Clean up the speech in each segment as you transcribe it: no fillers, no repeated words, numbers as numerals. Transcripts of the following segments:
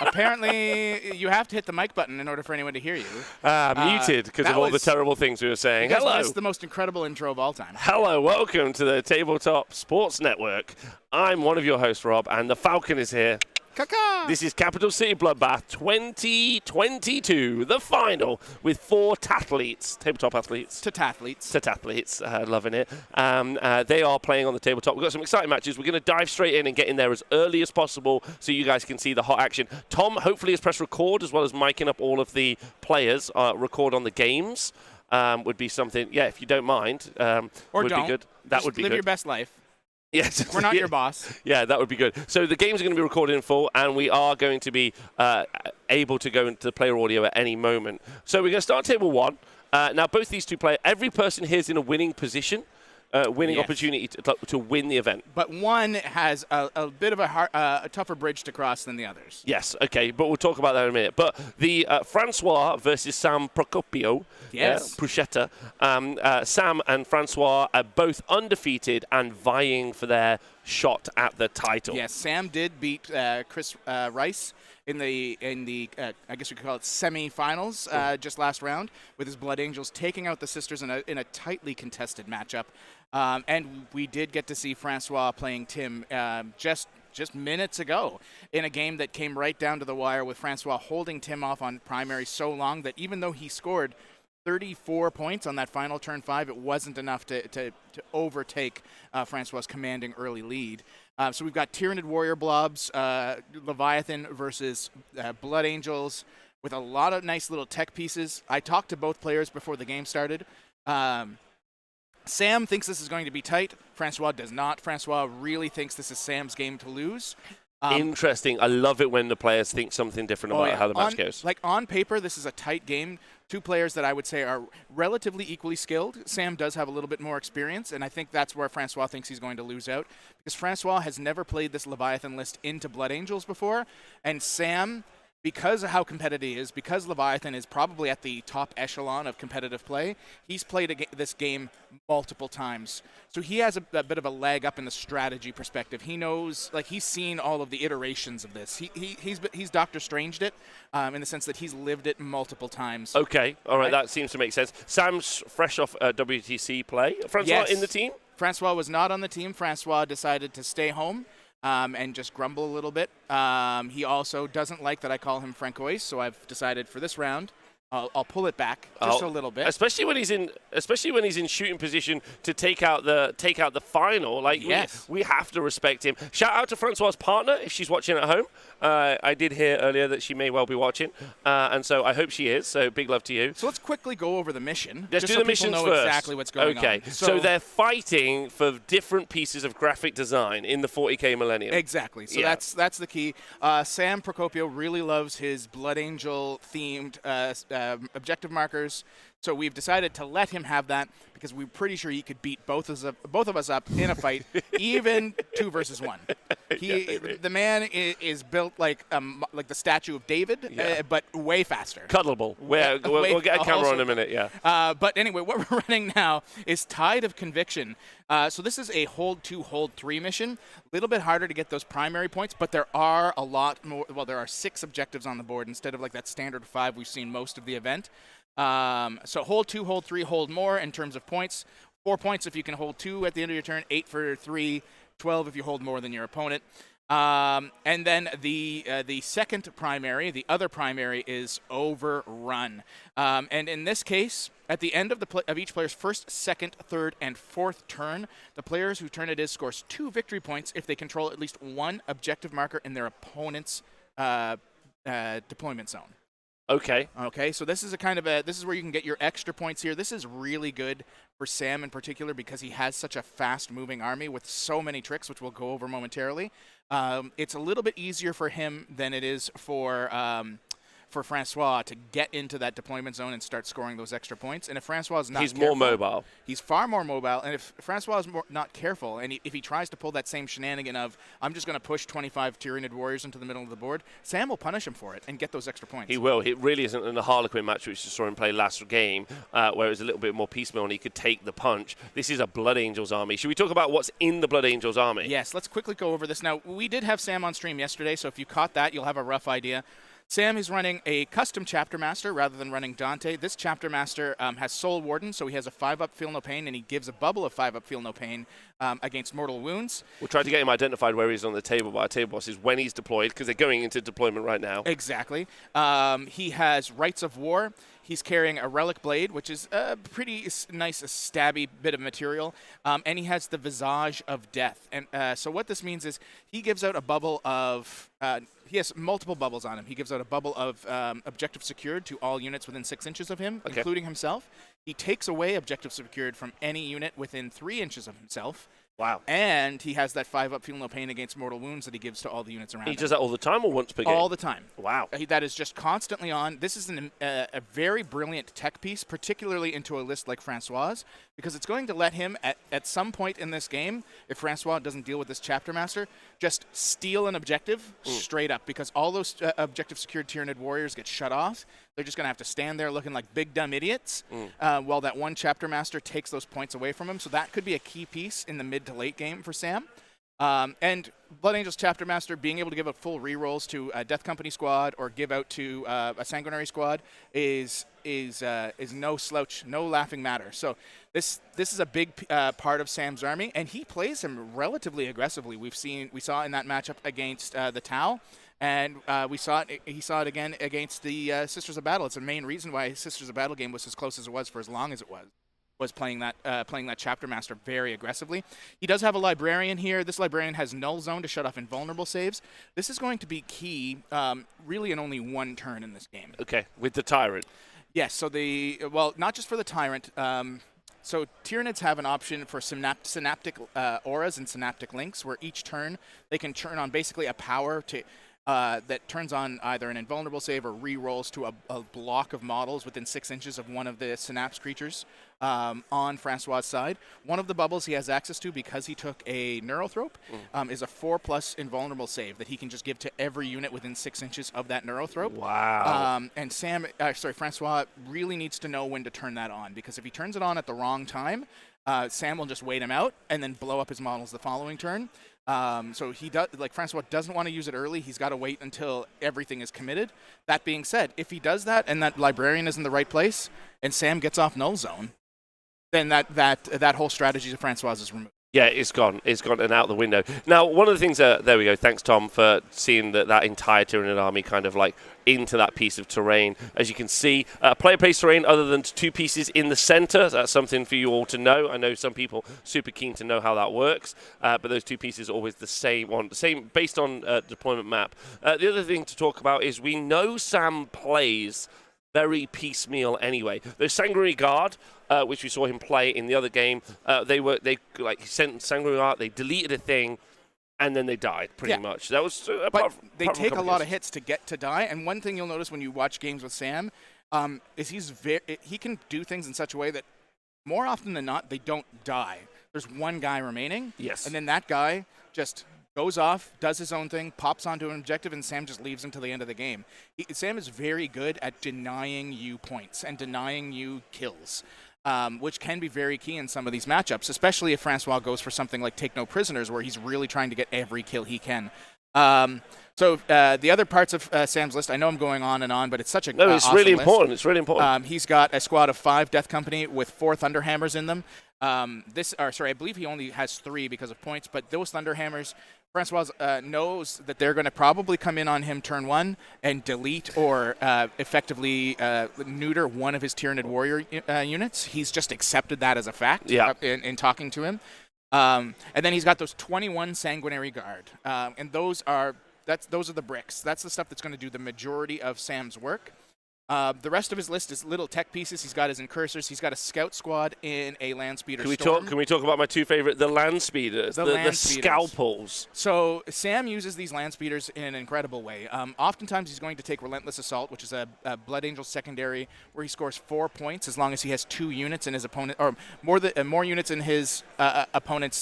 Apparently, you have to hit the mic button in order for anyone to hear you. Muted because of all the terrible things we were saying. Hello. That's the most incredible intro of all time. Hello, welcome to the Tabletop Sports Network. I'm one of your hosts, Rob, and the Falcon is here. Caca! This is Capital City Bloodbath 2022, the final, with 4 tathletes, tabletop athletes. Tathletes, loving it. They are playing on the tabletop. We've got some exciting matches. We're going to dive straight in and get in there as early as possible so you guys can see the hot action. Tom hopefully has pressed record as well as miking up all of the players, record on the games. Would be something, yeah, if you don't mind. Or would don't. Be good. That Just would be live good. your best life. Yes. We're not your boss. Yeah, that would be good. So the games are going to be recorded in full, and we are going to be able to go into the player audio at any moment. So we're going to start table 1. Now, both these two players, every person here is in a winning position, opportunity to win the event. But one has a bit of a tougher bridge to cross than the others. Yes, okay, but we'll talk about that in a minute. But the Francois versus Sam Procopio, Bruschetta, Sam and Francois are both undefeated and vying for their shot at the title. Yes, Sam did beat Chris Rice in the I guess we could call it semi-finals just last round with his Blood Angels taking out the Sisters in a tightly contested matchup. And we did get to see Francois playing Tim just minutes ago in a game that came right down to the wire with Francois holding Tim off on primary so long that even though he scored 34 points on that final turn 5, it wasn't enough to overtake Francois' commanding early lead. So we've got Tyranid Warrior Blobs, Leviathan versus Blood Angels with a lot of nice little tech pieces. I talked to both players before the game started. Sam thinks this is going to be tight. Francois does not. Francois really thinks this is Sam's game to lose. Interesting. I love it when the players think something different about how the match goes. Like on paper, this is a tight game. Two players that I would say are relatively equally skilled. Sam does have a little bit more experience, and I think that's where Francois thinks he's going to lose out because Francois has never played this Leviathan list into Blood Angels before, and Sam, because of how competitive he is, because Leviathan is probably at the top echelon of competitive play, he's played this game multiple times. So he has a bit of a leg up in the strategy perspective. He knows, like he's seen all of the iterations of this. He's Doctor Stranged it in the sense that he's lived it multiple times. Okay, all right, that seems to make sense. Sam's fresh off WTC play. Francois in the team? Francois was not on the team. Francois decided to stay home. And just grumble a little bit. He also doesn't like that I call him Francois, so I've decided for this round I'll pull it back just a little bit. Especially when he's in shooting position to take out the final. Like we have to respect him. Shout out to Francois' partner if she's watching at home. I did hear earlier that she may well be watching, and so I hope she is. So big love to you. So let's quickly go over the mission. Let's do so the missions know first. Exactly what's going on. Okay. So they're fighting for different pieces of graphic design in the 40K Millennium. Exactly. So that's the key. Sam Procopio really loves his Blood Angel themed objective markers. So we've decided to let him have that because we're pretty sure he could beat both of us up in a fight, even 2 versus 1. The man is built like the statue of David, but way faster. Cuddleable. We'll get a camera on in a minute, But anyway, what we're running now is Tide of Conviction. So this is a hold 2, hold 3 mission. A little bit harder to get those primary points, but there are a lot more. Well, there are 6 objectives on the board instead of like that standard 5 we've seen most of the event. So hold 2, hold 3, hold more in terms of points. 4 points if you can hold 2 at the end of your turn, 8 for 3, 12 if you hold more than your opponent. And then the second primary, the other primary, is Overrun. And in this case, at the end of each player's first, second, third, and fourth turn, the players whose turn it is scores 2 victory points if they control at least 1 objective marker in their opponent's deployment zone. Okay. So this is this is where you can get your extra points here. This is really good for Sam in particular because he has such a fast-moving army with so many tricks, which we'll go over momentarily. It's a little bit easier for him than it is for for Francois to get into that deployment zone and start scoring those extra points. And if Francois is not he's careful, more mobile. He's far more mobile. And if Francois is not careful, and if he tries to pull that same shenanigan of, I'm just going to push 25 Tyranid warriors into the middle of the board, Sam will punish him for it and get those extra points. He will. It really isn't in the Harlequin match, which you saw him play last game, where it was a little bit more piecemeal and he could take the punch. This is a Blood Angels army. Should we talk about what's in the Blood Angels army? Yes, let's quickly go over this. Now, we did have Sam on stream yesterday, so if you caught that, you'll have a rough idea. Sam is running a custom Chapter Master rather than running Dante. This Chapter Master has Soul Warden, so he has a 5-up Feel No Pain, and he gives a bubble of 5-up Feel No Pain against Mortal Wounds. We'll try to get him identified where he's on the table by our table bosses when he's deployed, because they're going into deployment right now. Exactly. He has Rites of War. He's carrying a Relic Blade, which is a pretty nice, stabby bit of material. And he has the Visage of Death. And so what this means is he gives out a bubble of... he has multiple bubbles on him. He gives out a bubble of Objective Secured to all units within 6 inches of him, including himself. He takes away Objective Secured from any unit within 3 inches of himself. Wow. And he has that 5-up Feel No Pain against Mortal Wounds that he gives to all the units around him. He does that all the time or once per game? All the time. Wow. That is just constantly on. This is a very brilliant tech piece, particularly into a list like Francois, because it's going to let him, at some point in this game, if Francois doesn't deal with this Chapter Master, just steal an objective straight up, because all those Objective Secured Tyranid warriors get shut off. They're just going to have to stand there looking like big dumb idiots while that one Chapter Master takes those points away from him. So that could be a key piece in the mid to late game for Sam. And Blood Angels Chapter Master being able to give out full rerolls to a Death Company squad or give out to a Sanguinary squad is no slouch, no laughing matter. So this is a big part of Sam's army, and he plays him relatively aggressively. We saw in that matchup against the Tau. And he saw it again against the Sisters of Battle. It's the main reason why Sisters of Battle game was as close as it was for as long as it was playing that Chapter Master very aggressively. He does have a Librarian here. This Librarian has Null Zone to shut off invulnerable saves. This is going to be key, really in only one turn in this game. Okay, with the Tyrant. Yes, so not just for the Tyrant. So Tyranids have an option for synaptic auras and synaptic links, where each turn they can turn on basically a power to... that turns on either an invulnerable save or re-rolls to a block of models within 6 inches of one of the Synapse creatures on Francois' side. One of the bubbles he has access to, because he took a Neurothrope, is a 4+ invulnerable save that he can just give to every unit within 6 inches of that Neurothrope. Wow. And Francois really needs to know when to turn that on, because if he turns it on at the wrong time, Sam will just wait him out and then blow up his models the following turn. So Francois doesn't want to use it early. He's got to wait until everything is committed. That being said, if he does that and that Librarian is in the right place and Sam gets off Null Zone, then that whole strategy of Francois is removed. Yeah, it's gone and out the window. Now, one of the things, there we go, thanks Tom for seeing that entire Tyranid army kind of like into that piece of terrain. As you can see, player plays terrain other than 2 pieces in the center. That's something for you all to know. I know some people super keen to know how that works, but those 2 pieces are always the same based on deployment map. The other thing to talk about is we know Sam plays very piecemeal anyway. There's Sanguinary Guard, which we saw him play in the other game. He sent Sanguinary Guard, they deleted a thing, and then they died pretty much. That was they take a lot of hits to get to die. And one thing you'll notice when you watch games with Sam is he can do things in such a way that more often than not they don't die. There's one guy remaining, and then that guy just goes off, does his own thing, pops onto an objective, and Sam just leaves him to the end of the game. Sam is very good at denying you points and denying you kills, which can be very key in some of these matchups, especially if Francois goes for something like Take No Prisoners, where he's really trying to get every kill he can. So the other parts of Sam's list, I know I'm going on and on, but it's such a it's awesome really list. important. It's really important. He's got a squad of 5 Death Company with 4 Thunderhammers in them. I believe he only has 3 because of points, but those Thunderhammers, Francois knows that they're going to probably come in on him turn 1 and delete or effectively neuter one of his Tyranid warrior units. He's just accepted that as a fact in talking to him. And then he's got those 21 Sanguinary Guard, and those are the bricks. That's the stuff that's going to do the majority of Sam's work. The rest of his list is little tech pieces. He's got his incursors. He's got a scout squad in a land speeder storm. Can we talk about my two favorite, the land speeders, the scalpels? So Sam uses these land speeders in an incredible way. Oftentimes he's going to take Relentless Assault, which is a Blood Angel secondary, where he scores 4 points as long as he has 2 units in his opponent, or more units in his opponent's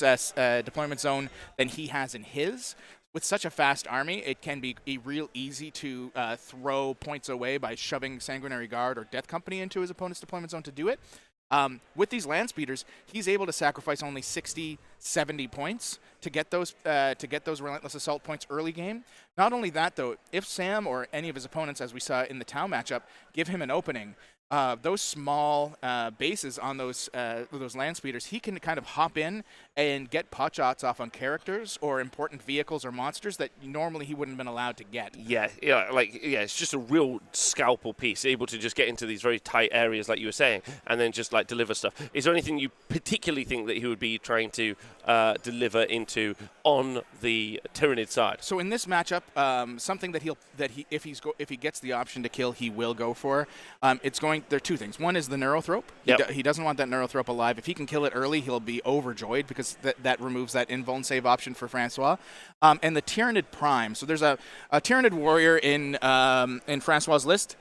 deployment zone than he has in his. With such a fast army, it can be real easy to throw points away by shoving Sanguinary Guard or Death Company into his opponent's deployment zone to do it. With these land speeders, he's able to sacrifice only 60, 70 points to get those Relentless Assault points early game. Not only that, though, if Sam or any of his opponents, as we saw in the Tau matchup, give him an opening, those small bases on those land speeders, he can kind of hop in and get pot shots off on characters or important vehicles or monsters that normally he wouldn't have been allowed to get. Yeah, it's just a real scalpel piece, able to just get into these very tight areas, like you were saying, and then just like deliver stuff. Is there anything you particularly think that he would be trying to deliver into on the Tyranid side? So in this matchup, something that if he gets the option to kill, he will go for. There are 2 things. One is the Neurothrope. Yep. He doesn't want that Neurothrope alive. If he can kill it early, he'll be overjoyed because that removes that invuln save option for Francois. And the Tyranid Prime. So there's a Tyranid warrior in Francois' list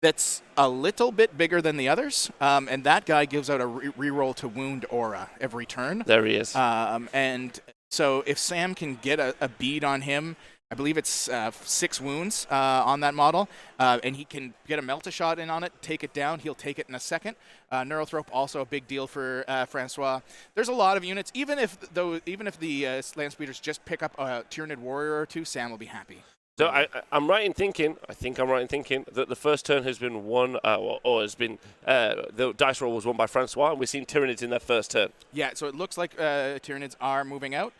that's a little bit bigger than the others, and that guy gives out a reroll to wound aura every turn. There he is. And so if Sam can get a bead on him, I believe it's 6 wounds on that model, and he can get a melt-a-shot in on it, take it down. He'll take it in a second. Neurothrope, also a big deal for Francois. There's a lot of units. Even if the land speeders just pick up a Tyranid warrior or 2, Sam will be happy. So I'm right in thinking, that the first turn has been won, the dice roll was won by Francois, and we've seen Tyranids in their first turn. Yeah, so it looks like Tyranids are moving out.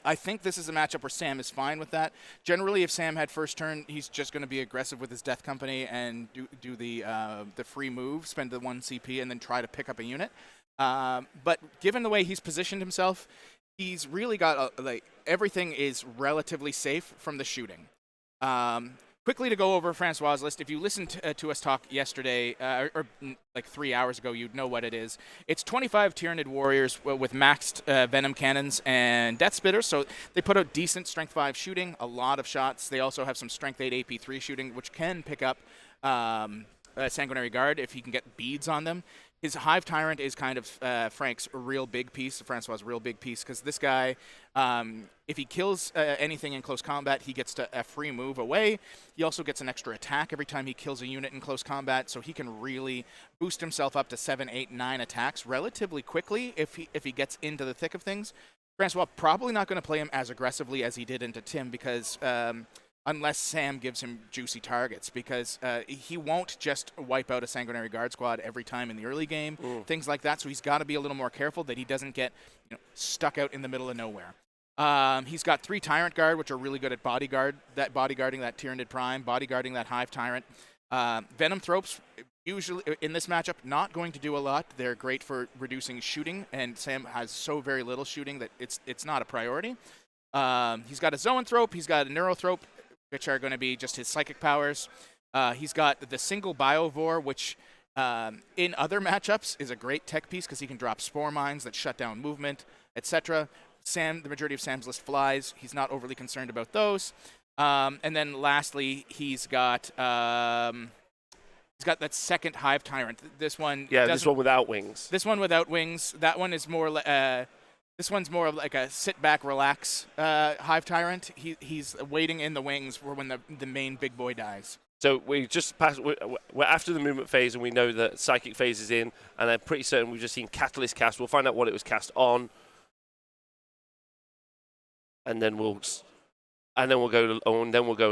I think this is a matchup where Sam is fine with that. Generally, if Sam had first turn, he's just going to be aggressive with his Death Company and do the free move, spend the 1 CP, and then try to pick up a unit. But given the way he's positioned himself, he's really got everything is relatively safe from the shooting. Quickly to go over Francois' list, if you listened to us talk yesterday, or like 3 hours ago, you'd know what it is. It's 25 Tyranid warriors with maxed Venom cannons and Death Spitters, so they put out decent Strength 5 shooting, a lot of shots. They also have some Strength 8 AP3 shooting, which can pick up Sanguinary Guard if he can get beads on them. His Hive Tyrant is kind of Francois' real big piece, because this guy, if he kills anything in close combat, he gets a free move away. He also gets an extra attack every time he kills a unit in close combat, so he can really boost himself up to 7, 8, 9 attacks relatively quickly if he gets into the thick of things. Francois probably not going to play him as aggressively as he did into Tim because unless Sam gives him juicy targets, because he won't just wipe out a Sanguinary Guard squad every time in the early game, things like that. So he's got to be a little more careful that he doesn't get stuck out in the middle of nowhere. He's got 3 Tyrant Guard, which are really good at bodyguarding that Tyranid Prime, bodyguarding that Hive Tyrant. Venom Thropes, usually in this matchup, not going to do a lot. They're great for reducing shooting, and Sam has so very little shooting that it's not a priority. He's got a Zoanthrope, he's got a Neurothrope, which are going to be just his psychic powers. He's got the single Biovore, which in other matchups is a great tech piece because he can drop Spore Mines that shut down movement, etc. The majority of Sam's list flies. He's not overly concerned about those. And then lastly, he's got that second Hive Tyrant. This one without wings. This one without wings. That one is more this one's more of like a sit back, relax Hive Tyrant. He's waiting in the wings for when the main big boy dies. So we just passed. We're after the movement phase, and we know that psychic phase is in, and I'm pretty certain we've just seen Catalyst cast. We'll find out what it was cast on, and then we'll go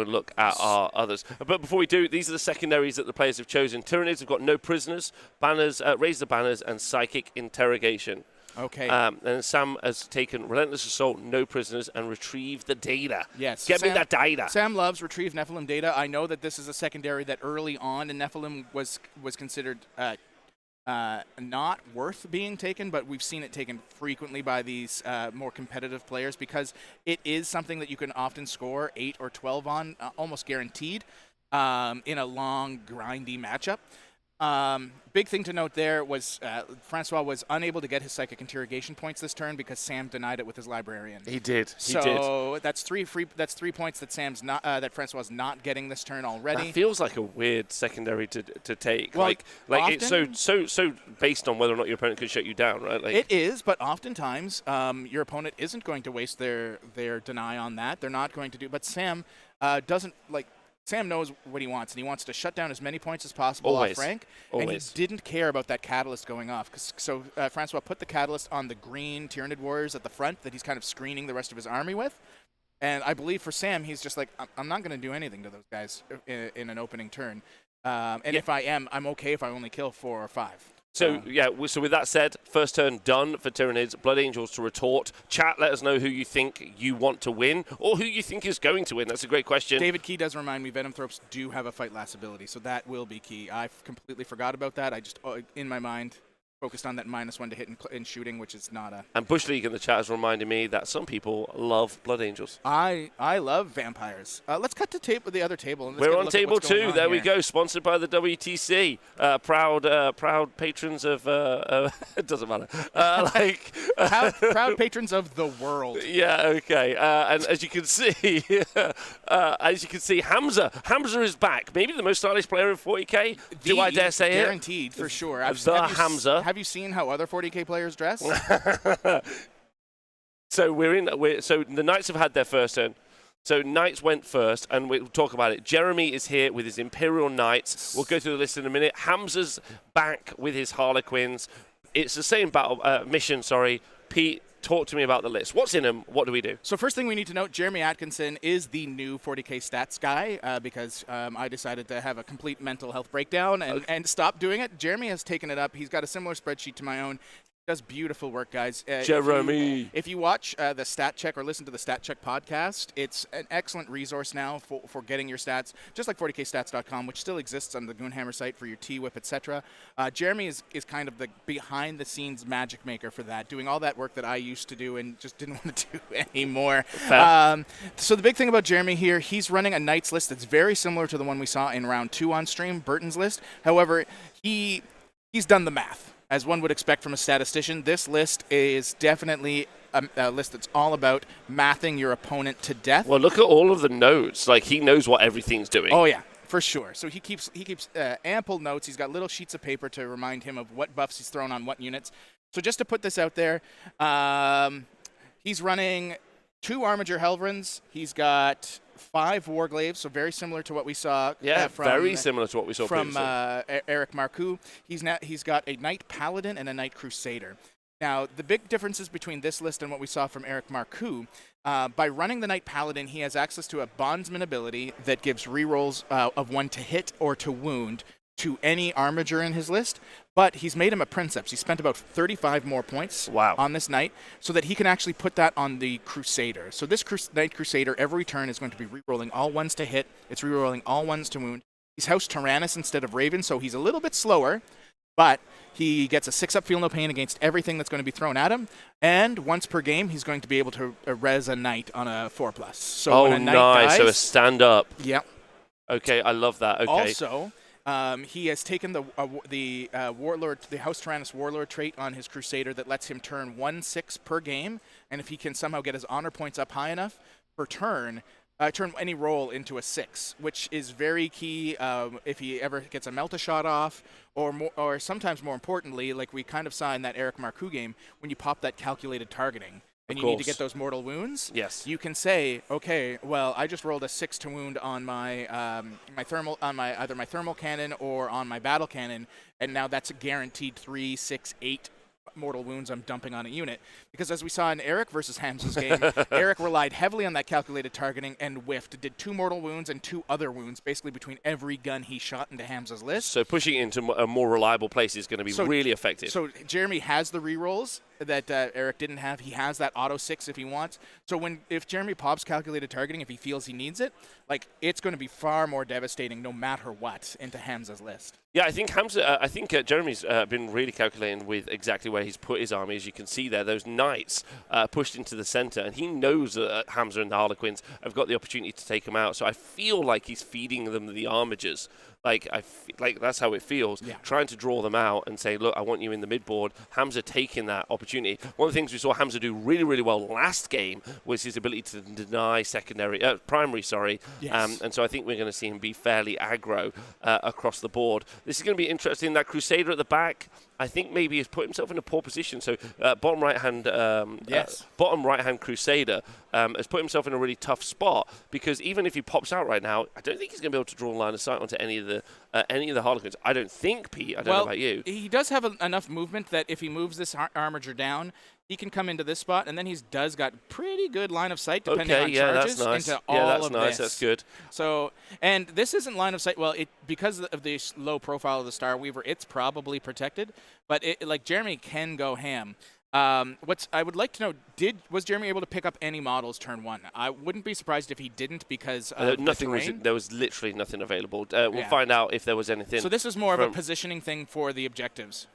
and look at our others. But before we do, these are the secondaries that the players have chosen. Tyranids have got no prisoners, banners, raise the banners, and psychic interrogation. Okay. And Sam has taken Relentless Assault, no prisoners, and retrieve the data. Yes. Get me that data. Sam loves retrieve Nephilim data. I know that this is a secondary that early on in Nephilim was considered not worth being taken, but we've seen it taken frequently by these more competitive players because it is something that you can often score 8 or 12 on, almost guaranteed. in a long, grindy matchup. Big thing to note there was Francois was unable to get his psychic interrogation points this turn because Sam denied it with his librarian. He did. So that's 3 points that Sam's not that Francois is not getting this turn already. That feels like a weird secondary to take. Well, like it's so based on whether or not your opponent could shut you down, right? Like, it is, but oftentimes your opponent isn't going to waste their deny on that. They're not going to do. But Sam doesn't like. Sam knows what he wants, and he wants to shut down as many points as possible off Frank. And he didn't care about that catalyst going off. So Francois put the catalyst on the green Tyranid warriors at the front that he's kind of screening the rest of his army with. And I believe for Sam, he's just like, I'm not going to do anything to those guys in an opening turn. If I am, I'm okay if I only kill 4 or 5. So with that said, first turn done for Tyranids. Blood Angels to retort. Chat, let us know who you think you want to win or who you think is going to win. That's a great question. David Key does remind me Venom Thropes do have a fight last ability, so that will be key. I completely forgot about that. I just, in my mind, focused on that -1 to hit in shooting, which is not a... And Bush League in the chat is reminding me that some people love Blood Angels. I love vampires. Let's cut to the other table. And We're on table 2. There we go. Sponsored by the WTC. Proud patrons of... it doesn't matter. Proud patrons of the world. Yeah, okay. And as you can see, Hamza is back. Maybe the most stylish player in 40K. Do I dare say guaranteed, for sure. Hamza. Have you seen how other 40K players dress? So the Knights have had their first turn. So Knights went first, and we'll talk about it. Jeremy is here with his Imperial Knights. We'll go through the list in a minute. Hamza's back with his Harlequins. It's the same mission. Pete, talk to me about the list. What's in them? What do we do? So first thing we need to note, Jeremy Atkinson is the new 40K stats guy because I decided to have a complete mental health breakdown and stop doing it. Jeremy has taken it up. He's got a similar spreadsheet to my own. Does beautiful work, guys. Jeremy. If you watch the Stat Check or listen to the Stat Check podcast, it's an excellent resource now for getting your stats, just like 40kstats.com, which still exists on the Goonhammer site for your T-Whip, etc. Jeremy is kind of the behind-the-scenes magic maker for that, doing all that work that I used to do and just didn't want to do anymore. So the big thing about Jeremy here, he's running a Knights list that's very similar to the one we saw in round 2 on stream, Burton's list. However, he's done the math. As one would expect from a statistician, this list is definitely a list that's all about mathing your opponent to death. Well, look at all of the notes. Like, he knows what everything's doing. Oh, yeah, for sure. So he keeps ample notes. He's got little sheets of paper to remind him of what buffs he's thrown on what units. So just to put this out there, he's running 2 Armiger Helvrins. He's got 5 Warglaves, so very similar to what we saw. Very similar to what we saw from Eric Marcoux. He's got a Knight Paladin and a Knight Crusader. Now, the big differences between this list and what we saw from Eric Marcoux, by running the Knight Paladin, he has access to a Bondsman ability that gives rerolls of 1 to hit or to wound to any Armiger in his list, but he's made him a Princeps. He spent about 35 more points on this Knight so that he can actually put that on the Crusader. So this Knight Crusader every turn is going to be rerolling all 1s to hit. It's rerolling all 1s to wound. He's House Tyrannus instead of Raven, so he's a little bit slower, but he gets a 6-up Feel No Pain against everything that's going to be thrown at him, and once per game, he's going to be able to res a Knight on a 4+. So when a Knight dies, so a stand-up. Yep. Okay, I love that. Okay. Also, he has taken the Warlord, the House Tyrannus Warlord trait on his Crusader that lets him turn 1/6 per game, and if he can somehow get his honor points up high enough per turn, turn any roll into a 6, which is very key if he ever gets a Melt-A-Shot off, or sometimes more importantly, like we kind of saw in that Eric Marcoux game, when you pop that calculated targeting. And you need to get those mortal wounds. Yes. You can say, okay, well, I just rolled a 6 to wound on my either my thermal cannon or on my battle cannon, and now that's a guaranteed 3, 6, 8 mortal wounds I'm dumping on a unit. Because as we saw in Eric versus Hamza's game, Eric relied heavily on that calculated targeting and whiffed. Did 2 mortal wounds and 2 other wounds, basically between every gun he shot into Hamza's list. So pushing it into a more reliable place is going to be really effective. So Jeremy has the rerolls. Eric didn't have. He has that auto 6 if he wants. So if Jeremy pops calculated targeting, if he feels he needs it, like it's going to be far more devastating no matter what into Hamza's list. Yeah, I think Jeremy's been really calculating with exactly where he's put his army. As you can see there, those knights pushed into the center, and he knows that Hamza and the Harlequins have got the opportunity to take him out. So I feel like he's feeding them the armigers. Like that's how it feels. Yeah. Trying to draw them out and say, look, I want you in the midboard. Hamza taking that opportunity. One of the things we saw Hamza do really, really well last game was his ability to deny primary. Yes. And so I think we're going to see him be fairly aggro across the board. This is going to be interesting. That Crusader at the back, I think maybe he's put himself in a poor position. So bottom right hand Crusader has put himself in a really tough spot, because even if he pops out right now, I don't think he's going to be able to draw a line of sight onto any of the Harlequins. I don't think, Pete. I don't know about you. He does have enough movement that if he moves this armiger down, he can come into this spot, and then he's got pretty good line of sight depending on charges that's nice. into all of nice. this. That's good. So, and this isn't line of sight. Well, because of the low profile of the Star Weaver, it's probably protected. But like Jeremy can go ham. I would like to know, was Jeremy able to pick up any models turn 1? I wouldn't be surprised if he didn't, because of there was literally nothing available. We'll find out if there was anything. So this is more of a positioning thing for the objectives.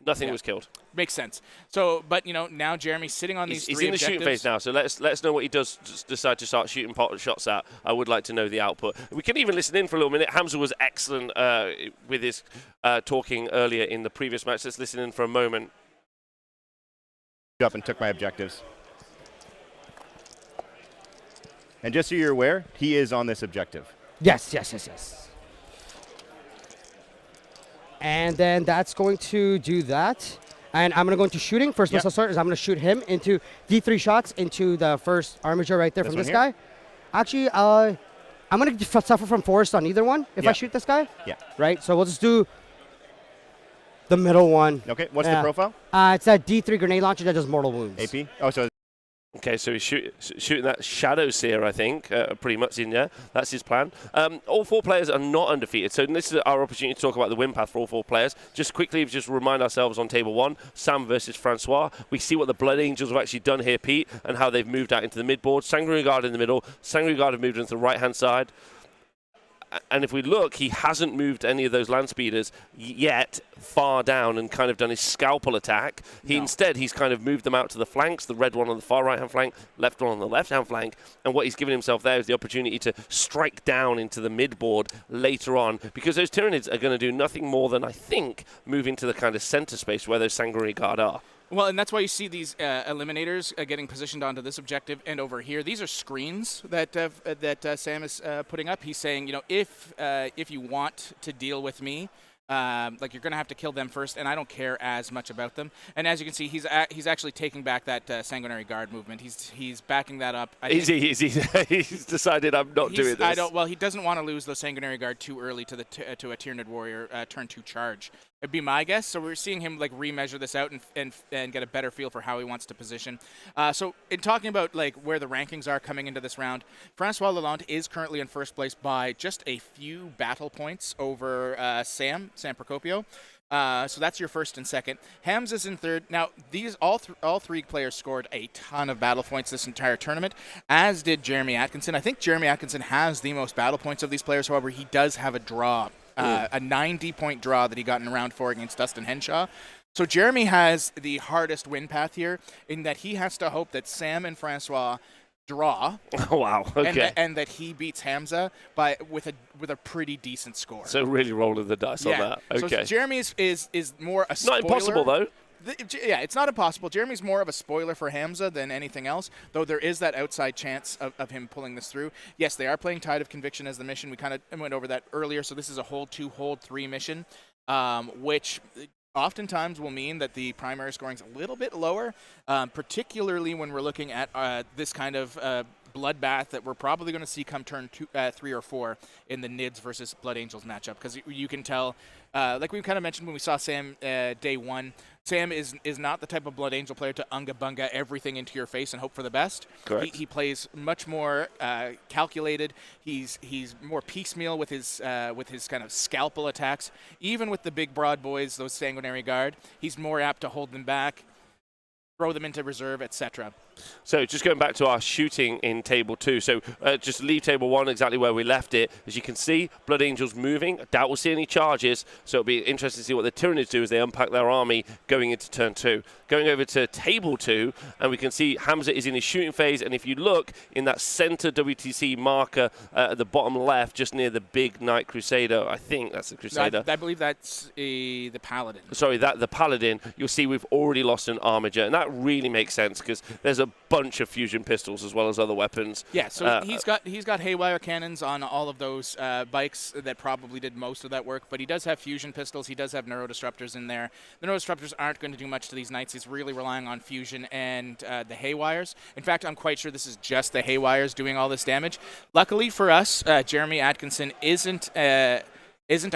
Nothing was killed. Makes sense. So, but now Jeremy's sitting on these 3 objectives. He's in the shooting phase now, so let us know what he does decide to start shooting pot shots at. I would like to know the output. We can even listen in for a little minute. Hamza was excellent with his talking earlier in the previous match. Let's listen in for a moment. Up and took my objectives. And just so you're aware, he is on this objective. Yes. And then that's going to do that. And I'm going to go into shooting. First missile start is I'm going to shoot him into D3 shots into the first armiger right there from this guy. Actually, I'm going to suffer from force on either one if I shoot this guy. Yeah. Right? So we'll just do the middle one. Okay, what's the profile? It's a D3 grenade launcher that does mortal wounds. AP? Oh, so... Okay, so he's shooting that Shadow Seer, I think, pretty much in there. That's his plan. All 4 players are not undefeated, so this is our opportunity to talk about the win path for all 4 players. Just quickly, just remind ourselves on table 1, Sam versus Francois. We see what the Blood Angels have actually done here, Pete, and how they've moved out into the mid-board. Sangria Guard in the middle. Sangria Guard have moved into the right-hand side. And if we look, he hasn't moved any of those land speeders yet far down and kind of done his scalpel attack. Instead, he's kind of moved them out to the flanks, the red one on the far right-hand flank, left one on the left-hand flank. And what he's given himself there is the opportunity to strike down into the mid-board later on, because those Tyranids are going to do nothing more than, I think, move into the kind of center space where those Sangria Guard are. Well, and that's why you see these eliminators getting positioned onto this objective and over here. These are screens that Sam is putting up. He's saying, if you want to deal with me, like you're going to have to kill them first, and I don't care as much about them. And as you can see, he's actually taking back that Sanguinary Guard movement. He's backing that up. He's decided I'm not doing this. Well, he doesn't want to lose the Sanguinary Guard too early to a Tyranid Warrior turn 2 charge. It'd be my guess. So we're seeing him like remeasure this out and get a better feel for how he wants to position. So in talking about like where the rankings are coming into this round, Francois Lalonde is currently in first place by just a few battle points over Sam Procopio. So that's your first and second. Hamza's in third. Now, these all 3 players scored a ton of battle points this entire tournament, as did Jeremy Atkinson. I think Jeremy Atkinson has the most battle points of these players. However, he does have a draw, a 90-point draw that he got in round 4 against Dustin Henshaw. So Jeremy has the hardest win path here in that he has to hope that Sam and Francois draw. Oh, wow. Okay. And that he beats Hamza with a pretty decent score. So really rolling the dice on that. Okay. So Jeremy is more a spoiler. Not impossible, though. It's not impossible. Jeremy's more of a spoiler for Hamza than anything else, though there is that outside chance of him pulling this through. Yes, they are playing Tide of Conviction as the mission. We kind of went over that earlier, so this is a hold 2, hold 3 mission, which oftentimes will mean that the primary scoring is a little bit lower, particularly when we're looking at this kind of bloodbath that we're probably going to see come turn 3 or 4 in the Nids versus Blood Angels matchup, because you can tell, like we kind of mentioned when we saw Sam day 1, Sam is not the type of Blood Angel player to unga bunga everything into your face and hope for the best. Correct. He plays much more calculated. He's more piecemeal with his kind of scalpel attacks. Even with the big broad boys, those Sanguinary Guard, he's more apt to hold them back, throw them into reserve, etc. So just going back to our shooting in Table 2. So just leave Table 1 exactly where we left it. As you can see, Blood Angels moving. I doubt we'll see any charges. So it'll be interesting to see what the Tyranids do as they unpack their army going into turn 2. Going over to Table 2, and we can see Hamza is in his shooting phase. And if you look in that center WTC marker at the bottom left, just near the big Knight Crusader, I think that's the Crusader. I believe that's the Paladin. Sorry, the Paladin. You'll see we've already lost an Armiger. And that really makes sense because there's a bunch of fusion pistols as well as other weapons. Yeah, so he's got haywire cannons on all of those bikes that probably did most of that work, but he does have fusion pistols. He does have neurodisruptors in there. The neurodisruptors aren't going to do much to these knights. He's really relying on fusion and the haywires. In fact, I'm quite sure this is just the haywires doing all this damage. Luckily for us, Jeremy Atkinson isn't a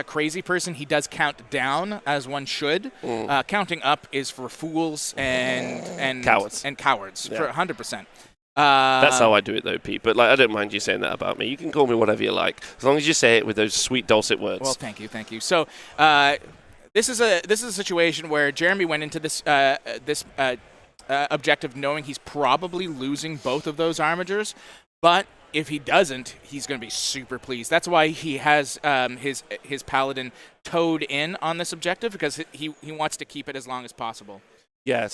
crazy person. He does count down as one should. Counting up is for fools and cowards. For 100%. That's how I do it, though, Pete. But I don't mind you saying that about me. You can call me whatever you like, as long as you say it with those sweet dulcet words. Well, thank you. So this is a situation where Jeremy went into this objective knowing he's probably losing both of those armigers, but if he doesn't, he's going to be super pleased. That's why he has his Paladin towed in on this objective, because he wants to keep it as long as possible. Yeah.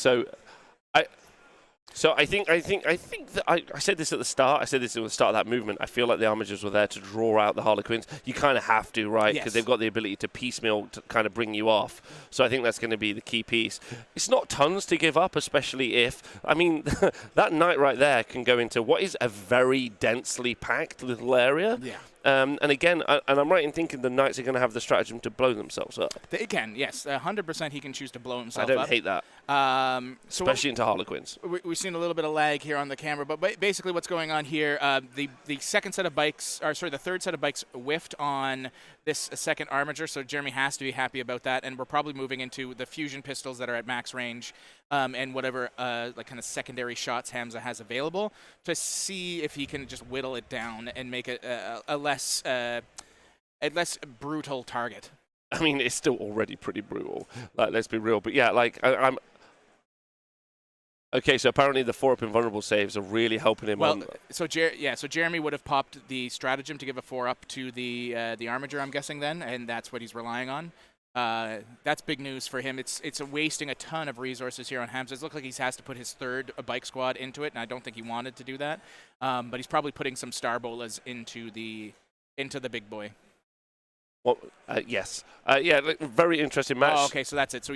So I think that I said this at the start. I said this at the start of that movement. I feel like the Armigers were there to draw out the Harlequins. You kind of have to, right? Because they've got the ability to piecemeal to kind of bring you off. So I think that's going to be the key piece. It's not tons to give up, especially if, I mean, that knight right there can go into what is a very densely packed little area. Yeah. And again, and I'm right in thinking the knights are going to have the stratagem to blow themselves up. They can, yes. 100% he can choose to blow himself up. I don't hate that. Especially into Harlequins. We've seen a little bit of lag here on the camera, but basically what's going on here, the second set of bikes, or sorry, the third set of bikes whiffed on this second Armiger, so Jeremy has to be happy about that, and we're probably moving into the fusion pistols that are at max range, and whatever like kind of secondary shots Hamza has available, to see if he can just whittle it down and make it a less brutal target. I mean, it's still already pretty brutal. Let's be real. But yeah, I'm. Okay, so apparently the 4-up invulnerable saves are really helping him. Well, so Jeremy would have popped the stratagem to give a 4-up to the Armiger, I'm guessing then, and that's what he's relying on. That's big news for him. It's wasting a ton of resources here on Hamza. It looks like he has to put his third bike squad into it, and I don't think he wanted to do that. But he's probably putting some Star Bolas into the big boy. Well, yes. Yeah, very interesting match. Oh, okay, so that's it. So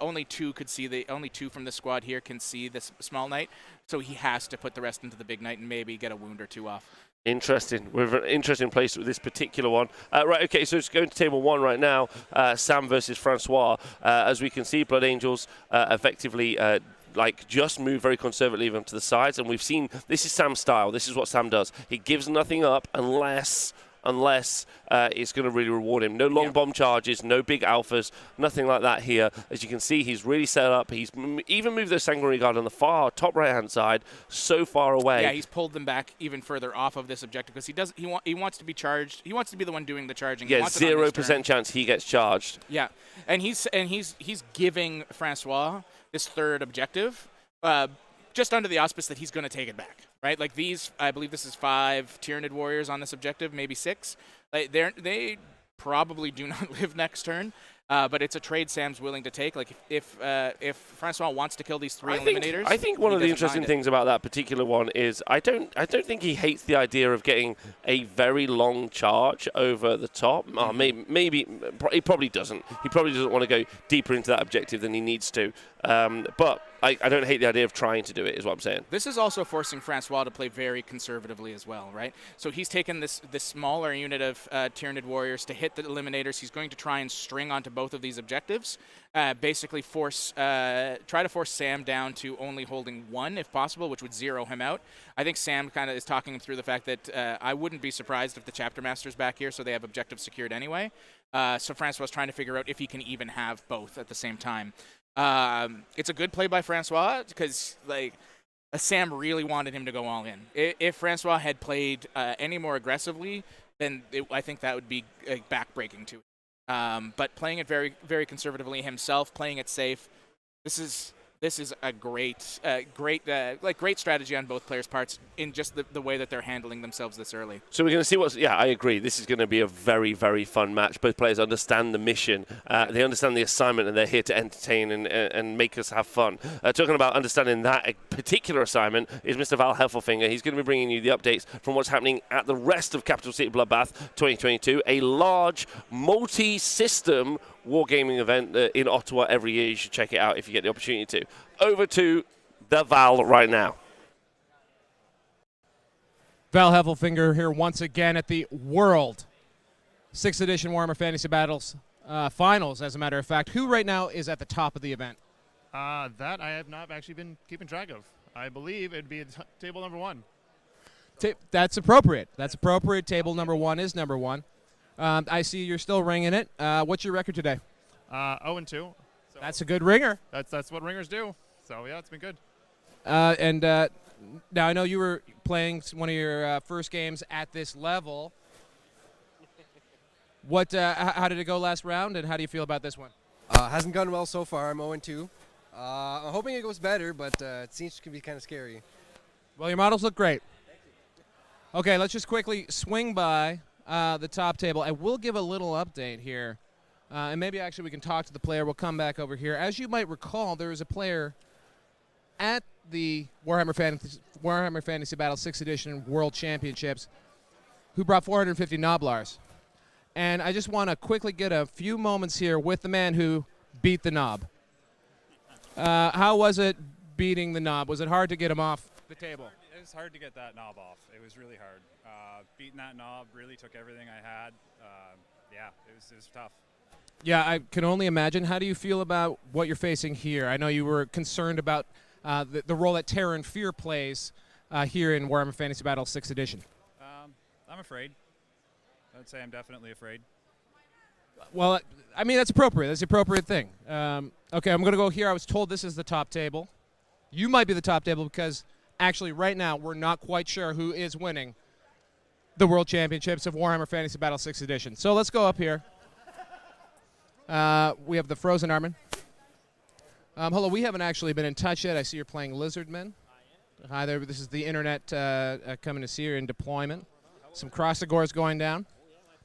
only two from the squad here can see this small knight. So he has to put the rest into the big knight and maybe get a wound or two off. Interesting. We're in an interesting place with this particular one. Right, okay, so it's going to Table 1 right now. Sam versus Francois. As we can see, Blood Angels effectively just move very conservatively onto the sides. And we've seen, this is Sam's style. This is what Sam does. He gives nothing up unless it's going to really reward him. No long bomb charges, no big alphas, nothing like that here. As you can see, he's really set up. He's even moved those Sanguinary Guard on the far top right-hand side so far away. Yeah, he's pulled them back even further off of this objective because he wants to be charged. He wants to be the one doing the charging. Yeah, 0% chance he gets charged. Yeah, and he's giving Francois this third objective just under the auspice that he's going to take it back. Right, like these, I believe this is 5 Tyranid warriors on this objective, maybe 6. They probably do not live next turn, but it's a trade Sam's willing to take. Like if Francois wants to kill these 3 eliminators, I think one of the interesting things about that particular one is I don't think he hates the idea of getting a very long charge over the top. Maybe he probably doesn't. He probably doesn't want to go deeper into that objective than he needs to. But I don't hate the idea of trying to do it, is what I'm saying. This is also forcing Francois to play very conservatively as well, right? So he's taken this smaller unit of Tyranid warriors to hit the eliminators. He's going to try and string onto both of these objectives, basically try to force Sam down to only holding one if possible, which would zero him out. I think Sam kind of is talking him through the fact that I wouldn't be surprised if the Chapter Master's back here, so they have objectives secured anyway. So Francois is trying to figure out if he can even have both at the same time. It's a good play by Francois because Sam really wanted him to go all in. If Francois had played any more aggressively, then I think that would be backbreaking to it. But playing it very, very conservatively himself, playing it safe, this is a great strategy on both players' parts in just the way that they're handling themselves this early. So we're going to see yeah, I agree. This is going to be a very, very fun match. Both players understand the mission. They understand the assignment, and they're here to entertain and make us have fun. Talking about understanding that particular assignment is Mr. Val Heffelfinger. He's going to be bringing you the updates from what's happening at the rest of Capital City Bloodbath 2022, a large multi-system wargaming event in Ottawa every year. You should check it out if you get the opportunity to. Over to the Val right now. Val Heffelfinger here once again at the World 6th Edition Warhammer Fantasy Battles Finals, as a matter of fact. Who right now is at the top of the event? That I have not actually been keeping track of. I believe it'd be table number 1. That's appropriate. That's appropriate. Table number 1 is number 1. I see you're still ringing it. What's your record today? 0-2. So that's a good ringer. That's what ringers do. So yeah, it's been good. Now I know you were playing one of your first games at this level. How did it go last round, and how do you feel about this one? Hasn't gone well so far. I'm 0-2. I'm hoping it goes better, but it seems to be kind of scary. Well, your models look great. Okay, let's just quickly swing by the top table. I will give a little update here, and maybe actually we can talk to the player. We'll come back over here. As you might recall, there is a player at the Warhammer Fantasy Battle 6th Edition World Championships who brought 450 Noblars. And I just want to quickly get a few moments here with the man who beat the Nob. How was it beating the Nob? Was it hard to get him off the table? It was hard to get that Nob off. It was really hard. Beating that Nob really took everything I had. Yeah, it was tough. Yeah, I can only imagine. How do you feel about what you're facing here? I know you were concerned about the role that Terror and Fear plays here in Warhammer Fantasy Battle 6th Edition. I'm afraid. I'd say I'm definitely afraid. Well, I mean, that's appropriate. That's the appropriate thing. Okay, I'm going to go here. I was told this is the top table. You might be the top table because actually right now we're not quite sure who is winning the World Championships of Warhammer Fantasy Battle 6th Edition. So let's go up here. We have the Frozen Armin. Hello, we haven't actually been in touch yet. I see you're playing Lizardmen. Hi there. This is the internet coming to see you in deployment. Some cross-the-gores going down.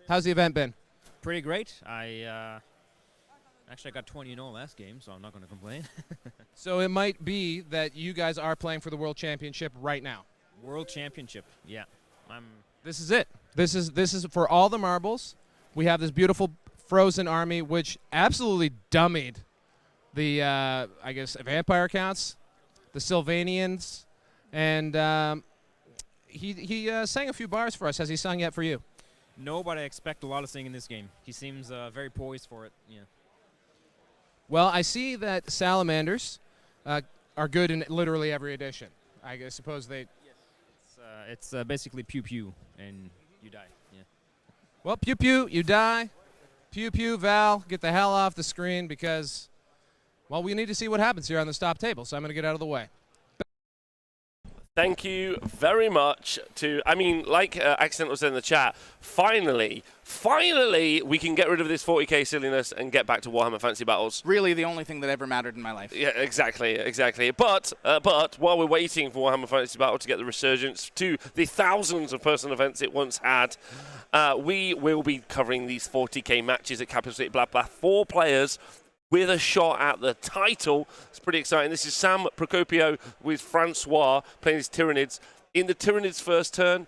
How's the event been? Pretty great. I got 20-0 last game, so I'm not going to complain. So it might be that you guys are playing for the World Championship right now. World Championship, yeah. This is it. This is for all the marbles. We have this beautiful Frozen army, which absolutely dummied the, I guess, vampire counts, the Sylvanians, and he sang a few bars for us. Has he sung yet for you? No, but I expect a lot of singing this game. He seems very poised for it. Yeah. Well, I see that salamanders are good in literally every edition. I suppose they. Yes. It's basically pew pew, and you die. Yeah. Well, pew pew, you die. Pew pew, Val, get the hell off the screen because, well, we need to see what happens here on this top table. So I'm going to get out of the way. Thank you very much to, I mean, like Accidental said in the chat, finally, we can get rid of this 40k silliness and get back to Warhammer Fantasy Battles. Really the only thing that ever mattered in my life. Yeah, exactly. But while we're waiting for Warhammer Fantasy Battle to get the resurgence to the thousands of person events it once had, we will be covering these 40k matches at Capital City Bloodbath. 4 players with a shot at the title. It's pretty exciting. This is Sam Procopio with Francois playing his Tyranids In the Tyranids' first turn,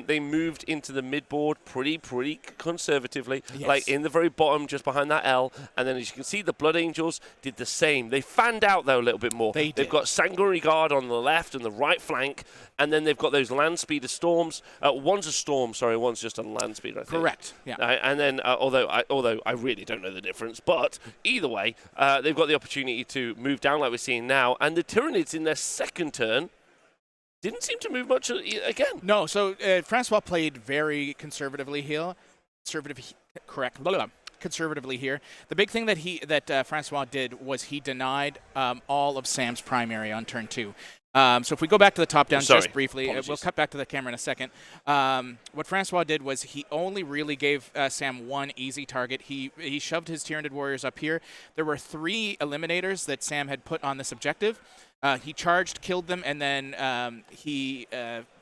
they moved into the mid-board pretty conservatively, like in the very bottom, just behind that L. And then as you can see, the Blood Angels did the same. They fanned out, though, a little bit more. They've got Sanguinary Guard on the left and the right flank, and then they've got those Land Speeder Storms. One's a Storm, sorry, one's just a Land Speeder, I think. Correct, yeah. And then, although I really don't know the difference, but either way, they've got the opportunity to move down like we're seeing now. And the Tyranids in their second turn didn't seem to move much again. No, so Francois played very conservatively here. Conservatively here. The big thing that Francois did was he denied all of Sam's primary on turn 2. So if we go back to the top down just briefly, we'll cut back to the camera in a second. What Francois did was he only really gave Sam one easy target. He shoved his Tyranid warriors up here. There were 3 eliminators that Sam had put on this objective. He charged, killed them, and then he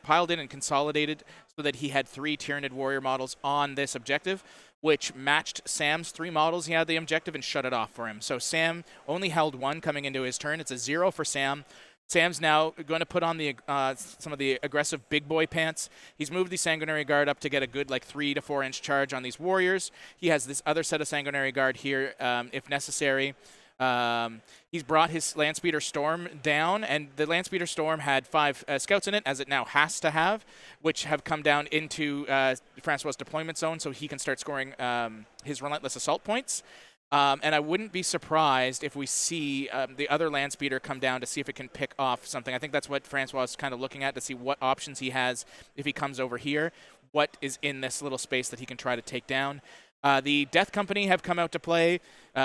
piled in and consolidated so that he had 3 Tyranid warrior models on this objective, which matched Sam's 3 models he had the objective and shut it off for him. So Sam only held 1 coming into his turn. It's a 0 for Sam. Sam's now going to put on the some of the aggressive big boy pants. He's moved the Sanguinary Guard up to get a good 3 to 4 inch charge on these warriors. He has this other set of Sanguinary Guard here if necessary. He's brought his Landspeeder Storm down, and the Landspeeder Storm had 5 scouts in it, as it now has to have, which have come down into Francois' deployment zone so he can start scoring his Relentless Assault points. And I wouldn't be surprised if we see the other Landspeeder come down to see if it can pick off something. I think that's what Francois is kind of looking at, to see what options he has if he comes over here, what is in this little space that he can try to take down. The Death Company have come out to play.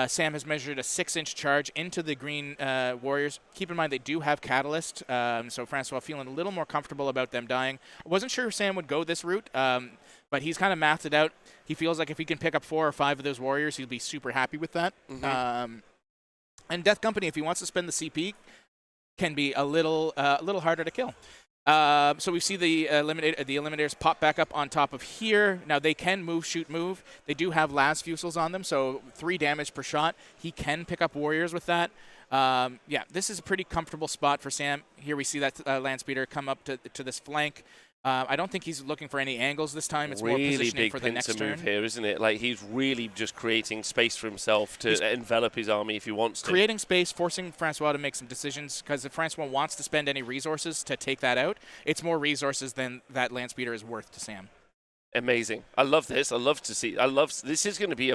Sam has measured a 6-inch charge into the green warriors. Keep in mind they do have Catalyst, so Francois feeling a little more comfortable about them dying. I wasn't sure if Sam would go this route, but he's kind of mathed it out. He feels like if he can pick up 4 or 5 of those warriors, he'll be super happy with that. And Death Company, if he wants to spend the CP, can be a little harder to kill. So we see the eliminators pop back up on top of here. Now they can move, shoot, move. They do have las fusils on them, so 3 damage per shot. He can pick up warriors with that. Yeah, this is a pretty comfortable spot for Sam. Here we see that Landspeeder come up to this flank. I don't think he's looking for any angles this time. It's really more positioning big for the next turn. Move here, isn't it? Like, he's really just creating space for himself to envelop his army if he wants to. Creating space, forcing Francois to make some decisions, because if Francois wants to spend any resources to take that out, it's more resources than that Landspeeder is worth to Sam. Amazing. I love this. I love to see. This is going to be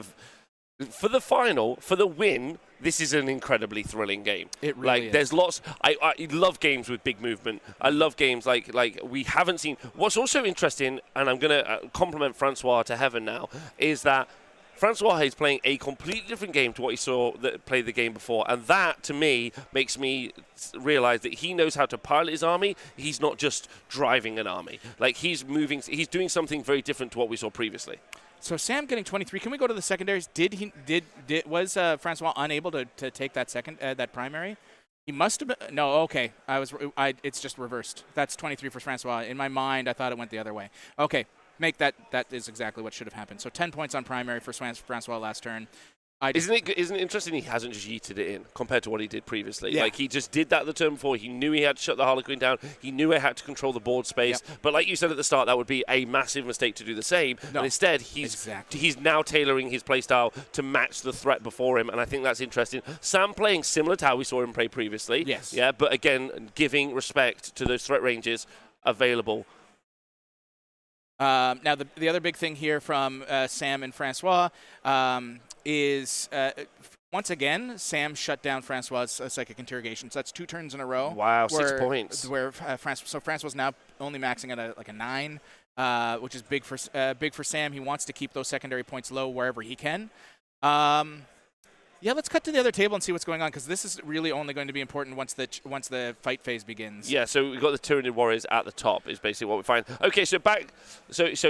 for the final, for the win. This is an incredibly thrilling game. It really is. There's lots. I love games with big movement. I love games like we haven't seen. What's also interesting, and I'm going to compliment Francois to heaven now, is that Francois is playing a completely different game to what he saw that played the game before, and that to me makes me realize that he knows how to pilot his army. He's not just driving an army. Like, he's doing something very different to what we saw previously. So Sam getting 23. Can we go to the secondaries? Was Francois unable to take that primary? He must have been. No, okay. It's just reversed. That's 23 for Francois. In my mind, I thought it went the other way. Okay, that is exactly what should have happened. So 10 points on primary for Francois last turn. Isn't it interesting he hasn't just yeeted it in compared to what he did previously? Yeah. Like, he just did that the turn before. He knew he had to shut the Harlequin down. He knew he had to control the board space. Yep. But like you said at the start, that would be a massive mistake to do the same. No. And instead, he's now tailoring his playstyle to match the threat before him, and I think that's interesting. Sam playing similar to how we saw him play previously. Yes. Yeah, but again, giving respect to those threat ranges available. Now, the other big thing here from Sam and Francois is, once again, Sam shut down Francois' psychic interrogation. So that's 2 turns in a row. Wow, 6 points. Where Francois is now only maxing at a 9, which is big for Sam. He wants to keep those secondary points low wherever he can. Yeah, let's cut to the other table and see what's going on, because this is really only going to be important once the fight phase begins. Yeah, so we've got the Tyranid warriors at the top is basically what we find. Okay, so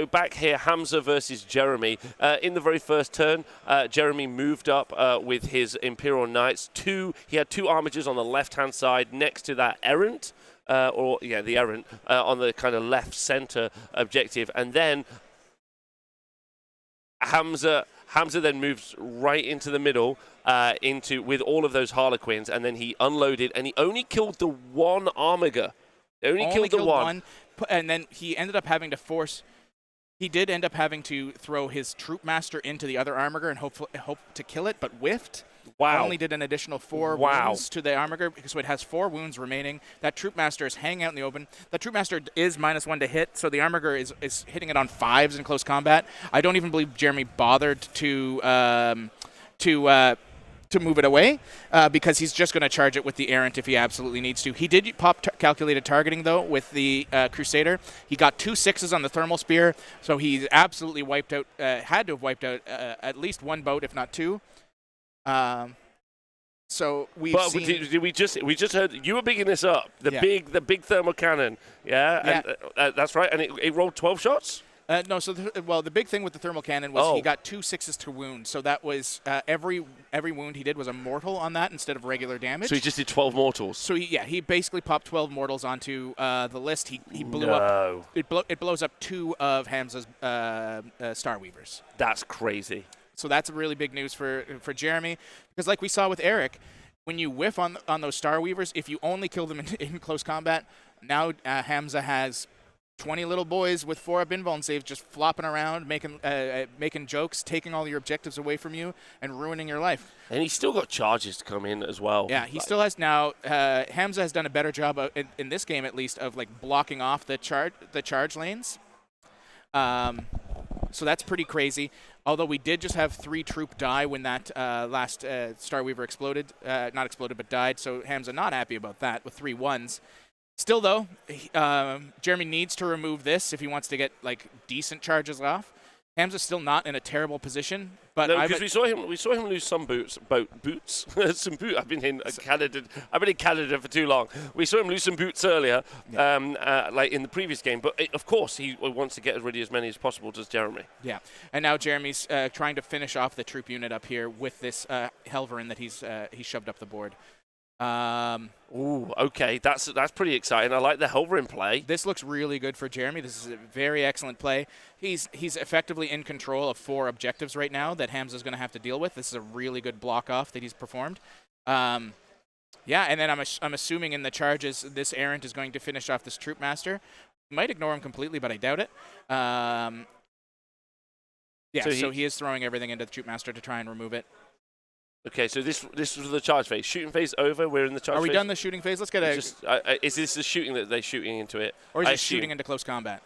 back here, Hamza versus Jeremy. In the very first turn, Jeremy moved up with his Imperial Knights. He had 2 armigers on the left-hand side next to that Errant, the Errant, on the kind of left-center objective. And then Hamza then moves right into the middle with all of those Harlequins, and then he unloaded, and he only killed the 1 armiger. Only killed the one. and then he ended up having to force. He did end up having to throw his Troop Master into the other Armiger and hope to kill it, but whiffed. Wow. Only did an additional 4 wounds to the Armiger, so it has 4 wounds remaining. That Troop Master is hanging out in the open. The Troop Master is -1 to hit, so the Armiger is hitting it on 5s in close combat. I don't even believe Jeremy bothered to move it away because he's just going to charge it with the Errant if he absolutely needs to. He did pop calculated targeting, though, with the Crusader. He got 2 6s on the Thermal Spear, so he absolutely wiped out, had to have wiped out at least 1 boat, if not 2. So we just heard you were bigging this up, the big thermal cannon, and, that's right, and it rolled 12 shots. No, so the big thing with the thermal cannon was he got 2 6s to wound, so that was every wound he did was a mortal on that instead of regular damage. So he just did 12 mortals. So he basically popped 12 mortals onto the list. He blew up. It blows up 2 of Hamza's Star Weavers. That's crazy. So that's really big news for Jeremy, because like we saw with Eric, when you whiff on those Star Weavers, if you only kill them in close combat, now Hamza has 20 little boys with 4-up invuln saves just flopping around, making jokes, taking all your objectives away from you, and ruining your life. And he's still got charges to come in as well. Yeah, he still has now. Hamza has done a better job in this game, at least, of like blocking off the charge lanes. So that's pretty crazy. Although we did just have 3 troop die when that last Star Weaver exploded. Not exploded, but died. So Hamza not happy about that with 3 1s. Still, though, Jeremy needs to remove this if he wants to get like decent charges off. Hamza's still not in a terrible position, but because we saw him lose some boots. Some boots. I've been in Canada for too long. We saw him lose some boots earlier, like in the previous game. But of course, he wants to get rid of as many as possible. Does Jeremy? Yeah, and now Jeremy's trying to finish off the troop unit up here with this Helverin that he's shoved up the board. Ooh, okay, that's pretty exciting. I like the Helverin play. This looks really good for Jeremy. This is a very excellent play. He's effectively in control of 4 objectives right now that Hamza's going to have to deal with. This is a really good block off that he's performed. And then I'm assuming in the charges this Errant is going to finish off this Troop Master. Might ignore him completely, but I doubt it. So he is throwing everything into the Troop Master to try and remove it. Okay, so this was the charge phase. Shooting phase over. We're in the charge phase. Are we done the shooting phase? Let's get is this the shooting that they're shooting into it? Or is he shooting into close combat?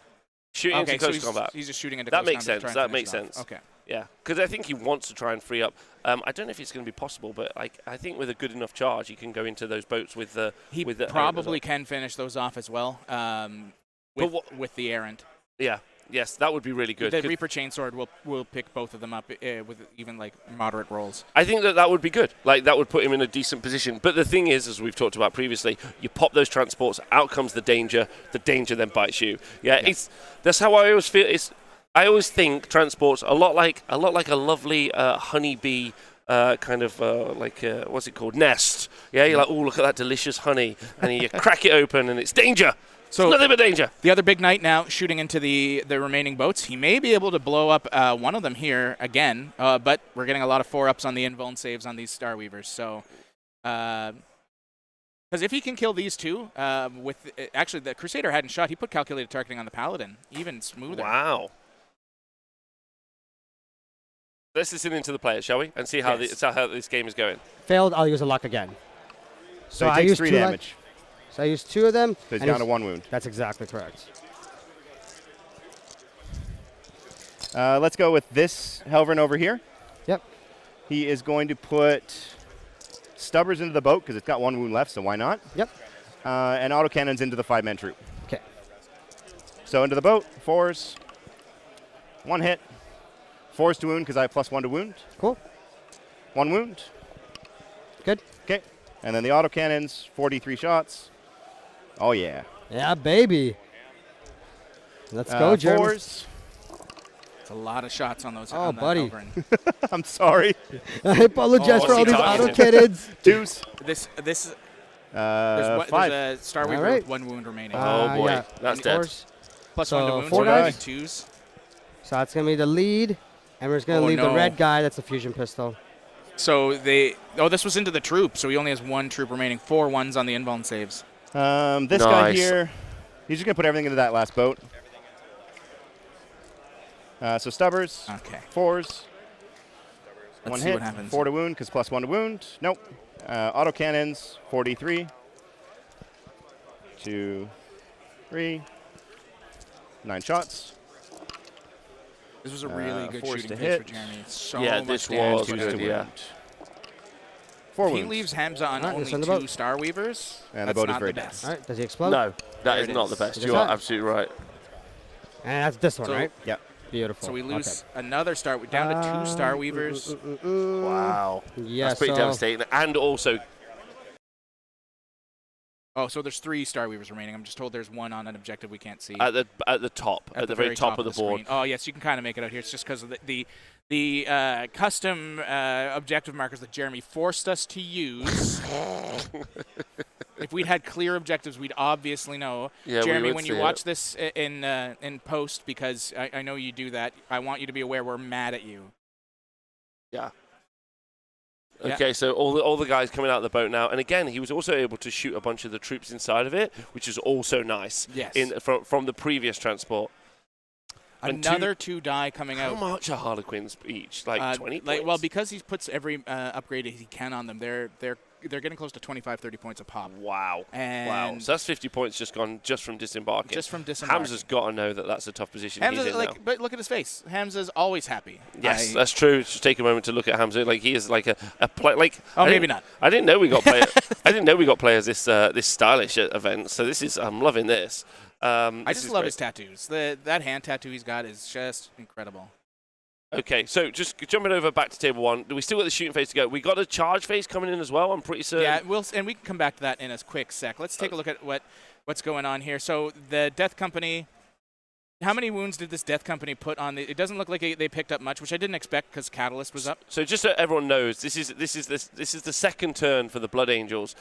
Shooting into close combat. He's just shooting into close combat. That makes sense. Okay. Yeah, because I think he wants to try and free up. I don't know if it's going to be possible, but I think with a good enough charge, he can go into those boats with the. He probably can finish those off as well. With the Errant. Yeah. Yes, that would be really good. The Reaper Chainsword will pick both of them up with even like moderate rolls. I think that would be good. Like that would put him in a decent position. But the thing is, as we've talked about previously, you pop those transports, out comes the danger. The danger then bites you. Yeah. That's how I always feel. I always think transports a lot like a lovely honeybee. What's it called? Nest. Yeah, you're like, oh, look at that delicious honey, and you crack it open, and it's danger. So nothing but danger. The other big knight now shooting into the remaining boats. He may be able to blow up one of them here again, but we're getting a lot of 4-ups on the invuln saves on these Star Weavers. So, because if he can kill these 2, actually the Crusader hadn't shot. He put calculated targeting on the Paladin, even smoother. Wow. Let's listen into the players, shall we, and see how this game is going. Failed. I'll use a luck again. So he takes 3 damage. So I used 2 of them. So he's down to 1 wound. That's exactly correct. Let's go with this Helverin over here. Yep. He is going to put Stubbers into the boat because it's got 1 wound left, so why not? Yep. And autocannons into the 5-man troop. Okay. So into the boat, 4s. 1 hit. 4s to wound because I have +1 to wound. Cool. 1 wound. Good. Okay. And then the autocannons, 43 shots. Oh, yeah. Yeah, baby. Let's go, Jeremy. 4s. It's a lot of shots on those. Oh, buddy. I'm sorry. I apologize for all these autocannons. 2s. This there's 5. There's a Star Weaver with 1 wound remaining. Oh, boy. Yeah. That's dead. +1 to wound. 4 guys. 2s. So that's going to be the lead. And we're just going to leave the red guy. That's a fusion pistol. So this was into the troop, so he only has 1 troop remaining. 4 1s on the invuln saves. This guy here He's just going to put everything into that last boat. So Stubbers. Okay. 4s. Let's 1 see hit. what happens. 4 to wound because +1 to wound. Nope. Auto cannons. 43. 2, 3. 9 shots. This was a really good forced shooting to phase for hit. Jeremy. So Yeah, much this damage was to good, his yeah. wound. 4 He wounds. leaves Hamza on Alright, only it's on the 2 boat. Star Weavers. And the That's boat is not very the dead. best. All right, does he explode? No, that There is it not is. the best. Is You it are not? absolutely right. And that's this one, So- right? Yeah. Beautiful. So we lose Okay. another Star. We're down to 2 Star Weavers. Wow. Yeah, That's pretty so- devastating. And also, Oh, so there's 3 Star Weavers remaining. I'm just told there's 1 on an objective we can't see. at the top, at the very top of the board. screen. Oh, yes, you can kind of make it out here. It's just because of the custom objective markers that Jeremy forced us to use. If we'd had clear objectives, we'd obviously know. Yeah, we Jeremy, would when see you it. watch this in post, because I know you do that, I want you to be aware we're mad at you. Yeah. Yeah. Okay, so all the guys coming out of the boat now, and again, he was also able to shoot a bunch of the troops inside of it, which is also nice. Yes. From the previous transport. And Another 2 die coming How out. much are Harlequins each? Like 20 points? Well, because he puts every upgrade he can on them, they're getting close to 25, 30 points a pop. Wow. And Wow. So that's 50 points just gone just from disembarking. Just from disembarking. Hamza's got to know that that's a tough position he's in now. But look at his face. Hamza's always happy. Yes, that's true. Just take a moment to look at Hamza. Like he is like a play. Like Oh, maybe not. I didn't know we got players. I didn't know we got players this stylish at events. So this is I'm loving this. I This just is love great. his tattoos. That hand tattoo he's got is just incredible. Okay, so just jumping over back to table 1. We still got the shooting phase to go. We got a charge phase coming in as well. I'm pretty certain. Yeah, and we can come back to that in a quick sec. Let's take a look at what's going on here. So the Death Company. How many wounds did this Death Company put on? It doesn't look like they picked up much, which I didn't expect because Catalyst was up. So just so everyone knows, this is the second turn for the Blood Angels,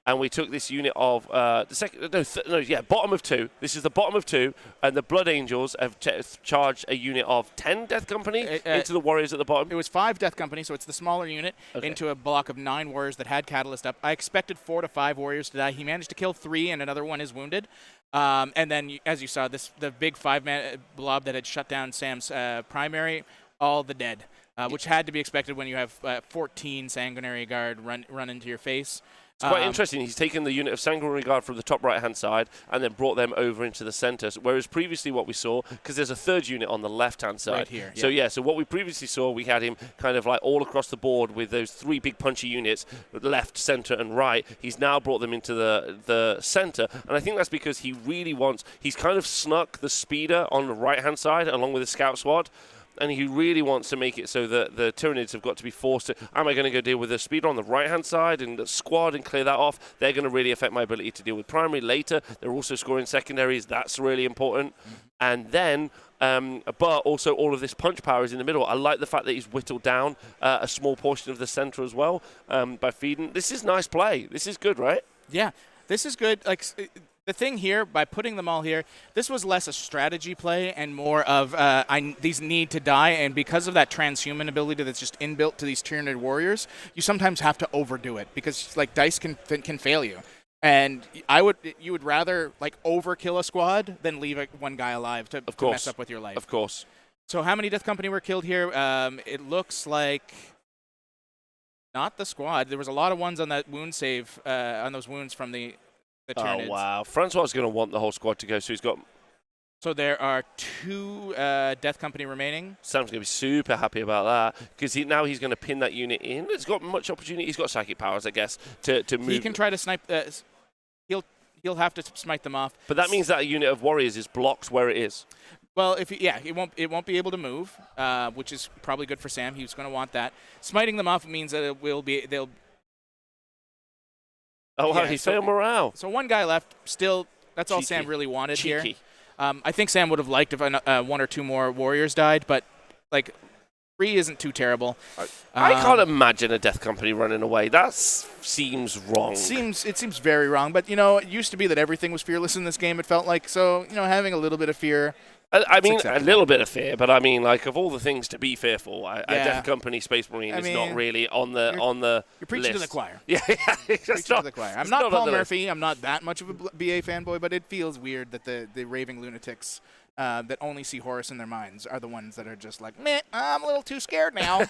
and we took this unit of bottom of 2. This is the bottom of 2, and the Blood Angels have charged a unit of 10 Death Company into the Warriors at the bottom. It was 5 Death Company, so it's the smaller unit, into a block of 9 Warriors that had Catalyst up. I expected 4 to 5 Warriors to die. He managed to kill 3, and another one is wounded. And then, as you saw, the big 5-man blob that had shut down Sam's primary, all the dead, which had to be expected when you have 14 Sanguinary Guard run into your face. It's quite interesting. He's taken the unit of Sanguinary Guard from the top right-hand side and then brought them over into the center. Whereas previously what we saw, because there's a third unit on the left-hand side. Right here, So what we previously saw, we had him kind of like all across the board with those 3 big punchy units, left, center, and right. He's now brought them into the center. And I think that's because he really he's kind of snuck the speeder on the right-hand side along with the scout squad. And he really wants to make it so that the Tyranids have got to be forced to, am I going to go deal with the speeder on the right-hand side and the squad and clear that off? They're going to really affect my ability to deal with primary later. They're also scoring secondaries. That's really important. And then, but also all of this punch power is in the middle. I like the fact that he's whittled down a small portion of the center as well by feeding. This is nice play. This is good, right? Yeah, this is good. Like the thing here, by putting them all here, this was less a strategy play and more of these need to die, and because of that transhuman ability that's just inbuilt to these Tyranid warriors, you sometimes have to overdo it because like dice can fail you, and you would rather like overkill a squad than leave one guy alive to mess up with your life. Of course. So how many Death Company were killed here? It looks like not the squad. There was a lot of ones on that wound save on those wounds from the Tyranids. Oh, wow. Francois is going to want the whole squad to go, so he's got... So there are 2 Death Company remaining. Sam's going to be super happy about that because now he's going to pin that unit in. It's got much opportunity. He's got psychic powers, I guess, to move. He can try to snipe. He'll have to smite them off. But that means that a unit of warriors is blocked where it is. Well, it won't be able to move, which is probably good for Sam. He's going to want that. Smiting them off means that they'll. Oh, wow, he's failed morale. So 1 guy left. Still, that's all Sam really wanted here. I think Sam would have liked if 1 or 2 more warriors died, but like 3 isn't too terrible. I can't imagine a Death Company running away. That seems wrong. It seems very wrong. But it used to be that everything was fearless in this game. It felt like having a little bit of fear I mean, a little bit of fear, but I mean, like, of all the things to be fearful, a Death Company Space Marine is not really on the You're preaching to the choir. Yeah, preaching to the choir. I'm not Paul Murphy. I'm not that much of a BA fanboy, but it feels weird that the raving lunatics that only see Horus in their minds are the ones that are just like, meh, I'm a little too scared now.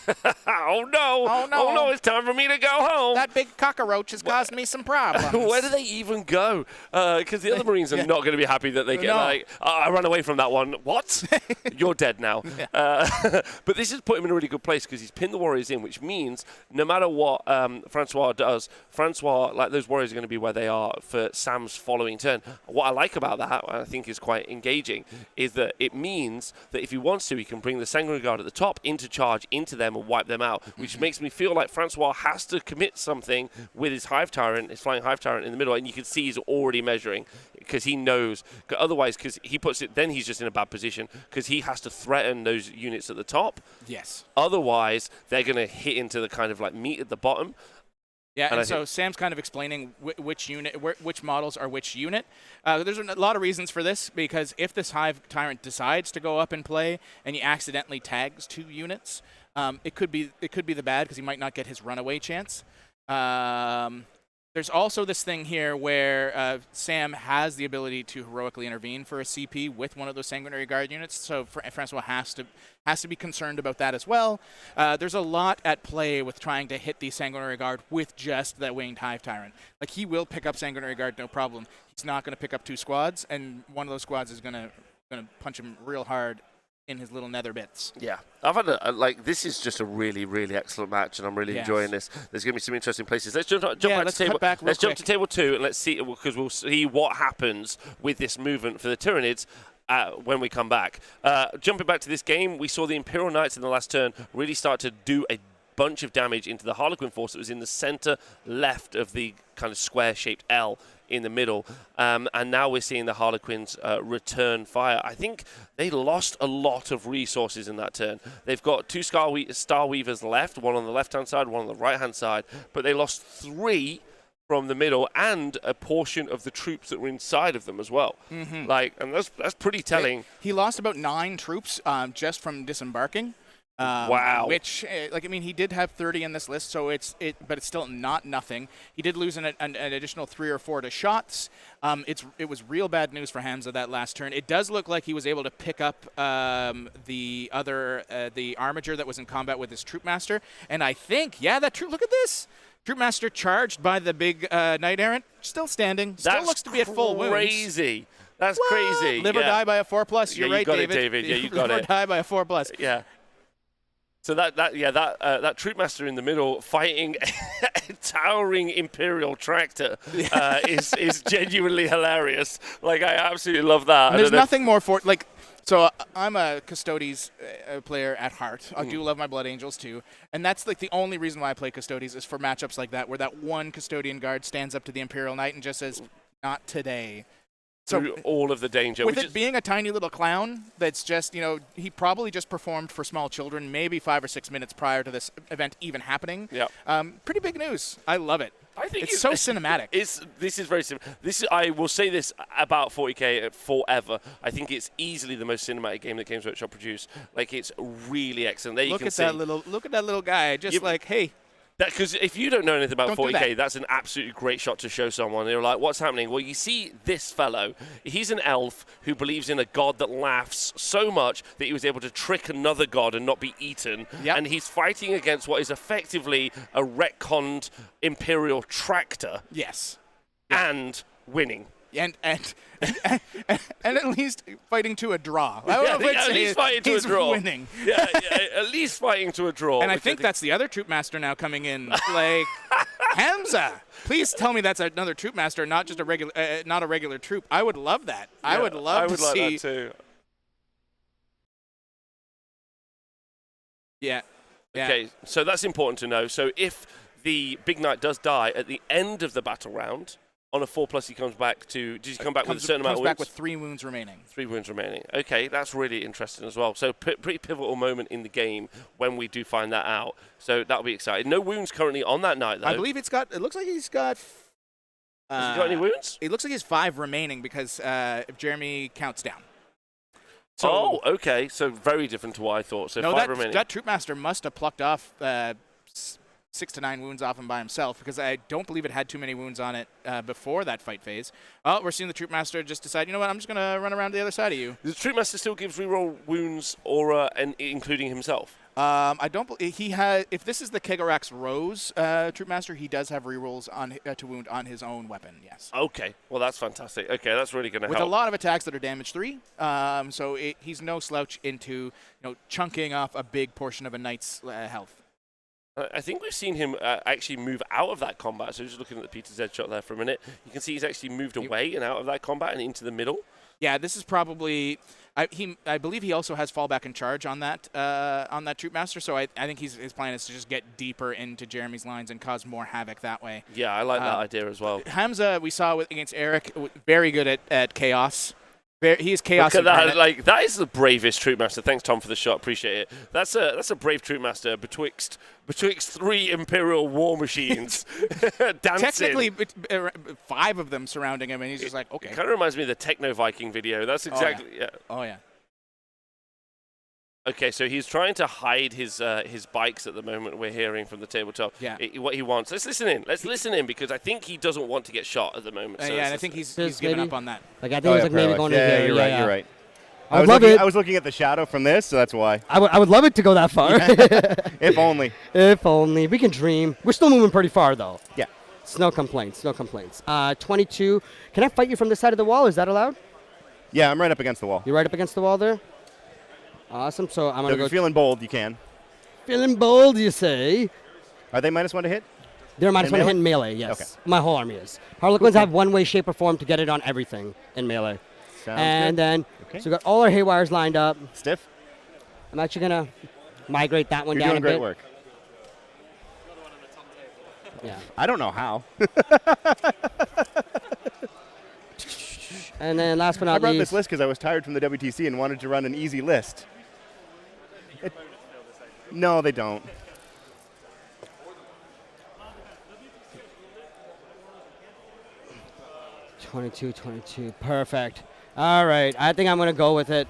Oh no, it's time for me to go home. That big cockroach has caused me some problems. Where do they even go? Because the other Marines are not going to be happy that they get I ran away from that one. What? You're dead now. But this has put him in a really good place because he's pinned the Warriors in, which means no matter what Francois does, like those Warriors are going to be where they are for Sam's following turn. What I like about that, I think is quite engaging, is that it means that if he wants to, he can bring the Sanguinary Guard at the top into charge into them and wipe them out, which makes me feel like Francois has to commit something with his Hive Tyrant, his Flying Hive Tyrant in the middle, and you can see he's already measuring because he knows. Otherwise, because he puts it, then he's just in a bad position because he has to threaten those units at the top. Yes. Otherwise, they're going to hit into the kind of like meat at the bottom. Yeah, and so Sam's kind of explaining which unit, which models are which unit. There's a lot of reasons for this, because if this Hive Tyrant decides to go up and play and he accidentally tags 2 units, it could be the bad because he might not get his runaway chance. There's also this thing here where Sam has the ability to heroically intervene for a CP with one of those Sanguinary Guard units, so Francois has to be concerned about that as well. There's a lot at play with trying to hit the Sanguinary Guard with just that Winged Hive Tyrant. Like, he will pick up Sanguinary Guard, no problem. He's not going to pick up 2 squads, and one of those squads is going to punch him real hard in his little nether bits. Yeah, I've had this is just a really, really excellent match, and I'm really enjoying this. There's going to be some interesting places. Let's jump to table 2, and let's see, because we'll see what happens with this movement for the Tyranids when we come back. Jumping back to this game, we saw the Imperial Knights in the last turn really start to do a bunch of damage into the Harlequin force that was in the center left of the kind of square-shaped L in the middle, and now we're seeing the Harlequins return fire. I think they lost a lot of resources in that turn. They've got 2 Star Weavers left, one on the left-hand side, one on the right-hand side, but they lost 3 from the middle and a portion of the troops that were inside of them as well. And that's pretty telling. He lost about 9 troops just from disembarking. Wow. Which, he did have 30 in this list, but it's still not nothing. He did lose an additional 3 or 4 to shots. It was real bad news for Hamza that last turn. It does look like he was able to pick up the Armiger that was in combat with his Troopmaster, and I think, look at this. Troopmaster charged by the big Knight Errant, still standing, still looks to be at full wounds. Crazy. That's crazy. Live or die by a 4+. You're right, David. David. Yeah, you got it. Live or die by a 4+. Yeah. So that Troopmaster in the middle fighting a towering Imperial tractor is genuinely hilarious. Like, I absolutely love that. There's nothing more so I'm a Custodes player at heart. I do love my Blood Angels too, and that's like the only reason why I play Custodes is for matchups like that, where that one Custodian guard stands up to the Imperial Knight and just says, "Not today." Through all of the danger. With it being a tiny little clown that's just, he probably just performed for small children maybe 5 or 6 minutes prior to this event even happening. Yeah. Pretty big news. I love it. I think it's so cinematic. This is very cinematic. I will say this about 40K forever. I think it's easily the most cinematic game that Games Workshop produced. Like, it's really excellent. There look at that little guy. Just hey. Because if you don't know anything about 40K, that's an absolutely great shot to show someone. They're like, what's happening? Well, you see this fellow. He's an elf who believes in a god that laughs so much that he was able to trick another god and not be eaten. Yep. And he's fighting against what is effectively a retconned Imperial tractor. Yes. And winning. And at least fighting to a draw. At least fighting to a draw. Winning. Yeah, at least fighting to a draw. And I think that's the other Troopmaster now coming in. Like, Hamza, please tell me that's another Troopmaster, not just not a regular troop. I would love that. Yeah, I would love to see. I would like that too. Yeah. Okay, so that's important to know. So if the Big Knight does die at the end of the battle round, on a 4+, he comes back to. Does he come back with a certain amount of wounds? Comes back with 3 wounds remaining. 3 wounds remaining. Okay, that's really interesting as well. So pretty pivotal moment in the game when we do find that out. So that'll be exciting. No wounds currently on that Knight, though. I believe it looks like he's got. Has he got any wounds? It looks like he has 5 remaining because if Jeremy counts down. So, okay. So very different to what I thought. So no, 5 remaining. That Troop Master must have plucked off 6 to 9 wounds off him by himself, because I don't believe it had too many wounds on it before that fight phase. Oh, we're seeing the Troop Master just decide, you know what, I'm just going to run around the other side of you. The Troop Master still gives reroll wounds, aura, and including himself. I don't believe he has. If this is the Kegarax Rose Troop Master, he does have rerolls on to wound on his own weapon. Yes. Okay. Well, that's fantastic. Okay, that's really going to help. With a lot of attacks that are damage 3, so he's no slouch into chunking off a big portion of a knight's health. I think we've seen him actually move out of that combat. So just looking at the Peter Z shot there for a minute, you can see he's actually moved away and out of that combat and into the middle. Yeah, this is probably. I believe he also has fallback and charge on that Troop Master. So I think his plan is to just get deeper into Jeremy's lines and cause more havoc that way. Yeah, I like that idea as well. Hamza, we saw against Eric, very good at chaos. He's chaos. Look at that! That is the bravest Troop Master. Thanks, Tom, for the shot. Appreciate it. That's a brave Troop Master betwixt 3 Imperial war machines dancing. Technically, 5 of them surrounding him, and he's just like, okay. It kind of reminds me of the Techno Viking video. That's exactly yeah. Oh yeah. Okay, so he's trying to hide his bikes at the moment. We're hearing from the tabletop. Yeah. What he wants. Let's listen in. Let's listen in, because I think he doesn't want to get shot at the moment. So yeah, and I think he's given up on that. Like I think he's maybe going to yeah, here. You're right. You're right. I was looking at the shadow from this, so that's why. I would love it to go that far. If only. If only. We can dream. We're still moving pretty far, though. Yeah. It's no complaints. No complaints. 22. Can I fight you from the side of the wall? Is that allowed? Yeah, I'm right up against the wall. You're right up against the wall there? Awesome. So I'm going to go. If you're feeling bold, you can. Feeling bold, you say? Are they -1 to hit? They're -1 to hit in melee, yes. Okay. My whole army is. Harlequins have one way, shape, or form to get it on everything in melee. Sounds good. Then, so we got all our haywires lined up. Stiff? I'm actually going to migrate that one You're down a bit. doing great work. Yeah. I don't know how. And then last but not I brought least. this list because I was tired from the WTC and wanted to run an easy list. No, they don't. $22. Perfect. All right. I think I'm going to go with it.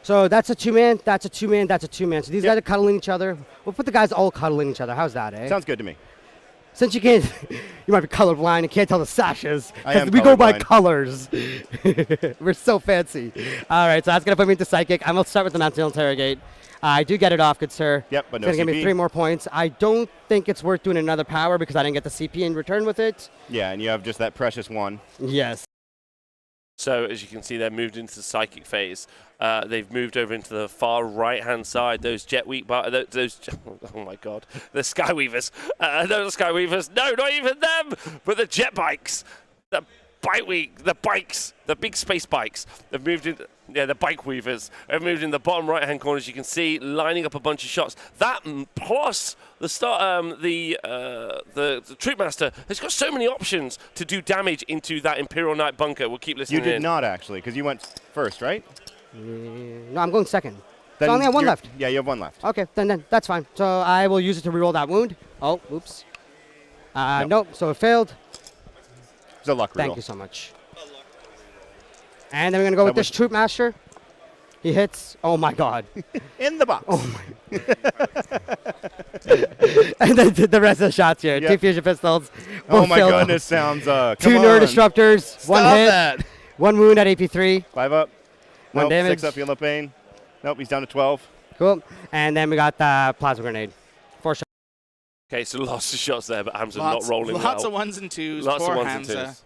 So that's a 2-man, that's a 2-man, that's a 2-man. So these guys are cuddling each other. We'll put the guys all cuddling each other. How's that, eh? Sounds good to me. Since you can't, you might be colorblind and can't tell the sashes. I am we go by colorblind. colors. We're so fancy. All right, so that's going to put me into Psychic. I'm going to start with the Mental Interrogate. I do get it off, good sir. Yep, but no It's going to give CP. me 3 more points. I don't think it's worth doing another power because I didn't get the CP in return with it. Yeah, and you have just that precious 1. Yes. So as you can see, they're moved into the Psychic phase. They've moved over into the far right-hand side. Those oh my God, the Skyweavers. Those Skyweavers. No, not even them, but the jet bikes. The bikes, the big space bikes. They've moved in. Yeah, the bike weavers have moved in the bottom right-hand corner, as you can see, lining up a bunch of shots. That plus the Troop Master has got so many options to do damage into that Imperial Knight bunker. We'll keep listening. You did not actually, because you went first, right? No, I'm going second. Then So I only have 1 left. Yeah, you have 1 left. Okay, then that's fine. So I will use it to reroll that wound. Oh, oops. Nope, so it failed. It's a luck reroll. Thank you so much. And then we're going to go with this Troop Master. He hits. Oh, my God. In the box. Oh, my. And then the rest of the shots here. Yep. 2 fusion pistols. Oh, both my failed. goodness, sounds, 2 come Nerd on. Disruptors. Stop 1 hit. that. 1 wound at AP3. 5 up. 1 Nope, damage. 6 up, feel no pain. Nope, he's down to 12. Cool. And then we got the Plasma Grenade. 4 shots. Okay, so lots of shots there, but Hamza not rolling Lots well. of 1s and 2s Lots for of 1s Hamza. and 2s.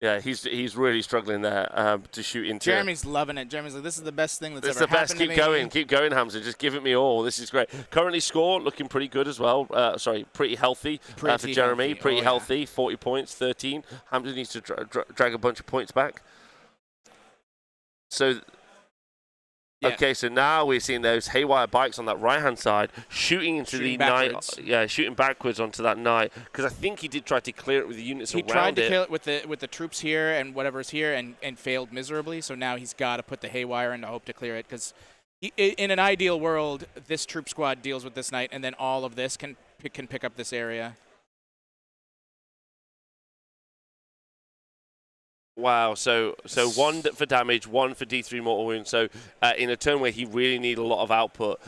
Yeah, he's really struggling there to shoot into. Jeremy's loving it. Jeremy's like, this is the best thing that's It's ever the best. happened to me. Keep going, Hamza. Just give it me all. This is great. Currently score looking pretty good as well. Pretty healthy for Jeremy. Healthy. Pretty Oh, healthy. 40 points, 13. Hamza needs to drag a bunch of points back. So. Yeah. Okay, so now we're seeing those haywire bikes on that right-hand side shooting into Shooting the backwards. knight. Yeah, shooting backwards onto that knight, because I think he did try to clear it with the units He around tried to it. kill it with the troops here and whatever's here and failed miserably. So now he's got to put the haywire in to hope to clear it, because in an ideal world, this troop squad deals with this knight, and then all of this can pick up this area. Wow, so one for damage, one for D3 mortal wound. So in a turn where he really needed a lot of output,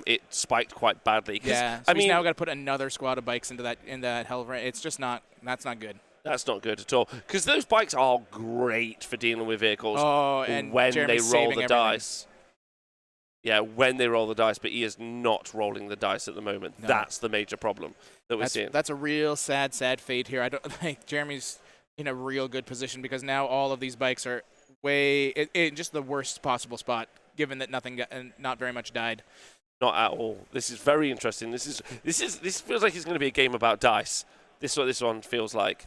it spiked quite badly. Yeah, so he's now got to put another squad of bikes into that hell of a. It's just not. That's not good. That's not good at all. Because those bikes are great for dealing with vehicles. Oh, and when Jeremy's they roll saving the everything. dice. Yeah, when they roll the dice, but he is not rolling the dice at the moment. No. That's the major problem that we're seeing. That's a real sad fate here. I don't think Jeremy's in a real good position because now all of these bikes are in just the worst possible spot, given that not very much died. Not at all. This is very interesting. This feels like it's going to be a game about dice. This is what this one feels like.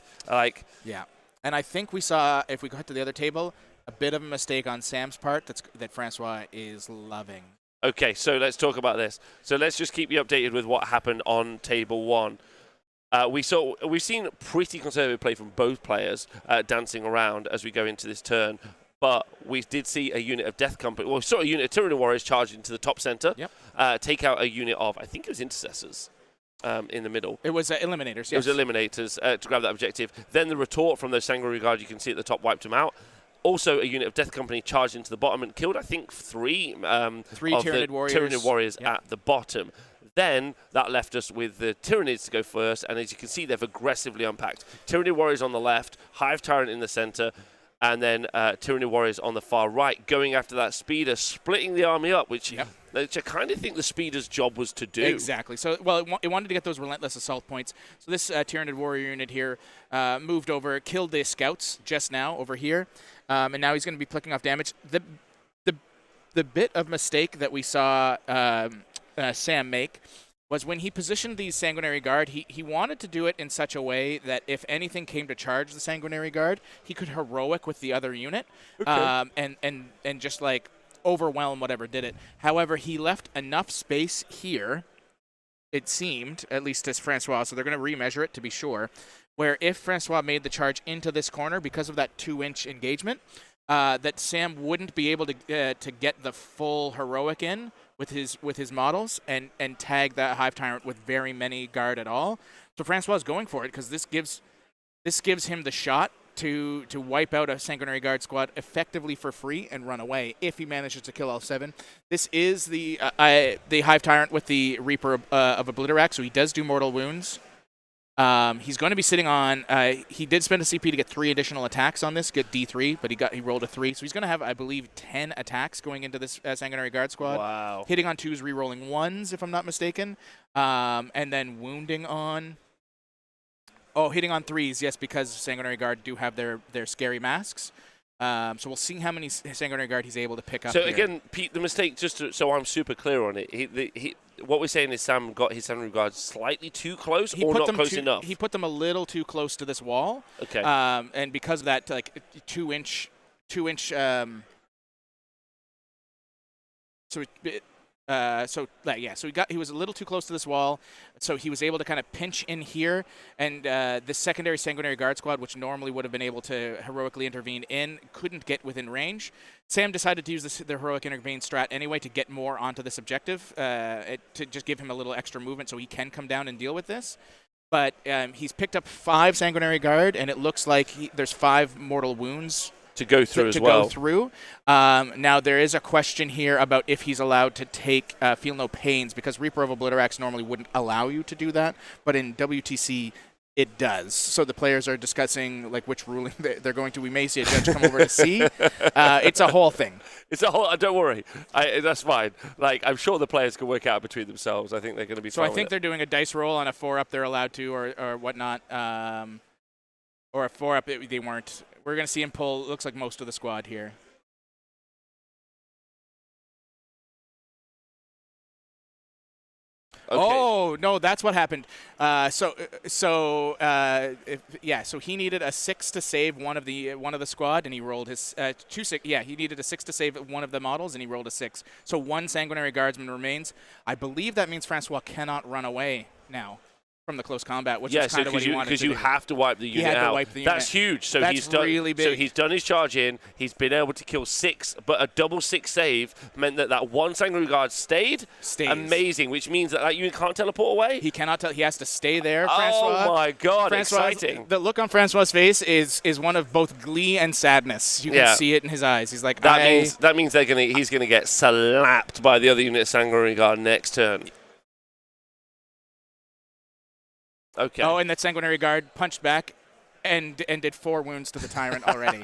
Yeah, and I think we saw, if we go to the other table, a bit of a mistake on Sam's part that Francois is loving. Okay, so let's talk about this. So let's just keep you updated with what happened on table 1. We've seen pretty conservative play from both players dancing around as we go into this turn. But we did see a unit of Death Company, well, sort of unit of Tyranny Warriors charge into the top center, take out a unit of, I think it was Intercessors in the middle. It was Eliminators, yes. It was Eliminators to grab that objective. Then the retort from those Sanguinary Guard, you can see at the top, wiped them out. Also, a unit of Death Company charged into the bottom and killed, I think, three Tyranid Warriors at the bottom. Then that left us with the Tyranids to go first, and as you can see, they've aggressively unpacked. Tyranid Warriors on the left, Hive Tyrant in the center, and then Tyranid Warriors on the far right, going after that Speeder, splitting the army up, which I kind of think the Speeder's job was to do. Exactly. So, well, it wanted to get those relentless assault points. So this Tyranid Warrior unit here moved over, killed the scouts just now over here, and now he's going to be picking off damage. The bit of mistake that we saw Sam make was when he positioned the Sanguinary Guard, he wanted to do it in such a way that if anything came to charge the Sanguinary Guard, he could heroic with the other unit, and just like overwhelm whatever did it. However, he left enough space here, it seemed, at least to Francois, so they're going to remeasure it to be sure, where if Francois made the charge into this corner because of that 2-inch engagement, that Sam wouldn't be able to get the full heroic in with his models and tag that Hive Tyrant with very many guard at all. So Francois is going for it because this gives him the shot to wipe out a Sanguinary Guard squad effectively for free and run away if he manages to kill all 7. This is the Hive Tyrant with the Reaper of Obliterax, so he does do mortal wounds. He's going to be sitting on. He did spend a CP to get 3 additional attacks on this, get D3, but he rolled a 3, so he's going to have, I believe, 10 attacks going into this Sanguinary Guard squad. Wow! Hitting on 2s, re-rolling 1s, if I'm not mistaken, and then wounding on. Oh, hitting on 3s, yes, because Sanguinary Guard do have their scary masks. So we'll see how many Sanguinary Guard he's able to pick up. So here. again, Pete, the mistake, so I'm super clear on it. What we're saying is Sam got his Sanguinary Guard slightly too close, or not close enough. He put them a little too close to this wall. Okay. And because of that, like 2-inch. So he was a little too close to this wall, so he was able to kind of pinch in here, and the secondary Sanguinary Guard squad, which normally would have been able to heroically intervene in, couldn't get within range. Sam decided to use the heroic intervene strat anyway to get more onto this objective, to just give him a little extra movement so he can come down and deal with this. But he's picked up 5 Sanguinary Guard, and it looks like there's 5 mortal wounds to go through as well. Now, there is a question here about if he's allowed to take Feel No Pains, because Reaper of Obliterax normally wouldn't allow you to do that, but in WTC, it does. So the players are discussing like which ruling they're going to. We may see a judge come over to see. It's a whole thing. It's a whole. Don't worry, that's fine. Like I'm sure the players can work out between themselves. I think they're going to be. So I think they're doing a dice roll on a 4-up. They're allowed to, or whatnot, or a 4-up. They weren't. We're going to see him pull, looks like most of the squad here. Okay. Oh, no, that's what happened. So he needed a 6 to save one of the squad, and he rolled his 2-6. Yeah, he needed a 6 to save one of the models, and he rolled a 6. So 1 Sanguinary Guardsman remains. I believe that means Francois cannot run away now. from the close combat, which is kind of what he wanted to do. Because you have to wipe the unit out. That's huge. So That's really big. So he's done his charge in. He's been able to kill 6, but a double 6 save meant that one Sanguinary Guard stayed. Amazing, which means that unit can't teleport away. He cannot tell. He has to stay there. Francois. Oh my God! Exciting. The look on Francois' face is one of both glee and sadness. You can see it in his eyes. He's like, that means he's gonna get slapped by the other unit of Sanguinary Guard next turn. Okay. Oh, and that Sanguinary Guard punched back and did 4 wounds to the Tyrant already.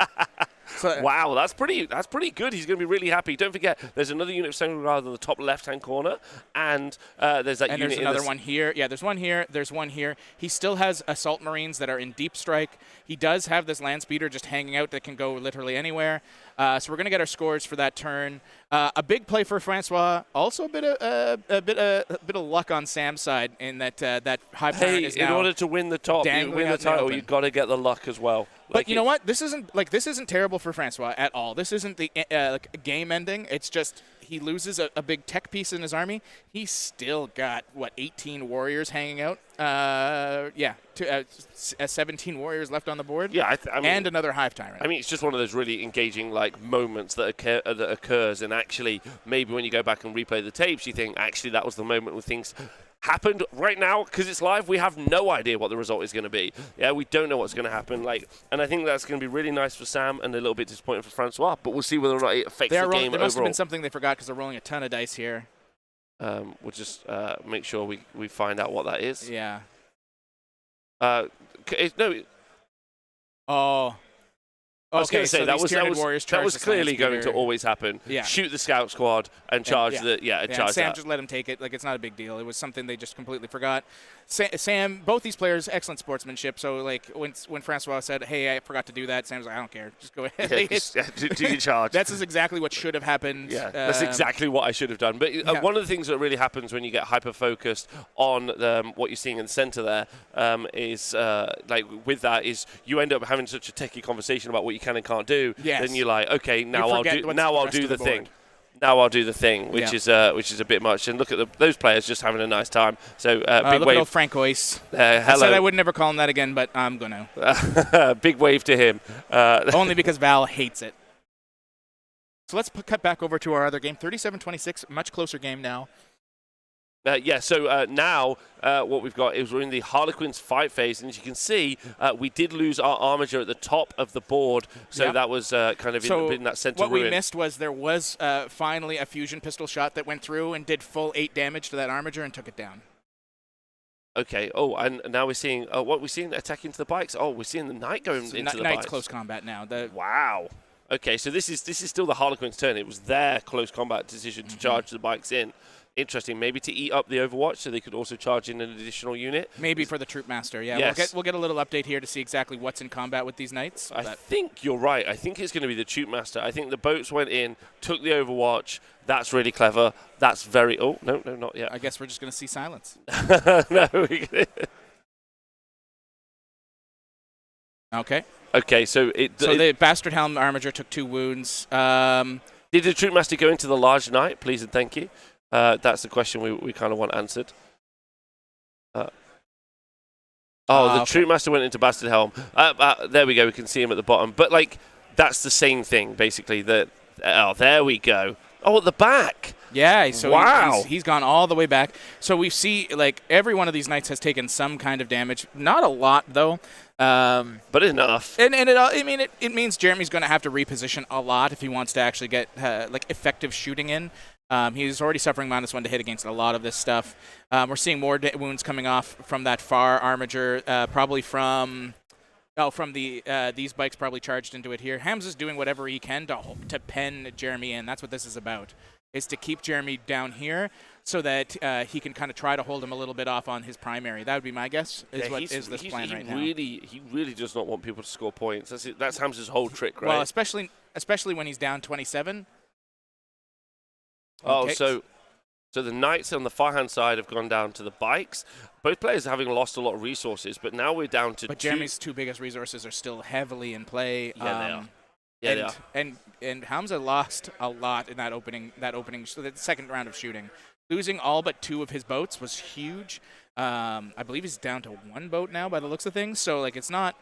Wow, that's pretty good. He's going to be really happy. Don't forget, there's another unit of Sanguinary Guard in the top left-hand corner, and there's that unit. And there's another one here. Yeah, there's one here. There's one here. He still has Assault Marines that are in deep strike. He does have this Land Speeder just hanging out that can go literally anywhere. So we're going to get our scores for that turn. A big play for Francois. Also a bit of luck on Sam's side in that that Hive Tyrant is now. In order to win the top, win the title, you've got to get the luck as well. But you know what? This isn't terrible for Francois at all. This isn't the game ending. It's just he loses a big tech piece in his army. He's still got 18 warriors hanging out. 17 warriors left on the board. Yeah, I mean, and another Hive Tyrant. I mean, it's just one of those really engaging moments that occurs, and actually maybe when you go back and replay the tapes, you think actually that was the moment where things happened. Right now, because it's live, we have no idea what the result is going to be. Yeah, we don't know what's going to happen. And I think that's going to be really nice for Sam and a little bit disappointing for Francois. But we'll see whether or not it affects the game overall. There must have been something they forgot because they're rolling a ton of dice here. We'll just make sure we find out what that is. Yeah. No. Oh. I was going to say so that was clearly going to Speeder. always happen. Yeah. Shoot the scout squad and charge charge Sam that. just let him take it. It's not a big deal. It was something they just completely forgot. Sam, both these players, excellent sportsmanship. So when Francois said, "Hey, I forgot to do that," Sam's like, "I don't care. Just go ahead." Do your charge. That's exactly what should have happened. Yeah, that's exactly what I should have done. But one of the things that really happens when you get hyper focused on what you're seeing in the center there is with that is you end up having such a techie conversation about what you can and can't do. Yes. Then you're like, okay, now I'll do the thing. Now I'll do the thing, which is a bit much. And look at those players just having a nice time. So big look wave. at Francois. Hello. I said I would never call him that again, but I'm gonna. Big wave to him. Only because Val hates it. So let's cut back over to our other game, 37-26, much closer game now. So now what we've got is we're in the Harlequins fight phase, and as you can see, we did lose our Armiger at the top of the board, so that was kind of in that center what ruin. We missed was there was finally a fusion pistol shot that went through and did full 8 damage to that Armiger and took it down. Okay. Oh, and now we're seeing what we're seeing attacking to the bikes. Oh, we're seeing the Knight going into the bikes. Knight's close combat now. Wow. Okay, so this is still the Harlequins' turn. It was their close combat decision to charge the bikes in. Interesting, maybe to eat up the Overwatch so they could also charge in an additional unit. Maybe for the Troop Master, yeah. Yes. We'll get a little update here to see exactly what's in combat with these Knights. I think you're right. I think it's going to be the Troop Master. I think the boats went in, took the Overwatch. That's really clever. That's very... Oh, no, not yet. I guess we're just going to see silence. No. Okay. Okay, so the Bastard Helm Armiger took 2 wounds. Did the Troop Master go into the large Knight? Please and thank you. That's the question we kind of want answered. The Troop Master went into Bastard Helm. There we go. We can see him at the bottom. But, that's the same thing, basically. There we go. Oh, at the back. Yeah, so wow. He's gone all the way back. So we see, every one of these Knights has taken some kind of damage. Not a lot, though. But enough. And it means Jeremy's going to have to reposition a lot if he wants to actually get, effective shooting in. He's already suffering -1 to hit against a lot of this stuff. We're seeing more wounds coming off from that far Armiger, probably from these bikes probably charged into it here. Hamza's doing whatever he can to pen Jeremy in. That's what this is about, is to keep Jeremy down here so that he can kind of try to hold him a little bit off on his primary. That would be my guess, is this plan right now. He really does not want people to score points. That's Hamza's whole trick, right? Well, especially when he's down 27. Oh, Okay. so the Knights on the far-hand side have gone down to the bikes. Both players are having lost a lot of resources, but now we're down to But Jeremy's 2 biggest resources are still heavily in play. Yeah, they are. Yeah, they are. And Hamza lost a lot in that opening, so the second round of shooting. losing all but 2 of his boats was huge. I believe he's down to 1 boat now by the looks of things. So like it's not.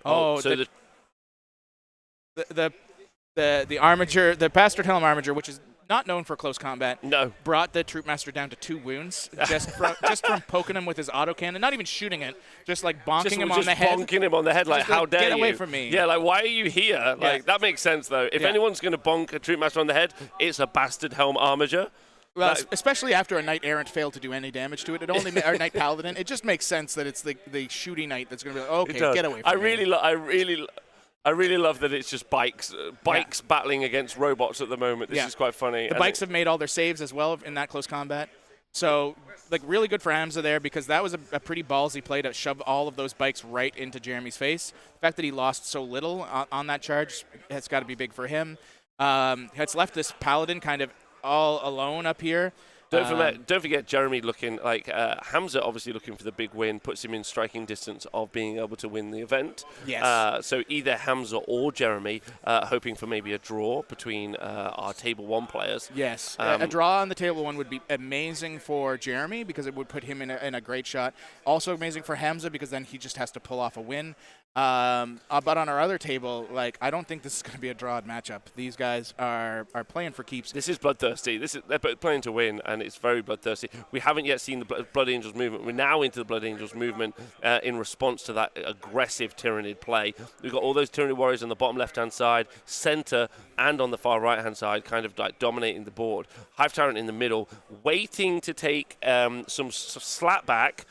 Oh, so the armiger, the Bastard Helm Armiger, which is not known for close combat, brought the Troopmaster down to 2 wounds just from poking him with his autocannon, not even shooting it, just like bonking him on the head. Bonking him on the head, like, how dare you? Get away from me. Yeah, like, why are you here? Like, that makes sense, though. If anyone's going to bonk a Troopmaster on the head, it's a Bastard Helm Armiger. Well, especially after a Knight Errant failed to do any damage to it. It only or Knight Paladin. It just makes sense that it's the shooty Knight that's going to be like, okay, get away from me. I really love that it's just bikes battling against robots at the moment. This is quite funny. The bikes have made all their saves as well in that close combat. So, like, really good for Hamza there because that was a pretty ballsy play to shove all of those bikes right into Jeremy's face. The fact that he lost so little on that charge has got to be big for him. It's left this Paladin kind of all alone up here. Don't forget Jeremy looking like Hamza, obviously looking for the big win, puts him in striking distance of being able to win the event. Yes. So either Hamza or Jeremy hoping for maybe a draw between our Table 1 players. Yes. A draw on the Table 1 would be amazing for Jeremy because it would put him in a great shot. Also amazing for Hamza because then he just has to pull off a win. But on our other table, like, I don't think this is going to be a drawed matchup. These guys are playing for keeps. This is bloodthirsty. They're playing to win, and it's very bloodthirsty. We haven't yet seen the Blood Angels movement. We're now into the Blood Angels movement in response to that aggressive Tyranid play. We've got all those Tyranid warriors on the bottom left-hand side, center, and on the far right-hand side, kind of like dominating the board. Hive Tyrant in the middle, waiting to take some slap back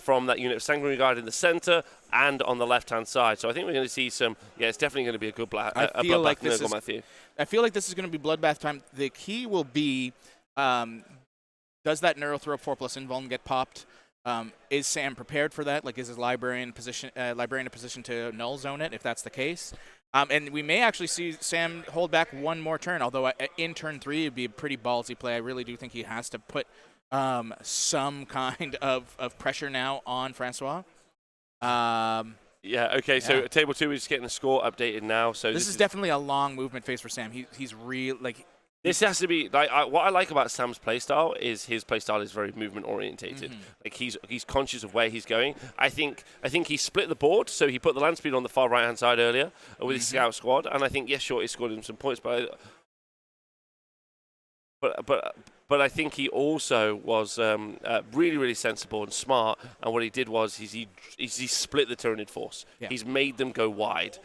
from that unit of Sanguinary Guard in the center and on the left-hand side. So I think we're going to see some. Yeah, it's definitely going to be a good bloodbath. I feel like this is going to be bloodbath time. The key will be, does that Neurothrope 4+ Invuln get popped? Is Sam prepared for that? Like, is his librarian in position to null zone it if that's the case? And we may actually see Sam hold back one more turn, although in turn 3 it would be a pretty ballsy play. I really do think he has to put some kind of pressure now on Francois. So Table 2 is getting the score updated now. So this is definitely a long movement phase for Sam. He's real like. This has to be like what I like about Sam's playstyle is his playstyle is very movement orientated. Like he's conscious of where he's going. I think he split the board, so he put the land speed on the far right hand side earlier with his scout squad, and I think he scored him some points, but I think he also was really, really sensible and smart. And what he did was he split the Tyranid force. Yeah. He's made them go wide,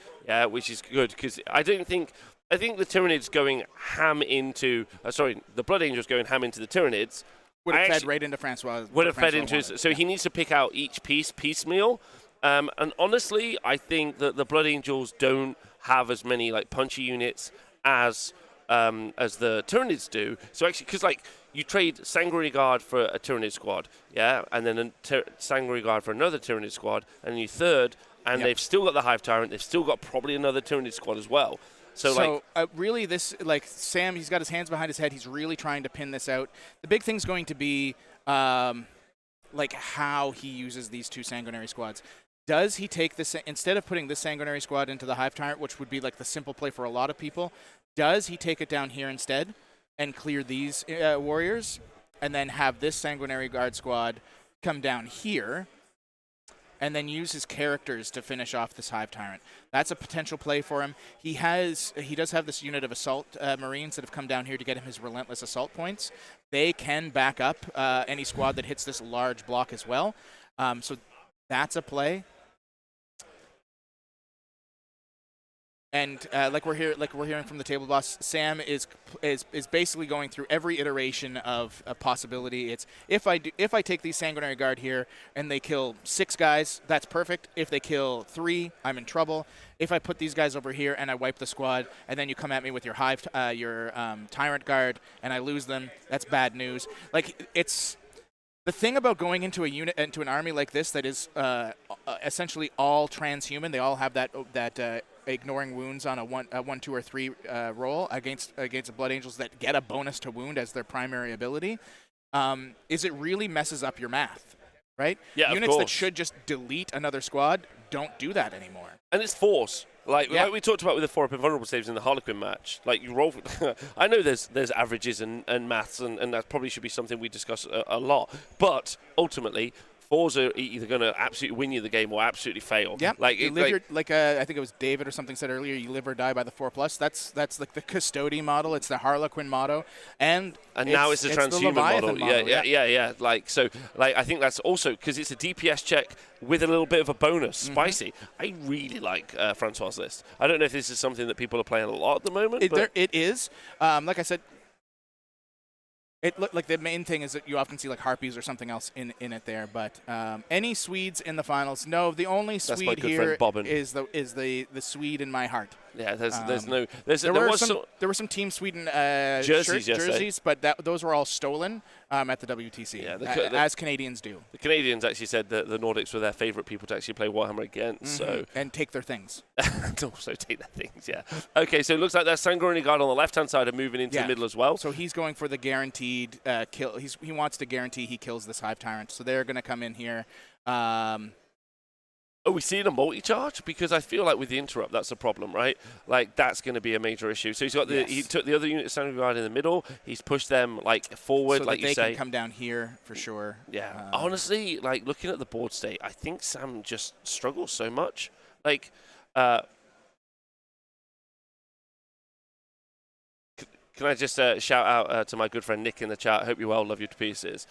which is good because I think the Tyranids going ham into the Blood Angels going ham into the Tyranids would have fed right into Francois. Would have fed into his. So he needs to pick out each piece piecemeal. And honestly, I think that the Blood Angels don't have as many like punchy units as the Tyranids do. So actually, because like you trade Sanguinary Guard for a Tyranid squad, and then a Sanguinary Guard for another Tyranid squad, and you third, and they've still got the Hive Tyrant, they've still got probably another Tyranid squad as well. So really this, like Sam, he's got his hands behind his head, he's really trying to pin this out. The big thing's going to be like how he uses these 2 Sanguinary squads. Does he take this, instead of putting this Sanguinary squad into the Hive Tyrant, which would be like the simple play for a lot of people, does he take it down here instead and clear these warriors and then have this Sanguinary Guard squad come down here and then use his characters to finish off this Hive Tyrant? That's a potential play for him. He does have this unit of Assault Marines that have come down here to get him his Relentless Assault points. They can back up any squad that hits this large block as well. So that's a play. And like we're hearing from the table boss, Sam is basically going through every iteration of a possibility. It's if I take these Sanguinary Guard here and they kill 6 guys, that's perfect. If they kill 3, I'm in trouble. If I put these guys over here and I wipe the squad, and then you come at me with your Tyrant Guard and I lose them, that's bad news. Like, it's the thing about going into an army like this that is essentially all transhuman. They all have that ignoring wounds on a 1, 2, or 3 roll against the Blood Angels that get a bonus to wound as their primary ability. Is it really messes up your math, right? Yeah, Units that should just delete another squad don't do that anymore. And it's force. Like we talked about with the 4-up invulnerable saves in the Harlequin match. Like you roll. I know there's averages and maths, and that probably should be something we discuss a lot. But ultimately, 4s are either going to absolutely win you the game or absolutely fail. Yeah, like you live I think it was David or something said earlier. You live or die by the 4+. That's like the Custody model. It's the Harlequin motto, and now it's the transhuman model. Yeah. Like so, like I think that's also because it's a DPS check with a little bit of a bonus, spicy. I really like Francois' list. I don't know if this is something that people are playing a lot at the moment. It is. Like I said. It looked like the main thing is that you often see like harpies or something else in it there, but any Swedes in the finals? No, the only Swede here is the Swede in my heart. Yeah, there were some Team Sweden jerseys, but those were all stolen at the WTC, as Canadians do. The Canadians actually said that the Nordics were their favourite people to actually play Warhammer against, and take their things. And also take their things, yeah. Okay, so it looks like there's Sangorni guard on the left-hand side and moving into the middle as well. So he's going for the guaranteed kill. He wants to guarantee he kills this Hive Tyrant. So they're going to come in here. Are we seeing a multi-charge? Because I feel like with the interrupt, that's a problem, right? Like, that's going to be a major issue. So he took the other unit standing guard in the middle. He's pushed them, like, forward, so like you say. So they can come down here for sure. Yeah. Honestly, like, looking at the board state, I think Sam just struggles so much. Like, can I just shout out to my good friend Nick in the chat? Hope you're well. Love you to pieces.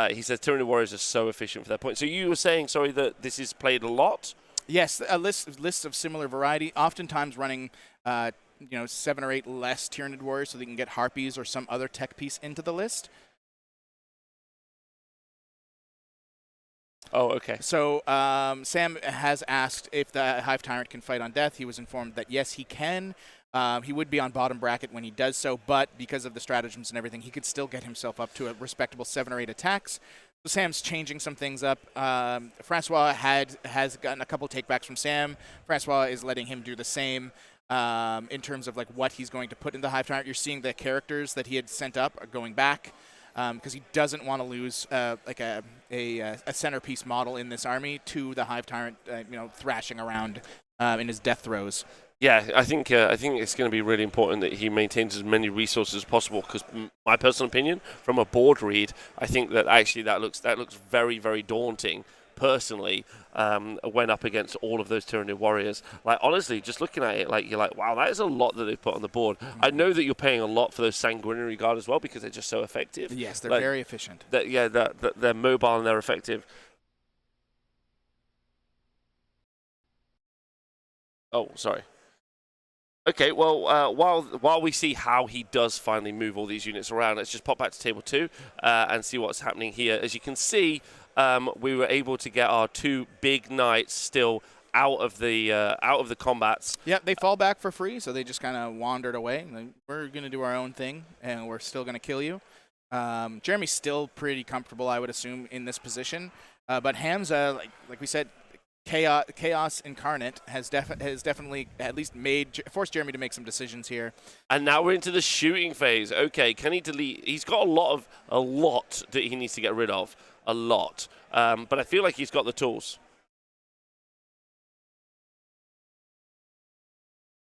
He says Tyranny Warriors are so efficient for their points. So you were saying, sorry, that this is played a lot? Yes, a list of similar variety. Oftentimes running, 7 or 8 less Tyrannid Warriors so they can get Harpies or some other tech piece into the list. Oh, okay. So Sam has asked if the Hive Tyrant can fight on death. He was informed that yes, he can. He would be on bottom bracket when he does so, but because of the stratagems and everything, he could still get himself up to a respectable 7 or 8 attacks. So Sam's changing some things up. Francois has gotten a couple takebacks from Sam. Francois is letting him do the same in terms of like what he's going to put in the Hive Tyrant. You're seeing the characters that he had sent up are going back because he doesn't want to lose like a centerpiece model in this army to the Hive Tyrant, thrashing around in his death throes. Yeah, I think it's going to be really important that he maintains as many resources as possible. Because my personal opinion, from a board read, I think that actually that looks very, very daunting. Personally, when up against all of those Tyranid Warriors, like honestly, just looking at it, like you're like, wow, that is a lot that they put on the board. I know that you're paying a lot for those Sanguinary Guard as well because they're just so effective. Yes, they're very efficient. They're mobile and they're effective. Oh, sorry. Okay, well, while we see how he does finally move all these units around, let's just pop back to table 2 and see what's happening here. As you can see, we were able to get our 2 big knights still out of the combats. Yeah, they fall back for free, so they just kind of wandered away. Like, we're going to do our own thing, and we're still going to kill you. Jeremy's still pretty comfortable, I would assume, in this position. But Hamza, like we said, Chaos Incarnate has definitely at least forced Jeremy to make some decisions here. And now we're into the shooting phase. Okay, can he delete? He's got a lot that he needs to get rid of. A lot. But I feel like he's got the tools.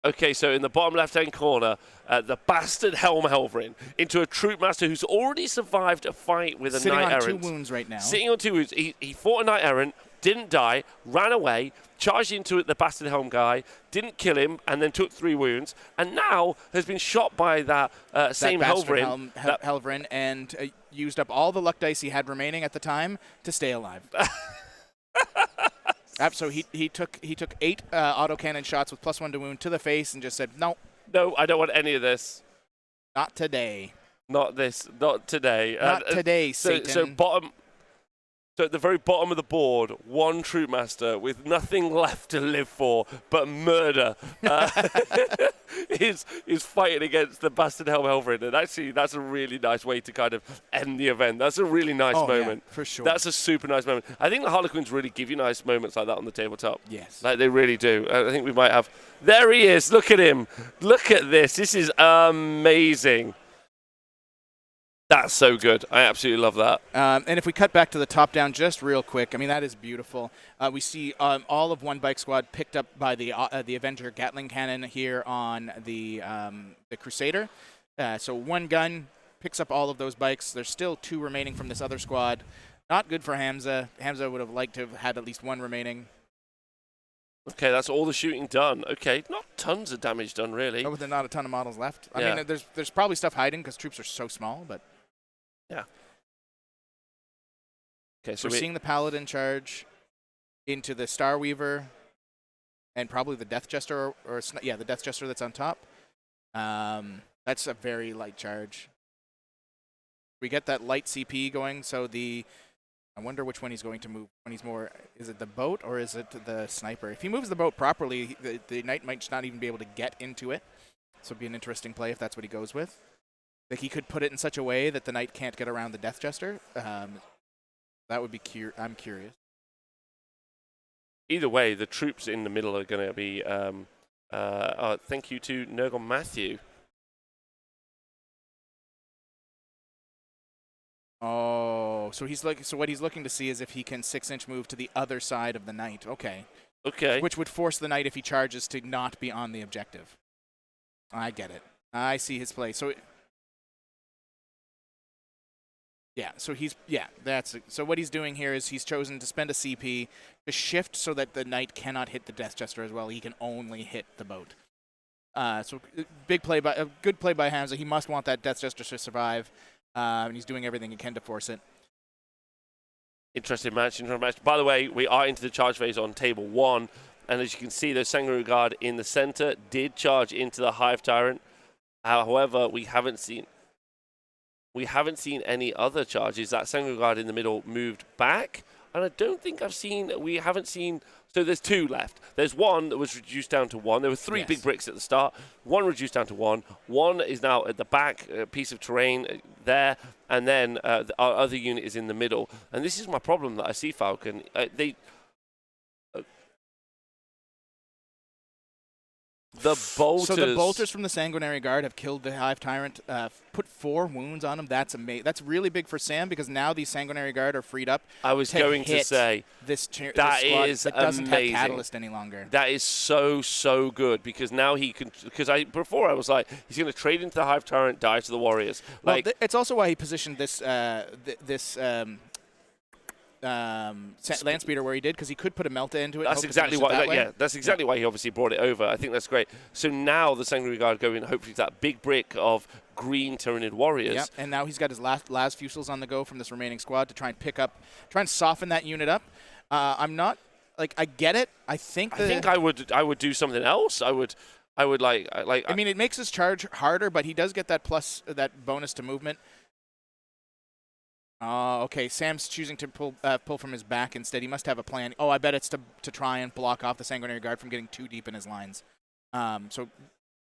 Okay, so in the bottom left-hand corner, the bastard Helm Helvrin into a Troop Master who's already survived a fight with a Knight Errant. Sitting on 2 wounds right now. Sitting on 2 wounds. He fought a Knight Errant, didn't die, ran away, charged into it, the Bastard Helm guy, didn't kill him, and then took 3 wounds, and now has been shot by that same Helvrin. Helvrin, and used up all the luck dice he had remaining at the time to stay alive. So he took 8 autocannon shots with +1 to wound to the face and just said, no, I don't want any of this. Not today. Not today. Not today, Satan. So at the very bottom of the board, 1 Troop Master with nothing left to live for but murder is fighting against the Bastard Helm Helvrin. And actually, that's a really nice way to kind of end the event. That's a really nice moment. Yeah, for sure. That's a super nice moment. I think the Harlequins really give you nice moments like that on the tabletop. Yes. Like they really do. I think we might have... There he is. Look at him. Look at this. This is amazing. That's so good. I absolutely love that. And if we cut back to the top down just real quick, I mean, that is beautiful. We see all of one bike squad picked up by the Avenger Gatling cannon here on the Crusader. So one gun picks up all of those bikes. There's still 2 remaining from this other squad. Not good for Hamza. Hamza would have liked to have had at least 1 remaining. Okay, that's all the shooting done. Okay, not tons of damage done, really. Oh, there's not a ton of models left. I mean, there's probably stuff hiding because troops are so small, but... Yeah. Okay, so we're seeing the Paladin charge into the Star Weaver and probably the Death Jester, the Death Jester that's on top. That's a very light charge. We get that light CP going, so I wonder which one he's going to move. When he's more, is it the boat or is it the sniper? If he moves the boat properly, the knight might just not even be able to get into it. So it'd be an interesting play if that's what he goes with. Like, he could put it in such a way that the knight can't get around the Death Jester. That would be I'm curious. Either way, the troops in the middle are going to be. Thank you to Nergon Matthew. Oh, so what he's looking to see is if he can 6-inch move to the other side of the knight. Okay. Okay. Which would force the knight, if he charges, to not be on the objective. I get it. I see his play. So. Yeah, so what he's doing here is he's chosen to spend a CP to shift so that the knight cannot hit the Death Jester as well. He can only hit the boat. So good play by Hamza. He must want that Death Jester to survive, and he's doing everything he can to force it. Interesting match. By the way, we are into the charge phase on table 1, and as you can see, the Sangreal Guard in the center did charge into the Hive Tyrant. However, we haven't seen any other charges. That Sangreal Guard in the middle moved back, and I don't think we haven't seen. So there's 2 left. There's 1 that was reduced down to 1. There were 3 big bricks at the start. 1 reduced down to 1. 1 is now at the back, a piece of terrain there, and then our other unit is in the middle. And this is my problem that I see, Falcon. The bolters. So the bolters from the Sanguinary Guard have killed the Hive Tyrant, put 4 wounds on him. That's amazing. That's really big for Sam because now these Sanguinary Guard are freed up. I was going to say this that squad is that doesn't amazing. have Catalyst any longer. That is so good because now he can. Because before I was like, he's going to trade into the Hive Tyrant, die to the Warriors. Well, it's also why he positioned this Landspeeder where he did, because he could put a Melta into it. That's exactly why. That's exactly why he obviously brought it over. I think that's great. So now the Sangreal Guard go in, hopefully, to that big brick of green Tyranid Warriors. Yep. And now he's got his last Fusils on the go from this remaining squad to try and soften that unit up. I'm not I get it. I think I would do something else. I mean, it makes his charge harder, but he does get that bonus to movement. Oh, okay. Sam's choosing to pull from his back instead. He must have a plan. Oh, I bet it's to try and block off the Sanguinary Guard from getting too deep in his lines. So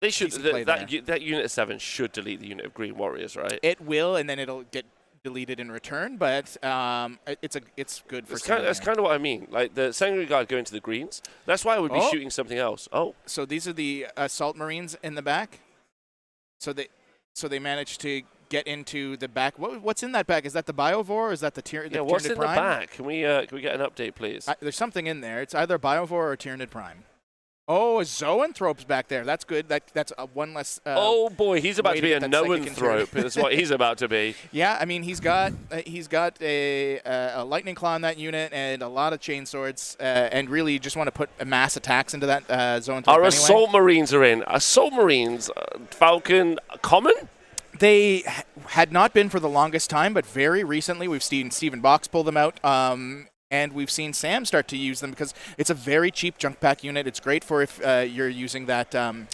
they should that unit of 7 should delete the unit of Green Warriors, right? It will, and then it'll get deleted in return. But it's good for. That's kind of what I mean. Like the Sanguinary Guard going to the greens. That's why I would be shooting something else. Oh, so these are the Assault Marines in the back. So they managed to get into the back. What's in that back? Is that the Biovore or is that the Tyranid Prime? Yeah, what's in the back? Can we get an update, please? There's something in there. It's either Biovore or Tyranid Prime. Oh, a Zoanthrope's back there. That's good. That's one less. Oh boy, he's about to be a Noanthrope. That's what he's about to be. Yeah, I mean he's got a Lightning Claw in that unit and a lot of chainswords, and really you just want to put mass attacks into that Zoanthrope. Our Assault Marines are in. Assault Marines, Falcon, common. They had not been for the longest time, but very recently we've seen Stephen Box pull them out, and we've seen Sam start to use them because it's a very cheap junk pack unit. It's great for if you're using that for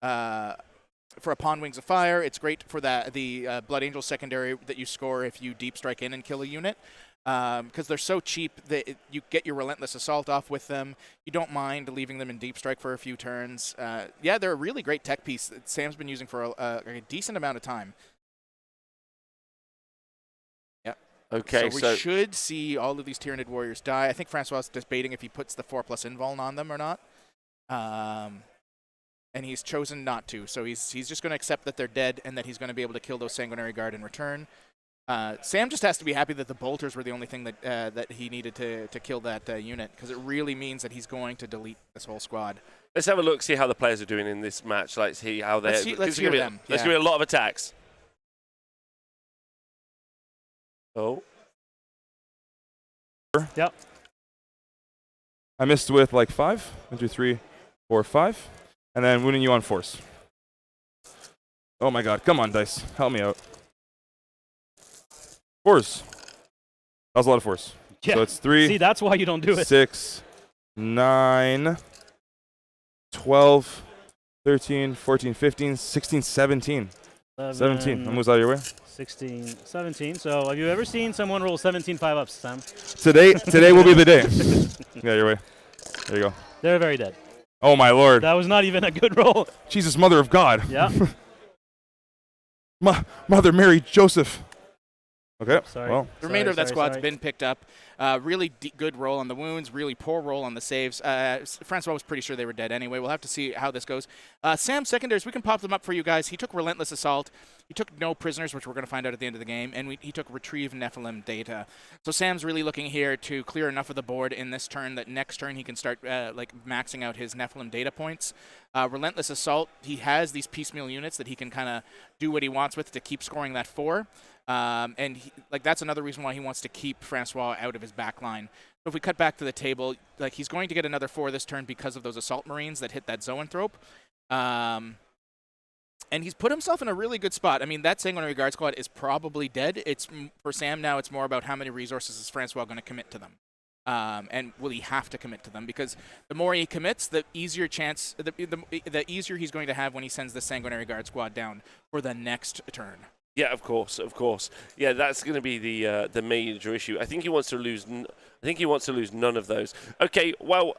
a Pawn Wings of Fire. It's great for the Blood Angel secondary that you score if you deep strike in and kill a unit. Because they're so cheap that you get your Relentless Assault off with them. You don't mind leaving them in deep strike for a few turns. Yeah, they're a really great tech piece that Sam's been using for a decent amount of time. Yep. Okay, so we should see all of these Tyranid Warriors die. I think Francois is debating if he puts the 4+ invuln on them or not. And he's chosen not to. So he's just going to accept that they're dead and that he's going to be able to kill those Sanguinary Guard in return. Sam just has to be happy that the bolters were the only thing that that he needed to kill that unit, because it really means that he's going to delete this whole squad. Let's have a look, see how the players are doing in this match. Let's see how they're. Let's hear them. There's going to be a lot of attacks. Oh. Yep. I missed with like 5. 1, 2, 3, 4, 5. And then wounding you on force. Oh my god. Come on, dice. Help me out. Force. That was a lot of force. Yeah. So it's 3. See, that's why you don't do it. 6, 9, 12, 13, 14, 15, 16, 17. 17. That moves out of your way. 16, 17. So have you ever seen someone roll 17 5-ups, Sam? Today will be the day. Yeah, your way. There you go. They're very dead. Oh my lord. That was not even a good roll. Jesus, Mother of God. Yeah. Mother Mary Joseph. Okay. Sorry. Well, the remainder of that squad's been picked up. Really good roll on the wounds, really poor roll on the saves. Francois was pretty sure they were dead anyway. We'll have to see how this goes. Sam's secondaries, we can pop them up for you guys. He took Relentless Assault. He took no prisoners, which we're going to find out at the end of the game. And he took Retrieve Nephilim Data. So Sam's really looking here to clear enough of the board in this turn that next turn he can start maxing out his Nephilim Data points. Relentless Assault, he has these piecemeal units that he can kind of do what he wants with to keep scoring that 4. And that's another reason why he wants to keep Francois out of his back line. So if we cut back to the table, he's going to get another 4 this turn because of those Assault Marines that hit that Zoanthrope. And he's put himself in a really good spot. I mean, that Sanguinary Guard squad is probably dead. For Sam now, it's more about how many resources is Francois going to commit to them. And will he have to commit to them? Because the more he commits, the easier the easier he's going to have when he sends the Sanguinary Guard squad down for the next turn. Yeah, of course. Yeah, that's going to be the major issue. I think he wants to lose. I think he wants to lose none of those. Okay, well,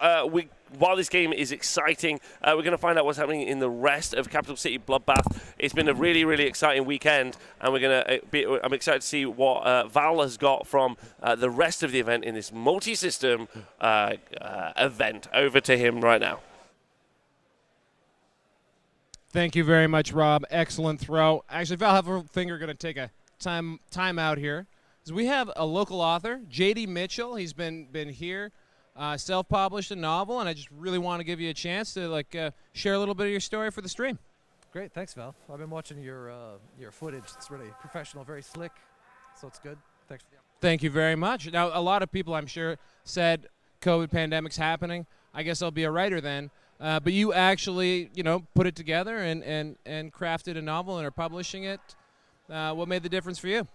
while this game is exciting, we're going to find out what's happening in the rest of Capital City Bloodbath. It's been a really, really exciting weekend, and I'm excited to see what Val has got from the rest of the event in this multi-system event. Over to him right now. Thank you very much, Rob. Excellent throw. Actually, Val Heffelfinger going to take a time out here. So we have a local author, J.D. Mitchell. He's been here, self-published a novel, and I just really want to give you a chance to share a little bit of your story for the stream. Great, thanks, Val. I've been watching your footage. It's really professional, very slick, so it's good. Thanks for the opportunity. Thank you very much. Now, a lot of people, I'm sure, said COVID pandemic's happening. I guess I'll be a writer then. But you actually, put it together and crafted a novel and are publishing it. What made the difference for you?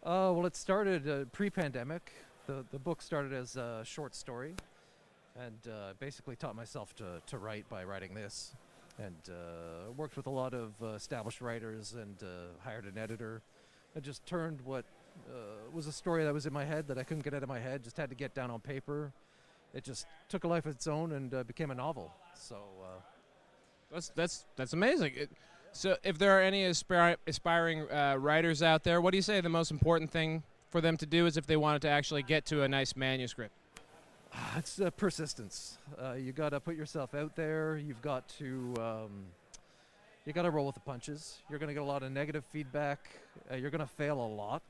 Well, it started pre-pandemic. The book started as a short story, and basically taught myself to write by writing this. And worked with a lot of established writers and hired an editor. I just turned what was a story that was in my head that I couldn't get out of my head, just had to get down on paper. It just took a life of its own and became a novel. So that's amazing. So if there are any aspiring writers out there, what do you say the most important thing for them to do is if they wanted to actually get to a nice manuscript? It's persistence. You got to put yourself out there. You've got to roll with the punches. You're going to get a lot of negative feedback. You're going to fail a lot.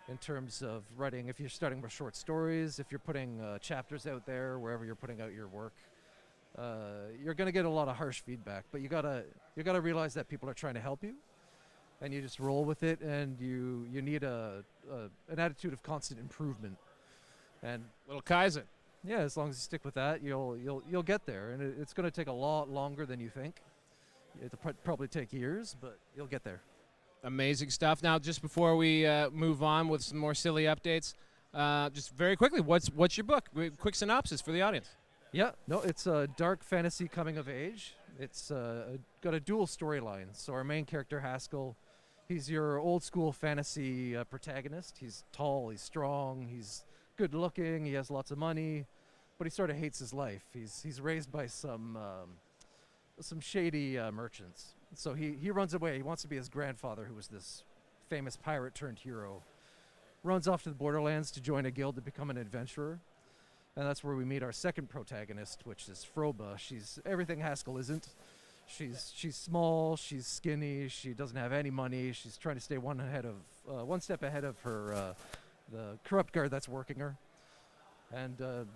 In terms of writing, if you're starting with short stories, if you're putting chapters out there, wherever you're putting out your work, you're going to get a lot of harsh feedback. But you gotta realize that people are trying to help you, and you just roll with it. And you need an attitude of constant improvement. And little Kaizen. Yeah, as long as you stick with that, you'll get there. And it's going to take a lot longer than you think. It'll probably take years, but you'll get there. Amazing stuff. Now, just before we move on with some more silly updates, just very quickly, what's your book? Quick synopsis for the audience. Yeah, no, it's a dark fantasy coming of age. It's got a dual storyline. So our main character, Haskell, he's your old school fantasy protagonist. He's tall, he's strong, he's good looking, he has lots of money, but he sort of hates his life. He's raised by some shady merchants. So he runs away. He wants to be his grandfather, who was this famous pirate turned hero. Runs off to the borderlands to join a guild to become an adventurer. And that's where we meet our second protagonist, which is Froba. She's everything Haskell isn't. She's small, she's skinny, she doesn't have any money. She's trying to stay one step ahead of her the corrupt guard that's working her. And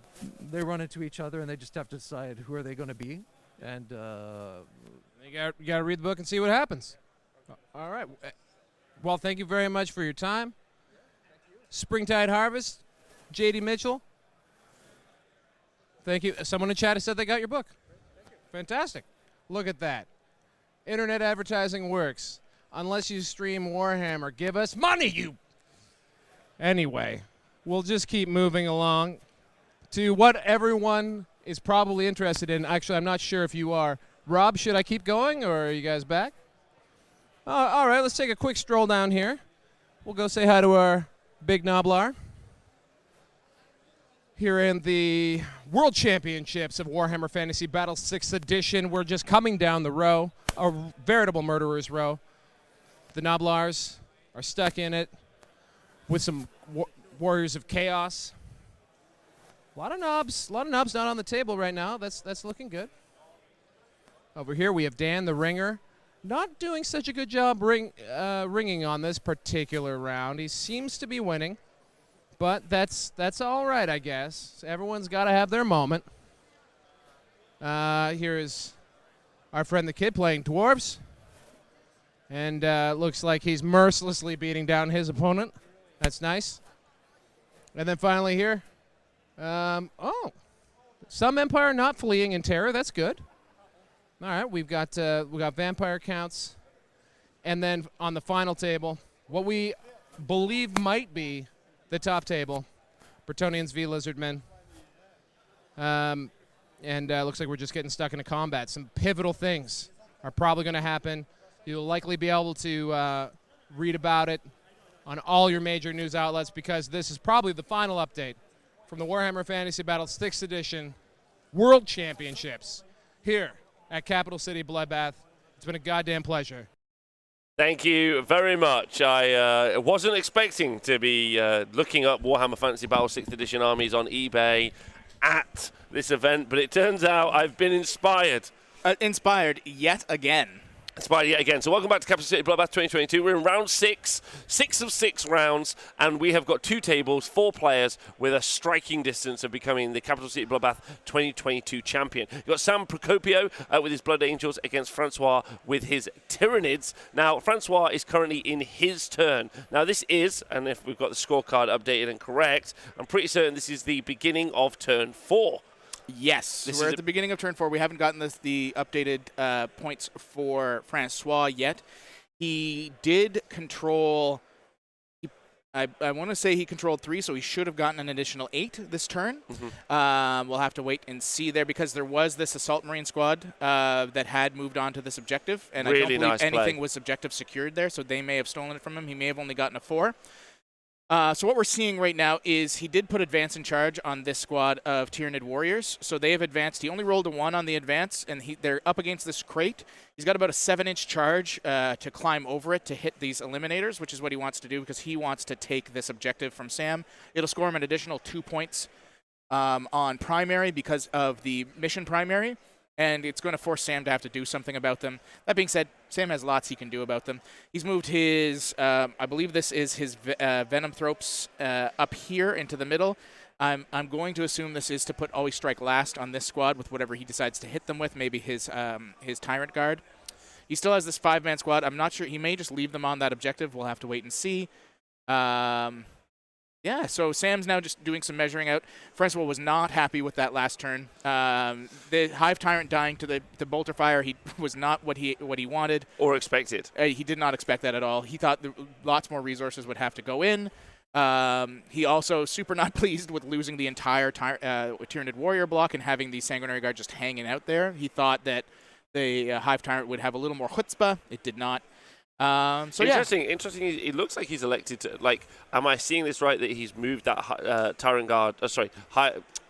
they run into each other, and they just have to decide who are they going to be. And you got to read the book and see what happens. All right. Well, thank you very much for your time. Springtide Harvest, J.D. Mitchell. Thank you. Someone in chat has said they got your book. Fantastic. Look at that. Internet advertising works. Unless you stream Warhammer, give us money, you. Anyway, we'll just keep moving along to what everyone is probably interested in. Actually, I'm not sure if you are. Rob, should I keep going, or are you guys back? All right, let's take a quick stroll down here. We'll go say hi to our big Noblar. Here in the World Championships of Warhammer Fantasy Battle 6th Edition, we're just coming down the row, a veritable murderer's row. The Noblars are stuck in it with some Warriors of Chaos. A lot of knobs not on the table right now. That's looking good. Over here we have Dan the Ringer. Not doing such a good job ringing on this particular round. He seems to be winning, but that's all right, I guess. Everyone's got to have their moment. Here is our friend the Kid playing Dwarves, and looks like he's mercilessly beating down his opponent. That's nice. And then finally here, some Empire not fleeing in terror. That's good. All right, we got vampire counts, and then on the final table, what we believe might be the top table, Bretonnians v Lizardmen, and looks like we're just getting stuck into combat. Some pivotal things are probably going to happen. You'll likely be able to read about it on all your major news outlets, because this is probably the final update from the Warhammer Fantasy Battle 6th Edition World Championships here at Capital City Bloodbath. It's been a goddamn pleasure. Thank you very much. I wasn't expecting to be looking up Warhammer Fantasy Battle 6th Edition armies on eBay at this event, but it turns out I've been inspired. Inspired yet again. Inspired yet again. So welcome back to Capital City Bloodbath 2022. We're in round 6 of 6 rounds, and we have got 2 tables, 4 players with a striking distance of becoming the Capital City Bloodbath 2022 champion. You've got Sam Procopio with his Blood Angels against Francois with his Tyranids. Now, Francois is currently in his turn. Now, this is, and if we've got the scorecard updated and correct, I'm pretty certain this is the beginning of turn 4. Yes, we're at the beginning of turn 4. We haven't gotten the updated points for Francois yet. He did control, I want to say he controlled 3, so he should have gotten an additional 8 this turn. We'll have to wait and see there, because there was this Assault Marine squad that had moved on to this objective, and really I don't believe anything play. was objective secured there, so they may have stolen it from him. He may have only gotten a 4. So what we're seeing right now is he did put advance in charge on this squad of Tyranid warriors. So they have advanced. He only rolled a 1 on the advance, and they're up against this crate. He's got about a 7-inch charge to climb over it to hit these eliminators, which is what he wants to do, because he wants to take this objective from Sam. It'll score him an additional 2 points on primary because of the mission primary, and it's going to force Sam to have to do something about them. That being said, Sam has lots he can do about them. He's moved his, I believe this is his Venomthropes up here into the middle. I'm going to assume this is to put Always Strike Last on this squad with whatever he decides to hit them with, maybe his Tyrant Guard. He still has this 5-man squad. I'm not sure. He may just leave them on that objective. We'll have to wait and see. Yeah, so Sam's now just doing some measuring out. Francois was not happy with that last turn. The Hive Tyrant dying to the bolter fire, he was not what he wanted. Or expected. He did not expect that at all. He thought lots more resources would have to go in. He also super not pleased with losing the entire Tyranid Warrior block and having the Sanguinary Guard just hanging out there. He thought that the Hive Tyrant would have a little more chutzpah. It did not. So interesting. It looks like he's elected to, like, am I seeing this right, that he's moved that Tyrant Guard,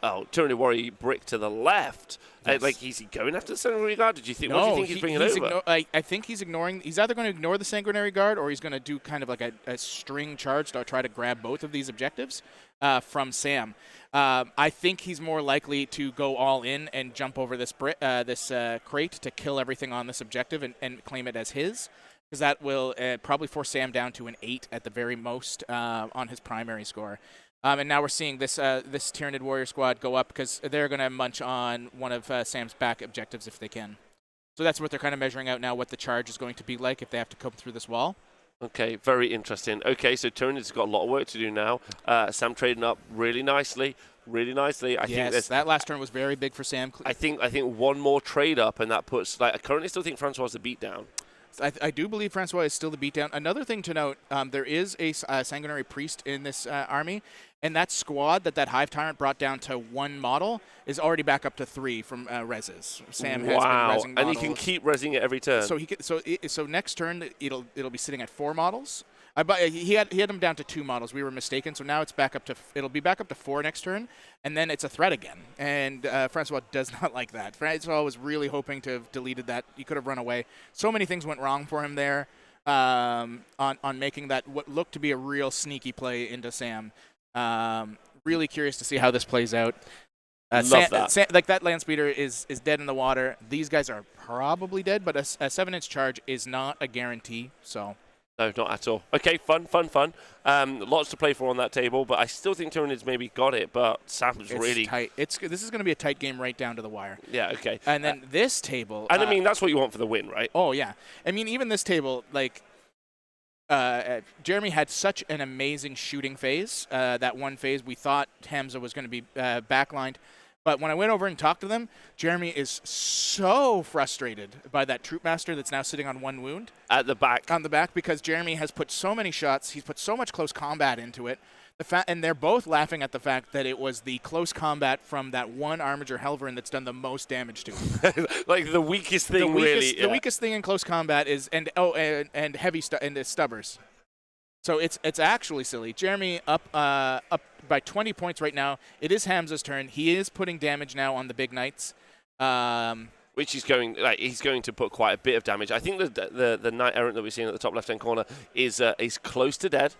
Oh, Tyranid Warrior brick to the left. Yes. Like, is he going after the Sanguinary Guard? Did you think? What do you think he's bringing over? I think he's ignoring. He's either going to ignore the Sanguinary Guard or he's going to do kind of like a string charge to try to grab both of these objectives from Sam. I think he's more likely to go all in and jump over this crate to kill everything on this objective and claim it as his, because that will probably force Sam down to an 8 at the very most on his primary score. And now we're seeing this Tyranid Warrior squad go up because they're going to munch on one of Sam's back objectives if they can. So that's what they're kind of measuring out now, what the charge is going to be like if they have to come through this wall. Okay, very interesting. Okay, so Tyranid's got a lot of work to do now. Sam trading up really nicely. I think that last turn was very big for Sam. I think one more trade up, and that puts. I currently still think Francois is the beatdown. I do believe Francois is still the beatdown. Another thing to note, there is a Sanguinary Priest in this army, and that squad that Hive Tyrant brought down to 1 model is already back up to 3 from reses. Sam has been resing models. And he can keep resing it every turn. So next turn it'll be sitting at 4 models. He had him down to 2 models. We were mistaken. So now it'll be back up to 4 next turn, and then it's a threat again. And Francois does not like that. Francois was really hoping to have deleted that. He could have run away. So many things went wrong for him there on making that what looked to be a real sneaky play into Sam. Really curious to see how this plays out. Love that. Like that land speeder is dead in the water. These guys are probably dead, but a 7-inch charge is not a guarantee. So. No, not at all. Okay, fun. Lots to play for on that table, but I still think Tyranid's maybe got it, but Sam's really tight. This is going to be a tight game right down to the wire. Yeah, okay. And then this table. And I mean, that's what you want for the win, right? Oh, yeah. I mean, even this table, like, Jeremy had such an amazing shooting phase. That one phase, we thought Hamza was going to be backlined. But when I went over and talked to them, Jeremy is so frustrated by that Troop Master that's now sitting on 1 wound. At the back. On the back, because Jeremy has put so many shots. He's put so much close combat into it. And they're both laughing at the fact that it was the close combat from that one Armiger Helverin that's done the most damage to him. Like the weakest thing, really. The weakest thing in close combat is and heavy stubbers. So it's actually silly. Jeremy up by 20 points right now. It is Hamza's turn. He is putting damage now on the big knights. Which he's going to put quite a bit of damage. I think the Knight Errant that we're seeing at the top left-hand corner is close to dead.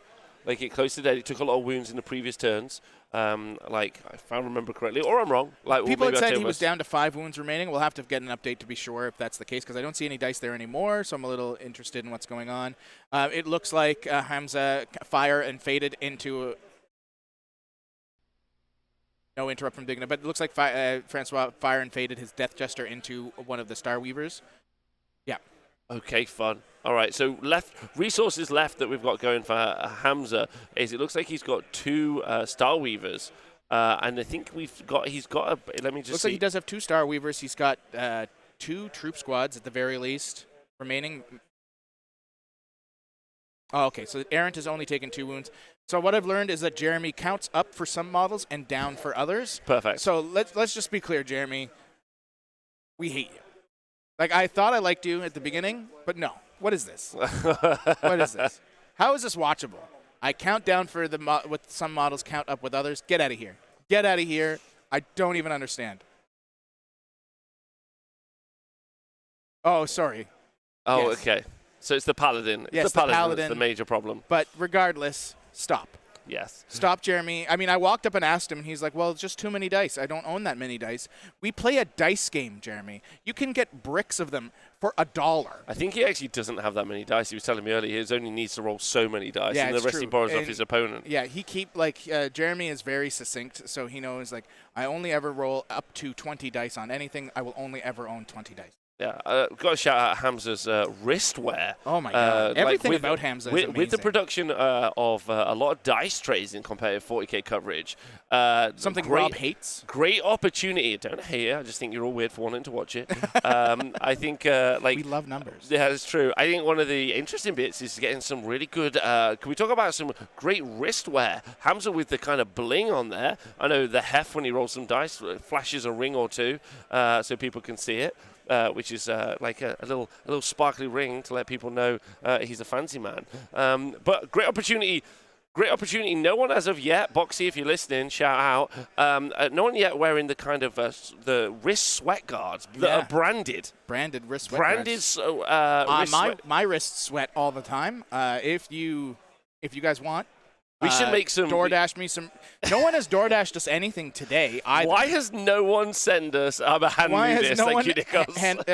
Like, it close to dead. He took a lot of wounds in the previous turns. If I remember correctly, or I'm wrong. People had said he was down to 5 wounds remaining. We'll have to get an update to be sure if that's the case, because I don't see any dice there anymore, so I'm a little interested in what's going on. It looks like Hamza fire and faded into... No interrupt from Digna, but it looks like Francois fire and faded his Death Jester into one of the Star Weavers. Yeah. Okay, fun. All right, so resources left that we've got going for Hamza is it looks like he's got 2 Star Weavers, and I think he's got a. Let me just. Looks see. like he does have 2 Star Weavers. He's got 2 troop squads at the very least remaining. Oh, okay, so Errant has only taken 2 wounds. So what I've learned is that Jeremy counts up for some models and down for others. Perfect. So let's just be clear, Jeremy. We hate you. Like, I thought I liked you at the beginning, but no. What is this? What is this? How is this watchable? I count down for with some models, count up with others. Get out of here. Get out of here. I don't even understand. Oh, sorry. Oh, yes. Okay. So it's the Paladin. Yes, it's the Paladin that's the major problem. But regardless, stop. Yes. Stop, Jeremy. I mean, I walked up and asked him, and he's like, well, it's just too many dice. I don't own that many dice. We play a dice game, Jeremy. You can get bricks of them for $1. I think he actually doesn't have that many dice. He was telling me earlier he only needs to roll so many dice, and the rest true. he borrows and off his opponent. Yeah, Jeremy is very succinct, so he knows, like, I only ever roll up to 20 dice on anything. I will only ever own 20 dice. Yeah, got to shout out Hamza's wristwear. Oh, my God. Everything about Hamza is amazing. With the production of a lot of dice trays in competitive 40K coverage. Something Rob hates. Great opportunity. Don't hate it. I just think you're all weird for wanting to watch it. I think, we love numbers. Yeah, that's true. I think one of the interesting bits is getting some really good, can we talk about some great wristwear? Hamza with the kind of bling on there. I know the Hef, when he rolls some dice, flashes a ring or 2 so people can see it. Which is like a little sparkly ring to let people know he's a fancy man. But great opportunity great opportunity. No one as of yet, Boxy, if you're listening, shout out. No one yet wearing the kind of the wrist sweat guards that are branded. Branded wrist sweat Branded guards. wrist My wrists sweat all the time. If you guys want, we should make some. DoorDash me some. No one has DoorDashed us anything today either. Why has no one sent us? Why has no one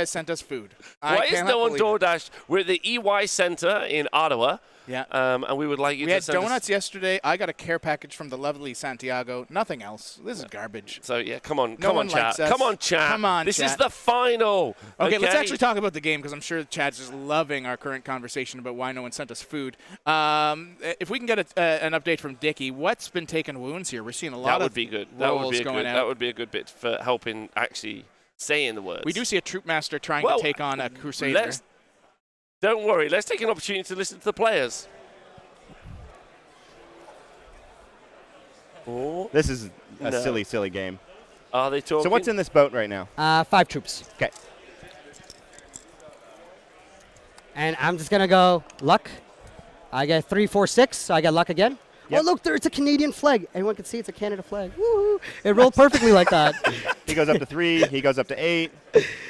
sent us food? Why has no one DoorDashed? We're at the EY Center in Ottawa. Yeah. And we would like you we to had send donuts yesterday. I got a care package from the lovely Santiago. Nothing else. This is garbage. So, yeah, come on, No one chat. likes us. Come on, chat. Come on, This chat. is the final. Okay, let's actually talk about the game because I'm sure the chat's just loving our current conversation about why no one sent us food. If we can get an update from Dickie, what's been taking wounds here? We're seeing a lot That would of be good. rolls going out. That would be a good bit for helping actually saying the words. We do see a troop master trying to take on a crusader. Don't worry. Let's take an opportunity to listen to the players. Oh, This is a silly game. Are they talking? So what's in this boat right now? 5 troops. Okay. And I'm just going to go luck. I get 3, 4, 6, so I get luck again. Yep. Oh, look, it's a Canadian flag. Anyone can see it's a Canada flag. Woo! It rolled perfectly like that. He goes up to 3. He goes up to 8.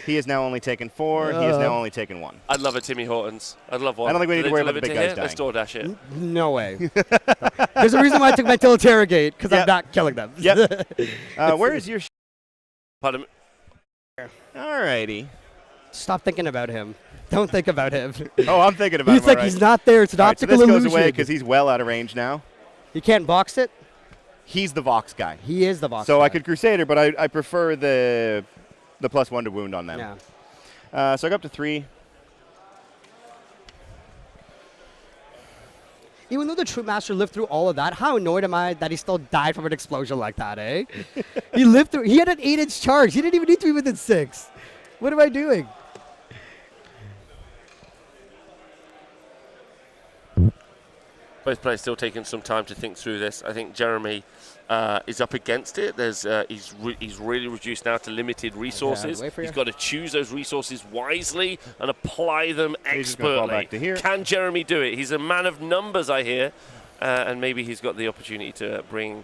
He is now only taken 4. He is now only taken 1. I'd love a Timmy Hortons. I'd love one. I don't think we need to worry about the big guys Let's dying. DoorDash it. No way. There's a reason why I took my interrogate, because I'm not killing them. Yep. Where is your... Pardon me? Alrighty. Stop thinking about him. Don't think about him. Oh, I'm thinking about him. He's like, all right. he's not there. It's an All right, so optical this illusion. goes away because he's well out of range now. You can't box it? He's the Vox guy. He is the Vox So guy. I could Crusader, but I prefer the +1 to wound on them. Yeah. So I go up to 3. Even though the Troop Master lived through all of that, how annoyed am I that he still died from an explosion like that, eh? He lived through. He had an 8-inch charge. He didn't even need to be within 6. What am I doing? Both players still taking some time to think through this. I think Jeremy is up against it. He's really reduced now to limited resources. He's got to choose those resources wisely and apply them He's just gonna fall expertly. back to here. Can Jeremy do it? He's a man of numbers, I hear, and maybe he's got the opportunity to bring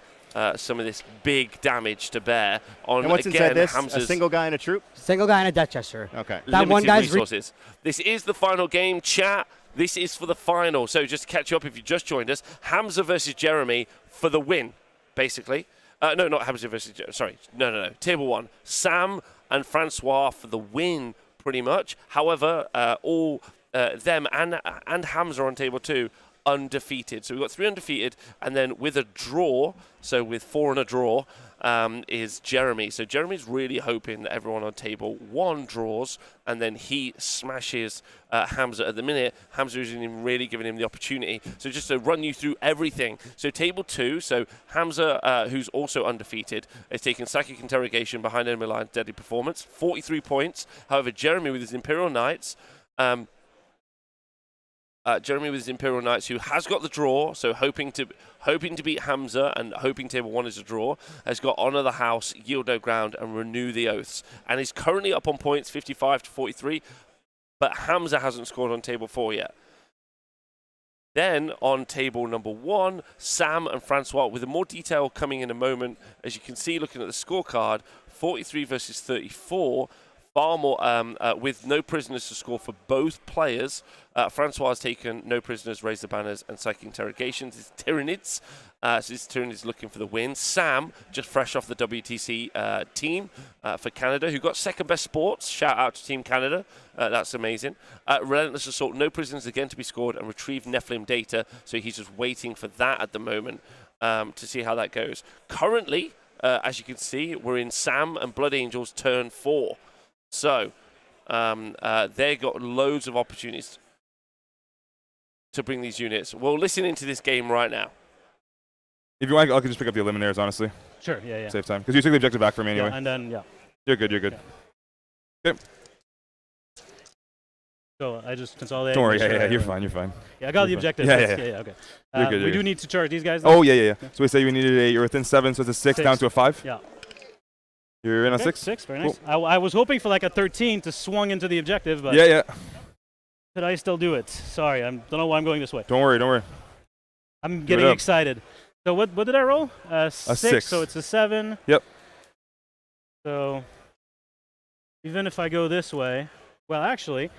some of this big damage to bear on. And what's again, inside this? Hamza's A single guy and a troop? Single guy and a Death Chester. Okay. That one limited guy's resources. This is the final game, chat. This is for the final. So just to catch you up if you just joined us, Hamza versus Jeremy for the win, basically. No, not Hamza versus Jeremy. Sorry. No. Table 1. Sam and Francois for the win, pretty much. However, all them and Hamza on table 2 undefeated. So we've got 3 undefeated, and then with a draw, so with 4 and a draw, is Jeremy. So Jeremy's really hoping that everyone on table 1 draws, and then he smashes Hamza at the minute. Hamza isn't really giving him the opportunity. So just to run you through everything. So table 2, so Hamza, who's also undefeated, is taking Psychic Interrogation behind enemy line, deadly performance, 43 points. However, Jeremy with his Imperial Knights, who has got the draw, so hoping to beat Hamza and hoping table 1 is a draw, has got Honor the House, Yield No Ground, and Renew the Oaths, and is currently up on points, 55 to 43, but Hamza hasn't scored on table 4 yet. Then on table number 1, Sam and Francois, with a more detail coming in a moment. As you can see, looking at the scorecard, 43 versus 34. Far more, with no prisoners to score for both players. Francois has taken no prisoners, raise the banners, and psychic interrogations. It's Tyranids. So this Tyranids looking for the win. Sam, just fresh off the WTC team for Canada, who got second best sports. Shout out to Team Canada. That's amazing. Relentless Assault, no prisoners again to be scored, and retrieve Nephilim data. So he's just waiting for that at the moment to see how that goes. Currently, as you can see, we're in Sam and Blood Angels turn 4. So they got loads of opportunities to bring these units. We'll listen into this game right now. If you want, I can just pick up the eliminators, honestly. Sure, yeah. Save time. Because you took the objective back from me anyway. Yeah, and then, yeah. You're good. Okay. So I just consolidate. Don't worry, yeah, you're fine. Yeah, I got the objective. Yeah, okay. You're good. We do need to charge these guys. Oh, yeah. So we say we needed you're within 7, so it's a 6 down to a 5? Yeah. You're in a Okay, 6? 6, very nice. Cool. I was hoping for like a 13 to swung into the objective, but yeah. Could I still do it? Sorry, I don't know why I'm going this way. Don't worry. I'm getting excited. So what did I roll? A 6. So it's a 7. Yep. So even if I go this way, well, actually,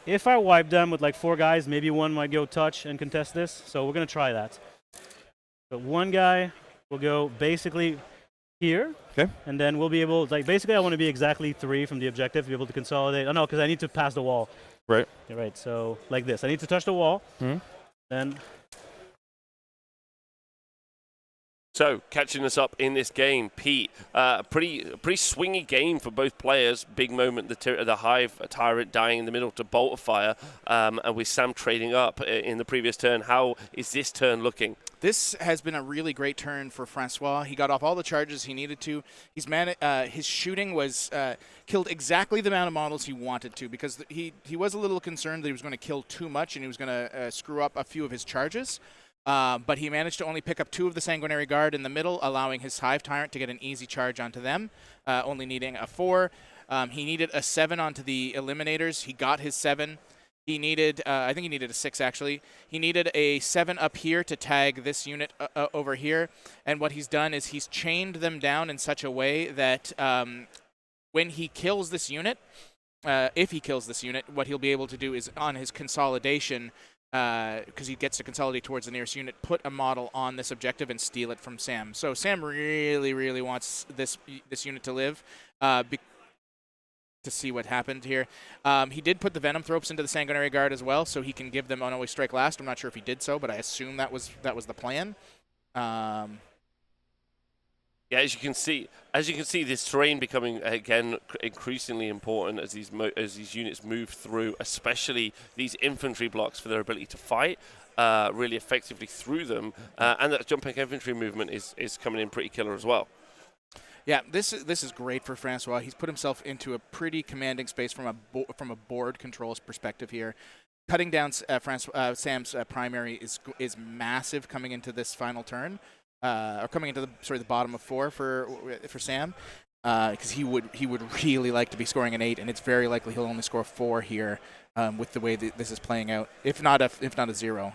if I wipe them with like 4 guys, maybe one might go touch and contest this. So we're going to try that. But one guy will go basically here. Okay. And then we'll be able, like, basically I want to be exactly 3 from the objective to be able to consolidate. Oh, no, because I need to pass the wall. Right. Yeah, right. So like this. I need to touch the wall. Then. So, catching us up in this game, Pete, pretty swingy game for both players. Big moment, the Hive Tyrant dying in the middle to Bolt of Fire, and with Sam trading up in the previous turn. How is this turn looking? This has been a really great turn for Francois. He got off all the charges he needed to. His shooting was killed exactly the amount of models he wanted to, because he was a little concerned that he was going to kill too much and he was going to screw up a few of his charges. But he managed to only pick up 2 of the Sanguinary Guard in the middle, allowing his Hive Tyrant to get an easy charge onto them, only needing a 4. He needed a 7 onto the Eliminators. He got his 7. He needed, I think he needed a 6 actually. He needed a 7 up here to tag this unit over here. And what he's done is he's chained them down in such a way that when he kills this unit, if he kills this unit, what he'll be able to do is on his consolidation, because he gets to consolidate towards the nearest unit, put a model on this objective and steal it from Sam. So Sam really, really wants this unit to live to see what happened here. He did put the Venom Thropes into the Sanguinary Guard as well, so he can give them Unalways Strike last. I'm not sure if he did so, but I assume that was the plan. Yeah, as you can see, this terrain becoming again increasingly important as these units move through, especially these infantry blocks for their ability to fight really effectively through them, and that jumping infantry movement is coming in pretty killer as well. Yeah, this is great for Francois. He's put himself into a pretty commanding space from a board controls perspective here. Cutting down Sam's primary is massive coming into this final turn, or coming into the bottom of 4 for Sam, because he would really like to be scoring an 8, and it's very likely he'll only score 4 here with the way that this is playing out, if not a 0.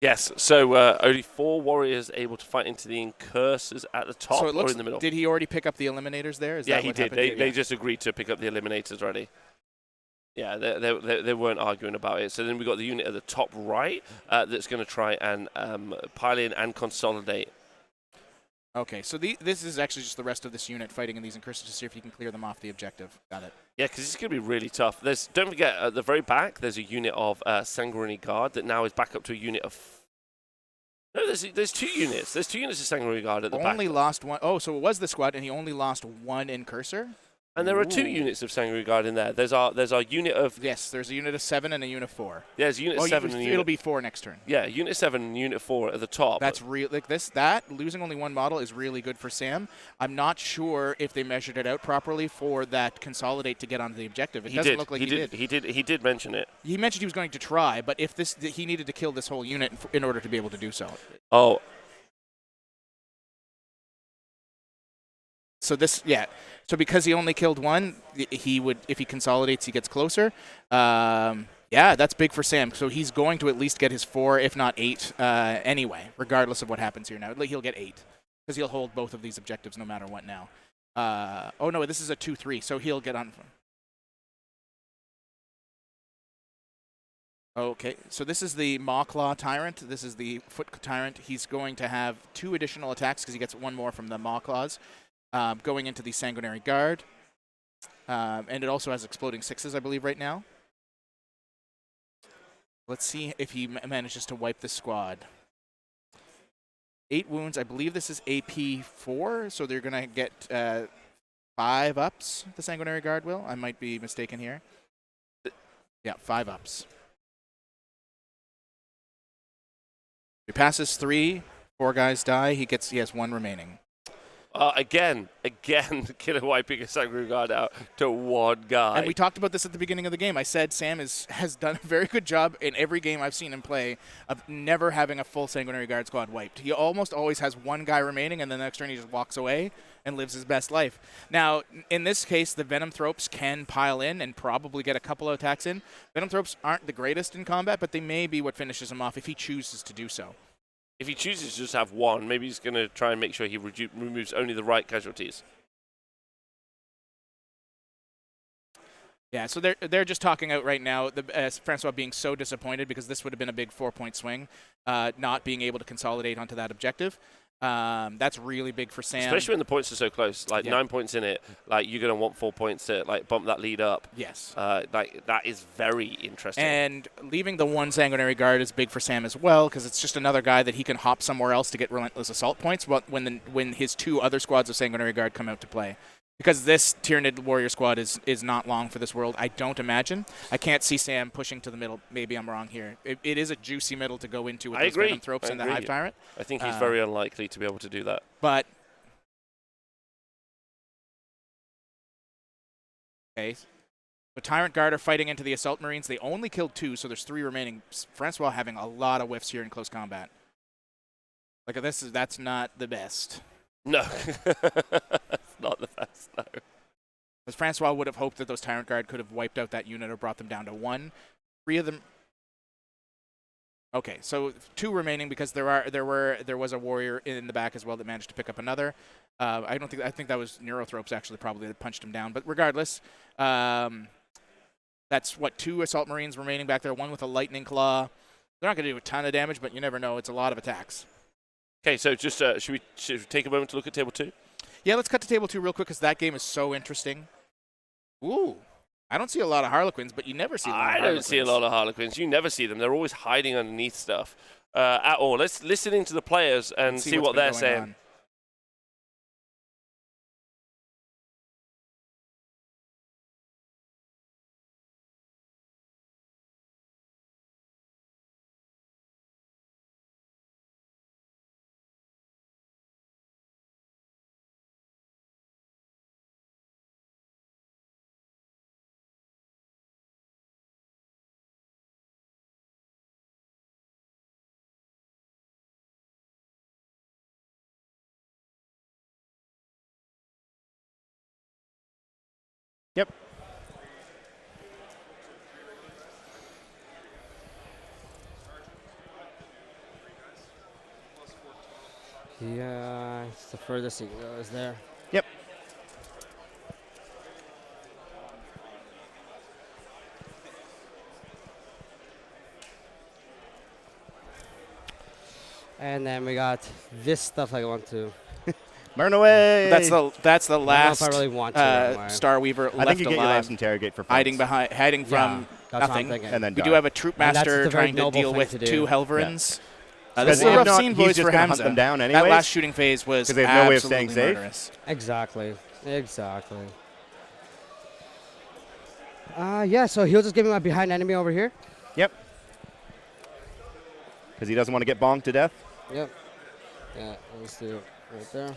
Yes, so only 4 warriors able to fight into the incursors at the top or in the middle. Did he already pick up the Eliminators there? Yeah, he did. They just agreed to pick up the Eliminators already. Yeah, they weren't arguing about it. So then we got the unit at the top right that's going to try and pile in and consolidate. Okay, so this is actually just the rest of this unit fighting in these incursors to see if you can clear them off the objective. Got it. Yeah, because it's going to be really tough. Don't forget, at the very back, there's a unit of Sanguinary Guard that now is back up to a unit of... No, there's 2 units. There's 2 units of Sanguinary Guard at the back. Only lost 1. Oh, so it was the squad, and he only lost 1 incursor? And there are 2 units of Sanguinary Guard in there. There's our unit of... Yes, there's a unit of 7 and a unit of 4. Yeah, there's a unit of 7 and a unit... It'll be 4 next turn. Yeah, unit 7 and unit 4 at the top. That's real. Like that losing only 1 model is really good for Sam. I'm not sure if they measured it out properly for that consolidate to get onto the objective. It doesn't look like he did. He did mention it. He mentioned he was going to try, but if he needed to kill this whole unit in order to be able to do so. Oh. So so because he only killed 1, he would, if he consolidates, he gets closer. Yeah, that's big for Sam. So he's going to at least get his 4, if not 8, anyway, regardless of what happens here now. He'll get 8 because he'll hold both of these objectives no matter what now. Oh no, this is a 2-3, so he'll get on. Okay, so this is the Maw-Claw Tyrant. This is the Foot Tyrant. He's going to have 2 additional attacks because he gets 1 more from the Maw-Claws. Going into the Sanguinary Guard. And it also has exploding 6s, I believe, right now. Let's see if he manages to wipe the squad. 8 wounds. I believe this is AP 4, so they're going to get 5 ups, the Sanguinary Guard will. I might be mistaken here. Yeah, 5 ups. He passes 3, 4 guys die. He has 1 remaining. Again, Killer wiping a Sanguinary Guard out to one guy. And we talked about this at the beginning of the game. I said Sam has done a very good job in every game I've seen him play of never having a full Sanguinary Guard squad wiped. He almost always has one guy remaining, and then the next turn he just walks away and lives his best life. Now, in this case, the Venom Thropes can pile in and probably get a couple of attacks in. Venom Thropes aren't the greatest in combat, but they may be what finishes him off if he chooses to do so. If he chooses to just have one, maybe he's going to try and make sure he removes only the right casualties. Yeah, so they're just talking out right now, Francois being so disappointed because this would have been a big 4-point swing, not being able to consolidate onto that objective. That's really big for Sam. Especially when the points are so close, like 9 points in it, like you're going to want 4 points to like bump that lead up. Yes. Like that is very interesting. And leaving the one Sanguinary Guard is big for Sam as well because it's just another guy that he can hop somewhere else to get relentless assault points when his 2 other squads of Sanguinary Guard come out to play. Because this Tyranid Warrior squad is not long for this world, I don't imagine. I can't see Sam pushing to the middle. Maybe I'm wrong here. It is a juicy middle to go into with those Venom Thropes and the Hive Tyrant. I think he's very unlikely to be able to do that. But okay, the Tyrant Guard are fighting into the Assault Marines. They only killed 2, so there's 3 remaining. Francois having a lot of whiffs here in close combat. Like that's not the best. No, it's not the best, no. Because Francois would have hoped that those Tyrant Guard could have wiped out that unit or brought them down to 1. 3 of them. Okay, so 2 remaining because there was a warrior in the back as well that managed to pick up another. I think that was Neurothropes actually probably that punched him down. But regardless, that's what 2 Assault Marines remaining back there. 1 with a Lightning Claw. They're not going to do a ton of damage, but you never know. It's a lot of attacks. Okay, so just should we take a moment to look at table 2? Yeah, let's cut to table 2 real quick because that game is so interesting. Ooh, I don't see a lot of Harlequins, but you never see a lot of Harlequins. I don't see a lot of Harlequins. You never see them. They're always hiding underneath stuff at all. Let's listen into the players and see what they're saying. On. Yep. Yeah, it's the furthest it goes there. Yep. And then we got this stuff I want to. Burn away. That's the last I don't know if I really want to, Starweaver left I think you get your alive, last interrogate for points. hiding from that's nothing. what I'm and then we die. do have a Troop Master trying to deal with 2 Helverins. This is a rough scene, boys, for Hamza. Them down that last shooting phase was they have no way of absolutely staying safe. murderous. Exactly. Yeah, so he'll just give me my behind enemy over here. Yep. Because he doesn't want to get bonked to death. Yep. Yeah, let's do it right there.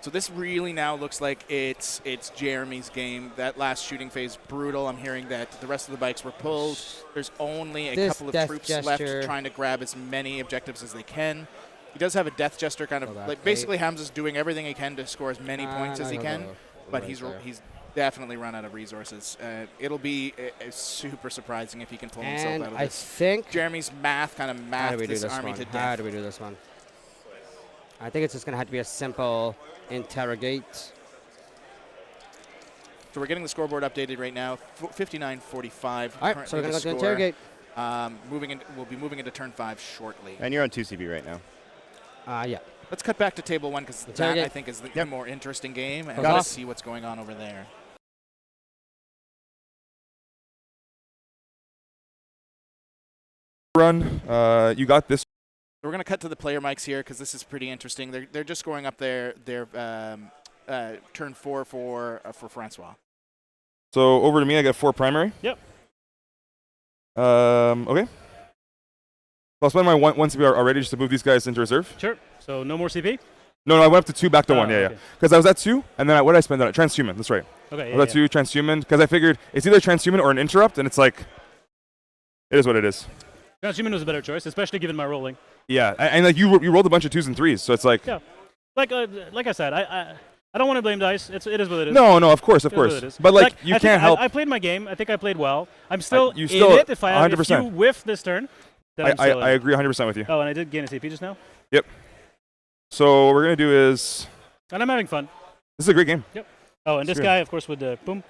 So this really now looks like it's Jeremy's game. That last shooting phase, brutal. I'm hearing that the rest of the bikes were pulled. There's only a couple of troops left trying to grab as many objectives as they can. He does have a Death Jester kind of, like basically Hamza's doing everything he can to score as many points as he can, but he's definitely run out of resources. It'll be super surprising if he can pull himself out of this. I think Jeremy's math kind of mathed this army to death. How do we do this one? I think it's just going to have to be a simple interrogate. So we're getting the scoreboard updated right now. 59-45. All right, so we're going to go to interrogate. We'll be moving into turn 5 shortly. And you're on 2 CB right now. Yeah. Let's cut back to table 1 because that, I think, is the more interesting game. And let's see what's going on over there. Run. You got this. We're going to cut to the player mics here because this is pretty interesting. They're just scoring up their turn 4 for Francois. So over to me, I got 4 primary. Yep. Okay. I'll spend my one CP already just to move these guys into reserve. Sure. So no more CP? No, I went up to 2, back to 1. Yeah, okay. yeah. Because I was at 2, and then what did I spend on it? Transhuman. That's right. Okay. I was at 2, transhuman, because I figured it's either transhuman or an interrupt, and it's like, it is what it is. Transhuman was a better choice, especially given my rolling. Yeah, and like you rolled a bunch of 2s and 3s, so it's like. Yeah. Like I said, I don't want to blame dice. It is what it is. No, of course. But like you can't help. I played my game. I think I played well. I'm still in still it. If 100%. If you whiff this turn, then I agree 100% with you. Oh, and I did gain a CP just now. Yep. So what we're gonna do is. And I'm having fun. This is a great game. Yep. Oh, and this guy, of course, would boom.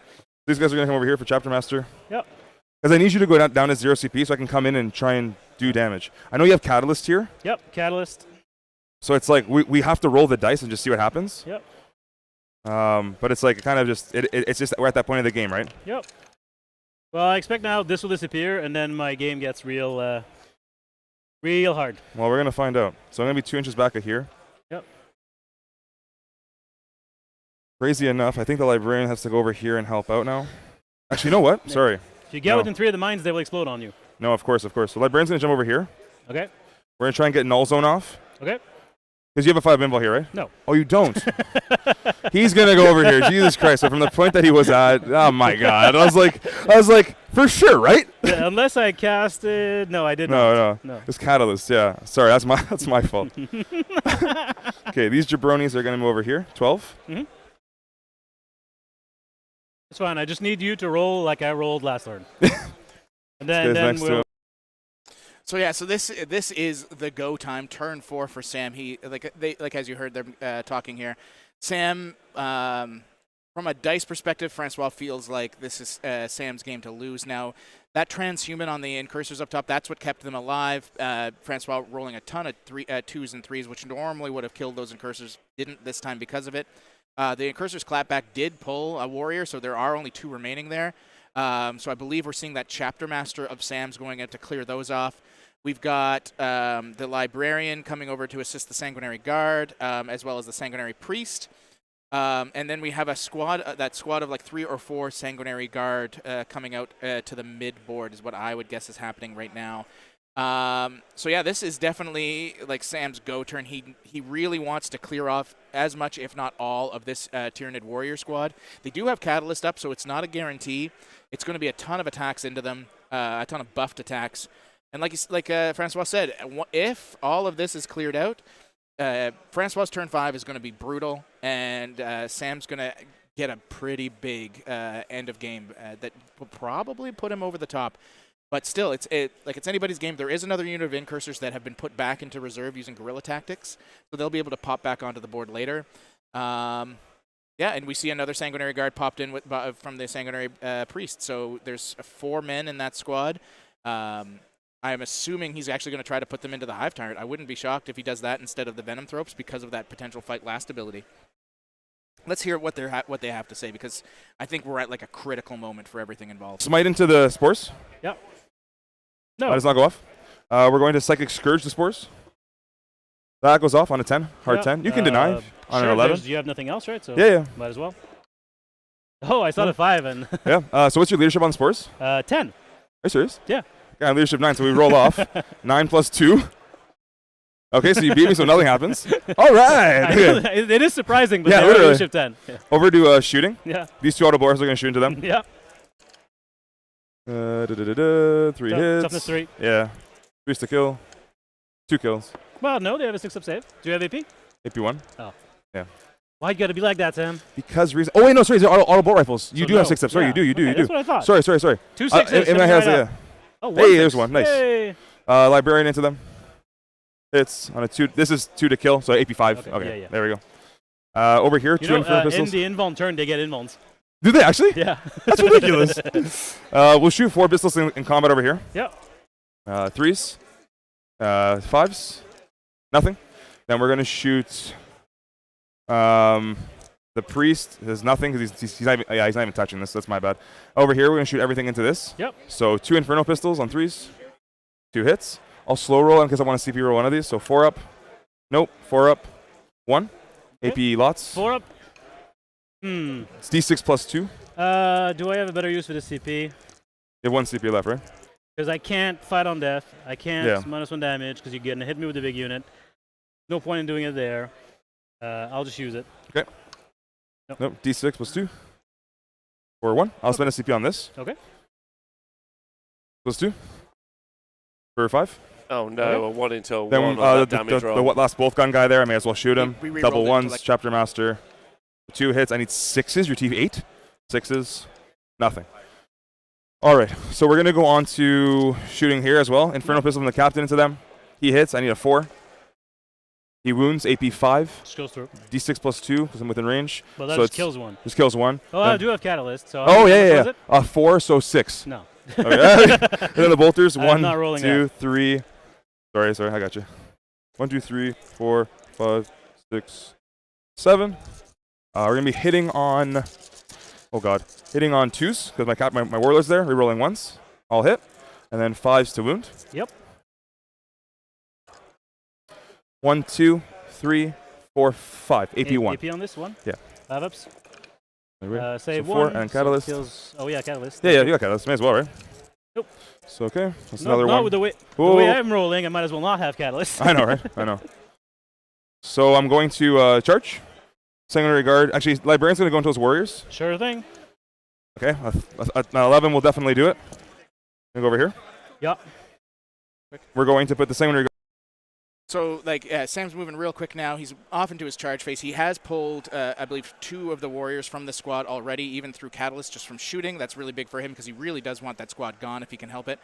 These guys are gonna come over here for Chapter Master. Yep. Because I need you to go down to 0 CP so I can come in and try and do damage. I know you have Catalyst here. Yep, Catalyst. So it's like we have to roll the dice and just see what happens. Yep. But it's like kind of just it's just we're at that point of the game, right? Yep. Well, I expect now this will disappear, and then my game gets real hard. Well, we're gonna find out. So I'm gonna be 2 inches back of here. Yep. Crazy enough, I think the librarian has to go over here and help out now. Actually, you know what? Sorry. If you get within 3 of the mines, they will explode on you. No, of course. So librarian's gonna jump over here. Okay. We're gonna try and get null zone off. Okay. Because you have a 5 invul here, right? No. Oh, you don't? He's going to go over here. Jesus Christ. So from the point that he was at, oh, my God. I was like, for sure, right? Yeah, unless I casted. No, I didn't. No. It's Catalyst, yeah. Sorry, that's my fault. Okay, these jabronis are going to move over here. 12. Mm-hmm. It's fine. I just need you to roll like I rolled last turn. And then we'll. So yeah, so this is the go time, turn 4 for Sam. He like as you heard them talking here, Sam. From a dice perspective, Francois feels like this is Sam's game to lose now. That transhuman on the incursors up top, that's what kept them alive. Francois rolling a ton of 2s and 3s, which normally would have killed those incursors, didn't this time because of it. The incursors clapback did pull a warrior, so there are only 2 remaining there. So I believe we're seeing that chapter master of Sam's going out to clear those off. We've got the librarian coming over to assist the sanguinary guard, as well as the sanguinary priest. And then we have a squad, that squad of like 3 or 4 sanguinary guard coming out to the mid board is what I would guess is happening right now. So yeah, this is definitely like Sam's go turn. He really wants to clear off as much, if not all, of this Tyranid warrior squad. They do have Catalyst up, so it's not a guarantee. It's going to be a ton of attacks into them, a ton of buffed attacks. And like Francois said, if all of this is cleared out, Francois' turn 5 is going to be brutal, and Sam's going to get a pretty big end of game that will probably put him over the top. But still, it's anybody's game. There is another unit of incursors that have been put back into reserve using guerrilla tactics, so they'll be able to pop back onto the board later. Yeah, and we see another sanguinary guard popped in from the sanguinary priest. So there's 4 men in that squad. I'm assuming he's actually going to try to put them into the Hive Tyrant. I wouldn't be shocked if he does that instead of the Venom Thropes because of that potential fight last ability. Let's hear what they have to say, because I think we're at like a critical moment for everything involved. Smite into the Spores. Yep. No. That does not go off. We're going to Psychic Scourge the Spores. That goes off on a 10. Hard 10. You can deny on an 11. You have nothing else, right? So yeah. Might as well. Oh, I saw the 5. And yeah. So what's your leadership on Spores? 10. Are you serious? Yeah. Yeah, leadership 9, so we roll off. 9 plus 2. Okay, so you beat me, so nothing happens. All right. Okay. It is surprising, but yeah, they're leadership 10. Yeah. Over to shooting. Yeah. These 2 auto bores are going to shoot into them. Yeah. 3 hits. Toughness 3. Yeah. 3 to kill. 2 kills. Well, no, they have a 6-up save. Do you have AP? AP 1. Oh. Yeah. Why you got to be like that, Sam? Because reason. Oh wait, no, sorry. These are auto bolt rifles. You So do have 6 ups. Sorry, yeah. you do. That's what I thought. Sorry. 2 6s. In my head, yeah. Oh, hey, there's one. Nice. Hey. Librarian into them. Hits on a 2. This is 2 to kill, so AP 5. Okay. Yeah. There we go. Over here, 2 Inferno pistols. In the invuln turn, they get invulns. Do they actually? Yeah. That's ridiculous. We'll shoot 4 pistols in combat over here. Yep. 3s. 5s. Nothing. Then we're going to shoot the priest. There's nothing because he's not even touching this. That's my bad. Over here, we're going to shoot everything into this. Yep. So 2 Inferno pistols on 3s. 2 hits. I'll slow roll because I want to CP roll one of these. So 4 up. Nope. 4 up. 1. Okay. AP lots. 4 up. It's D6 plus 2. Do I have a better use for the CP? You have 1 CP left, right? Because I can't fight on death. I can't -1 damage because you're going to hit me with the big unit. No point in doing it there. I'll just use it. Okay. Nope. D6 plus 2. For 1. I'll spend a CP on this. Okay. Plus 2. For 5. Oh no, a 1 into a then, 1 on that damage roll. The last bolt gun guy there, I may as well shoot him. We Double re-rolled it ones, like Chapter Master. 2 hits. I need 6s. Your TV 8. 6s. Nothing. All right. So we're going to go on to shooting here as well. Inferno Pistol from the captain into them. He hits. I need a 4. He wounds. AP 5. Just goes through. D6 plus 2 because I'm within range. But that so just kills 1. Just kills 1. Oh, I do have Catalyst. So oh, yeah. 4, so 6. No. Okay. And then the bolters. 1, not rolling 2, that. 3. Sorry, I got you. 1, 2, 3, 4, 5, 6, 7. We're going to be hitting on, hitting on 2s, because my warlord's there, rerolling 1s. I'll hit. And then 5s to wound. Yep. 1, 2, 3, 4, 5. AP 1. AP on this one? Yeah. 5 ups. so Save 4 1. and Catalyst. Oh, yeah, Catalyst. Yeah, you got Catalyst. May as well, right? Nope. So, okay. That's No, another one. with the way I'm rolling, I might as well not have Catalyst. I know, right? I know. So I'm going to charge. Sanguinary Guard. Actually, Librarian's going to go into his Warriors. Sure thing. Okay. An 11 will definitely do it. Gonna go over here. Yep. We're going to put the Sanguinary Guard. So, Sam's moving real quick now. He's off into his charge phase. He has pulled, I believe, 2 of the warriors from the squad already, even through Catalyst, just from shooting. That's really big for him because he really does want that squad gone if he can help it.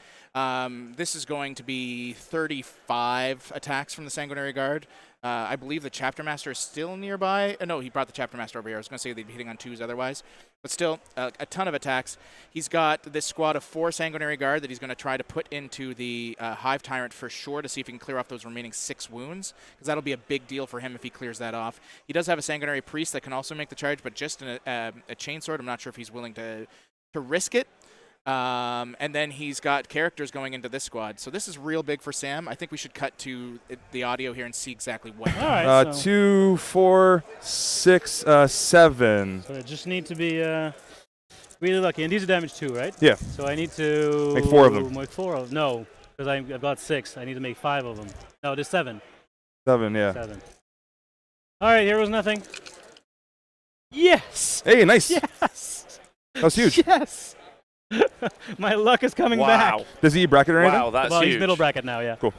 This is going to be 35 attacks from the Sanguinary Guard. I believe the Chapter Master is still nearby. No, he brought the Chapter Master over here. I was going to say they'd be hitting on 2s otherwise. But still, a ton of attacks. He's got this squad of 4 Sanguinary Guard that he's going to try to put into the Hive Tyrant for sure to see if he can clear off those remaining 6 wounds, because that'll be a big deal for him if he clears that off. He does have a Sanguinary Priest that can also make the charge, but just in a Chainsword, I'm not sure if he's willing to risk it. And then he's got characters going into this squad. So this is real big for Sam. I think we should cut to the audio here and see exactly what. All right. 2, 4, 6, 7. So I just need to be really lucky. And these are damage 2, right? Yeah. So I need to make 4 of them. Make 4 of them. No, because I've got 6. I need to make 5 of them. No, there's 7. 7, yeah. 7. All right, here was nothing. Yes. Hey, nice. Yes. That was huge. Yes. My luck is coming back. Does he bracket or anything? Wow, that's well, huge. He's middle bracket now, yeah. Cool.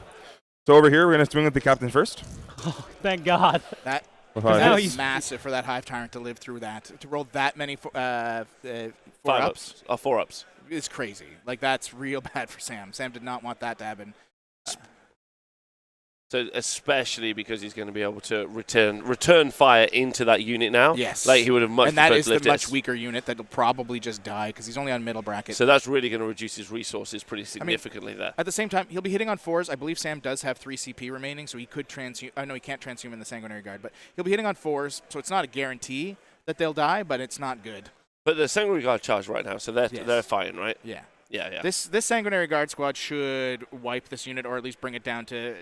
So over here, we're going to swing with the captain first. Oh, thank God. That now is massive for that Hive Tyrant to live through that. To roll that many 4 ups. 4 ups. It's crazy. Like, that's real bad for Sam. Sam did not want that to happen. So especially because he's going to be able to return fire into that unit now. Yes. Like he would have much And that preferred is to the lift much it. weaker unit that'll probably just die because he's only on middle bracket. So that's really going to reduce his resources pretty significantly there. At the same time, he'll be hitting on 4s. I believe Sam does have 3 CP remaining, so he could transhume. I know he can't transhume in the Sanguinary Guard, but he'll be hitting on 4s, so it's not a guarantee that they'll die, but it's not good. But the Sanguinary Guard charge right now, so they're fine, right? Yeah. Yeah. This Sanguinary Guard squad should wipe this unit, or at least bring it down to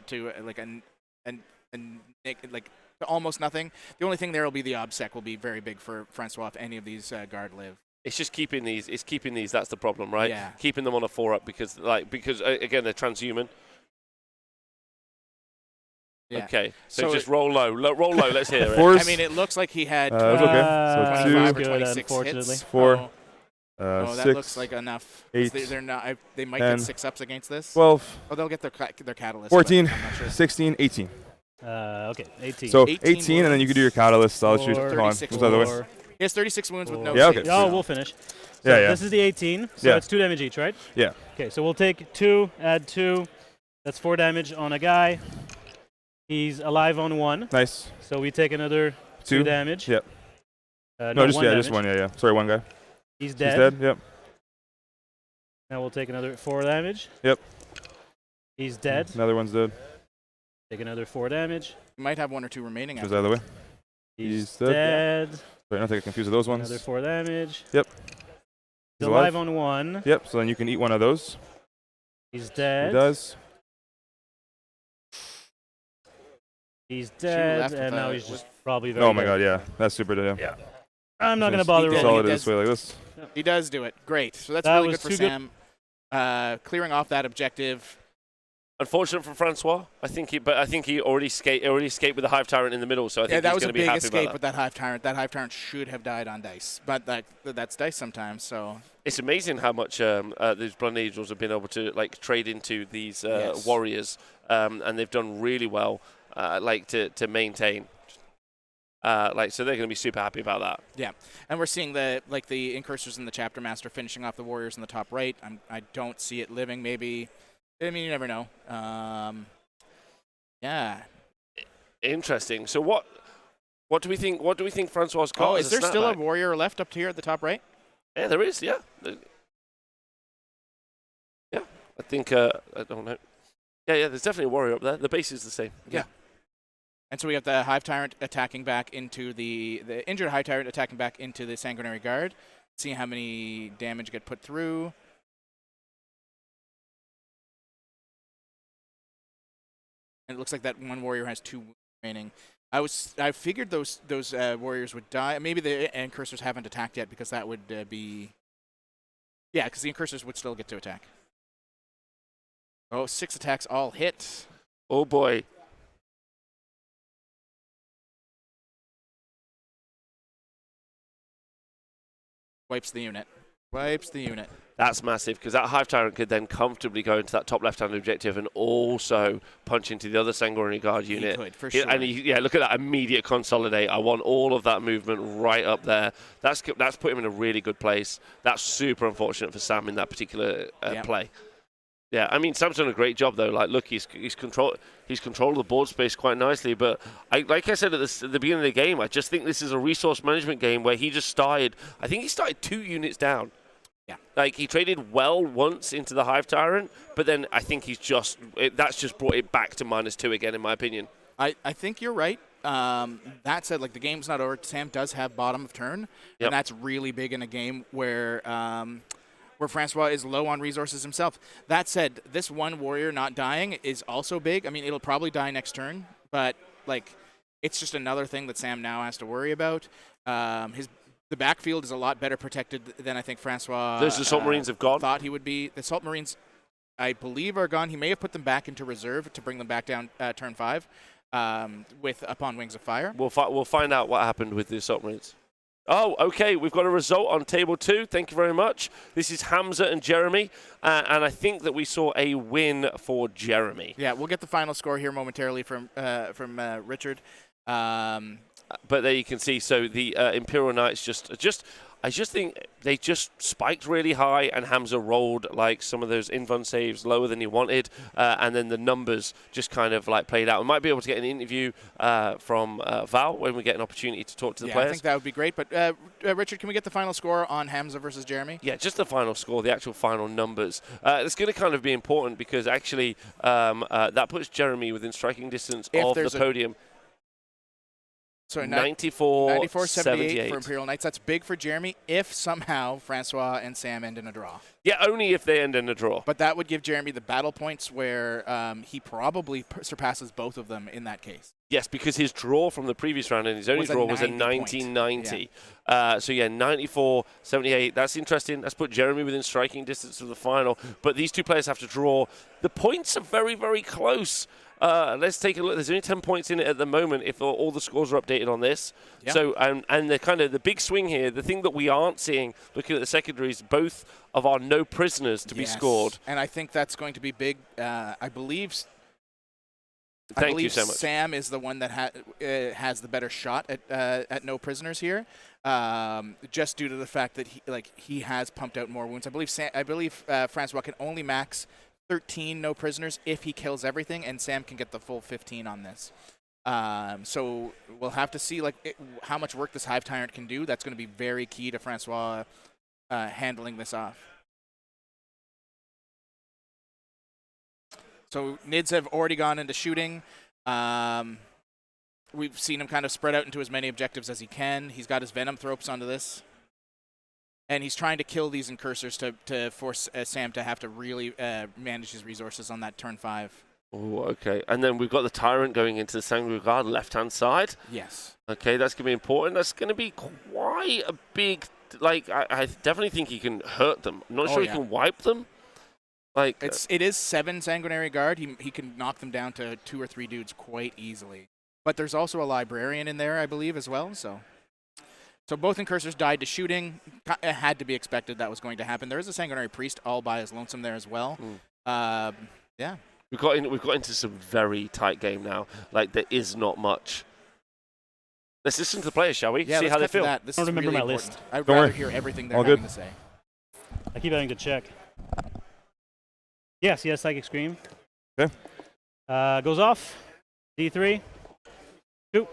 almost nothing. The only thing there will be the obsec will be very big for Francois if any of these guard live. It's just keeping these. It's keeping these. That's the problem, right? Yeah. Keeping them on a 4-up because again they're transhuman. Yeah. Okay, so just roll low. Roll low. Let's hear it. I mean, it looks like he had 25 or 26 hits. 4. Oh, that 6, looks like enough. 8, They're not. They might 10, get 6 ups against this. 12. Oh, they'll get their catalyst. 14, but I'm not sure. 16, 18. Okay, 18. So 18 and then you can do your catalyst. I'll shoot. 36 Come on. What's the other way? He has 36 wounds with no Yeah, okay. saves. Oh, we'll finish. So Yeah. This is the 18, so Yeah. it's 2 damage each, right? Yeah. Okay, so we'll take 2, add 2. That's 4 damage on a guy. He's alive on 1. Nice. So we take another 2 damage. Yep. No, just 1 damage. just 1. Yeah. Sorry, 1 guy. He's dead. He's dead. Yep. Now we'll take another 4 damage. Yep. He's dead. Another one's dead. Take another 4 damage. You might have 1 or 2 remaining. Goes the other way. He's dead. dead. Sorry, not to get confused with those ones. Another 4 damage. Yep. He's alive on 1. Yep. So then you can eat one of those. He's dead. He does. He's dead, and now he's just probably very Oh my dead. God! Yeah, that's super dead. Yeah. I'm not gonna bother rolling. Solid this way like this. He does do it. Great. So that's That really was good for too Sam. Clearing off that objective. Unfortunate for Francois. I think he already escaped with the Hive Tyrant in the middle, so I think that he's was going a to be big happy escape about with that Hive Tyrant. That Hive Tyrant should have died on dice, but that's dice sometimes. So it's amazing how much these Blood Angels have been able to like trade into these warriors, and they've done really well, to maintain. So they're going to be super happy about that. Yeah, and we're seeing the Incursors and the Chapter Master finishing off the warriors in the top right. I don't see it living. Maybe, I mean, you never know. Yeah. Interesting. So what do we think? What do we think Francois got? Oh, as is there a still a snapback? warrior left up here at the top right? Yeah, there is. Yeah. Yeah, I think I don't know. Yeah. There's definitely a warrior up there. The base is the same. Yeah. And so we have the Hive Tyrant attacking back into the injured Hive Tyrant attacking back into the Sanguinary Guard. See how many damage get put through. And it looks like that one warrior has 2 remaining. I figured those warriors would die. Maybe the Incursors haven't attacked yet because that would be. Yeah, because the Incursors would still get to attack. Oh, 6 attacks all hit. Oh boy. Wipes the unit. Wipes the unit. That's massive because that Hive Tyrant could then comfortably go into that top left-hand objective and also punch into the other Sanguinary Guard unit. He could, for sure. And look at that immediate consolidate. I want all of that movement right up there. That's put him in a really good place. That's super unfortunate for Sam in that particular play. Yeah, I mean, Sam's done a great job, though. Like, look, he's controlled the board space quite nicely. But like I said at the beginning of the game, I just think this is a resource management game where he just started. I think he started 2 units down. Yeah. Like, he traded well once into the Hive Tyrant, but then I think that's just brought it back to -2 again, in my opinion. I think you're right. That said, like, the game's not over. Sam does have bottom of turn, and that's really big in a game where Francois is low on resources himself. That said, this one warrior not dying is also big. I mean, it'll probably die next turn, but like, it's just another thing that Sam now has to worry about. The backfield is a lot better protected than I think Francois. Those Assault Marines have gone. Thought he would be. The Assault Marines, I believe, are gone. He may have put them back into reserve to bring them back down turn 5 with Upon Wings of Fire. We'll find out what happened with the Assault Marines. Oh, okay, we've got a result on table 2. Thank you very much. This is Hamza and Jeremy, and I think that we saw a win for Jeremy. Yeah, we'll get the final score here momentarily from Richard. But there you can see, so the Imperial Knights I just think they just spiked really high, and Hamza rolled like some of those invuln saves lower than he wanted, and then the numbers just kind of like played out. We might be able to get an interview from Val when we get an opportunity to talk to the players. I think that would be great. But Richard, can we get the final score on Hamza versus Jeremy? Yeah, just the final score, the actual final numbers. It's going to kind of be important because actually that puts Jeremy within striking distance of the podium. So 94-78 for Imperial Knights. That's big for Jeremy if somehow Francois and Sam end in a draw. Yeah, only if they end in a draw. But that would give Jeremy the battle points where he probably surpasses both of them in that case. Yes, because his draw from the previous round and his only draw was a 1990. Yeah. So, 94-78. That's interesting. That's put Jeremy within striking distance of the final. But these two players have to draw. The points are very, very close. Let's take a look. There's only 10 points in it at the moment if all the scores are updated on this. Yeah. So, and the kind of the big swing here, the thing that we aren't seeing, looking at the secondaries, both of our no prisoners to be scored. And I think that's going to be big. I believe Thank you so much. Sam is the one that has the better shot at no prisoners here, just due to the fact that he has pumped out more wounds. I believe Francois can only max 13 no prisoners if he kills everything, and Sam can get the full 15 on this. So we'll have to see how much work this Hive Tyrant can do. That's going to be very key to Francois handling this off. So Nids have already gone into shooting. We've seen him kind of spread out into as many objectives as he can. He's got his Venom Thropes onto this. And he's trying to kill these Incursors to force Sam to have to really manage his resources on that turn 5. Oh, okay. And then we've got the Tyrant going into the Sanguinary Guard left-hand side. Yes. Okay, that's going to be important. That's going to be quite a big... I definitely think he can hurt them. I'm not sure he can wipe them. Like it is 7 Sanguinary Guard. He can knock them down to 2 or 3 dudes quite easily. But there's also a Librarian in there, I believe, as well. So both Incursors died to shooting. It had to be expected that was going to happen. There is a Sanguinary Priest all by his lonesome there as well. Yeah. We've got into some very tight game now. Like, there is not much. Let's listen to the players, shall we? Yeah, see how they feel. I don't remember my list. I'd rather hear everything they're having to say. I keep having to check. Yes, he has Psychic Scream. Okay. Goes off. D3. Shoot.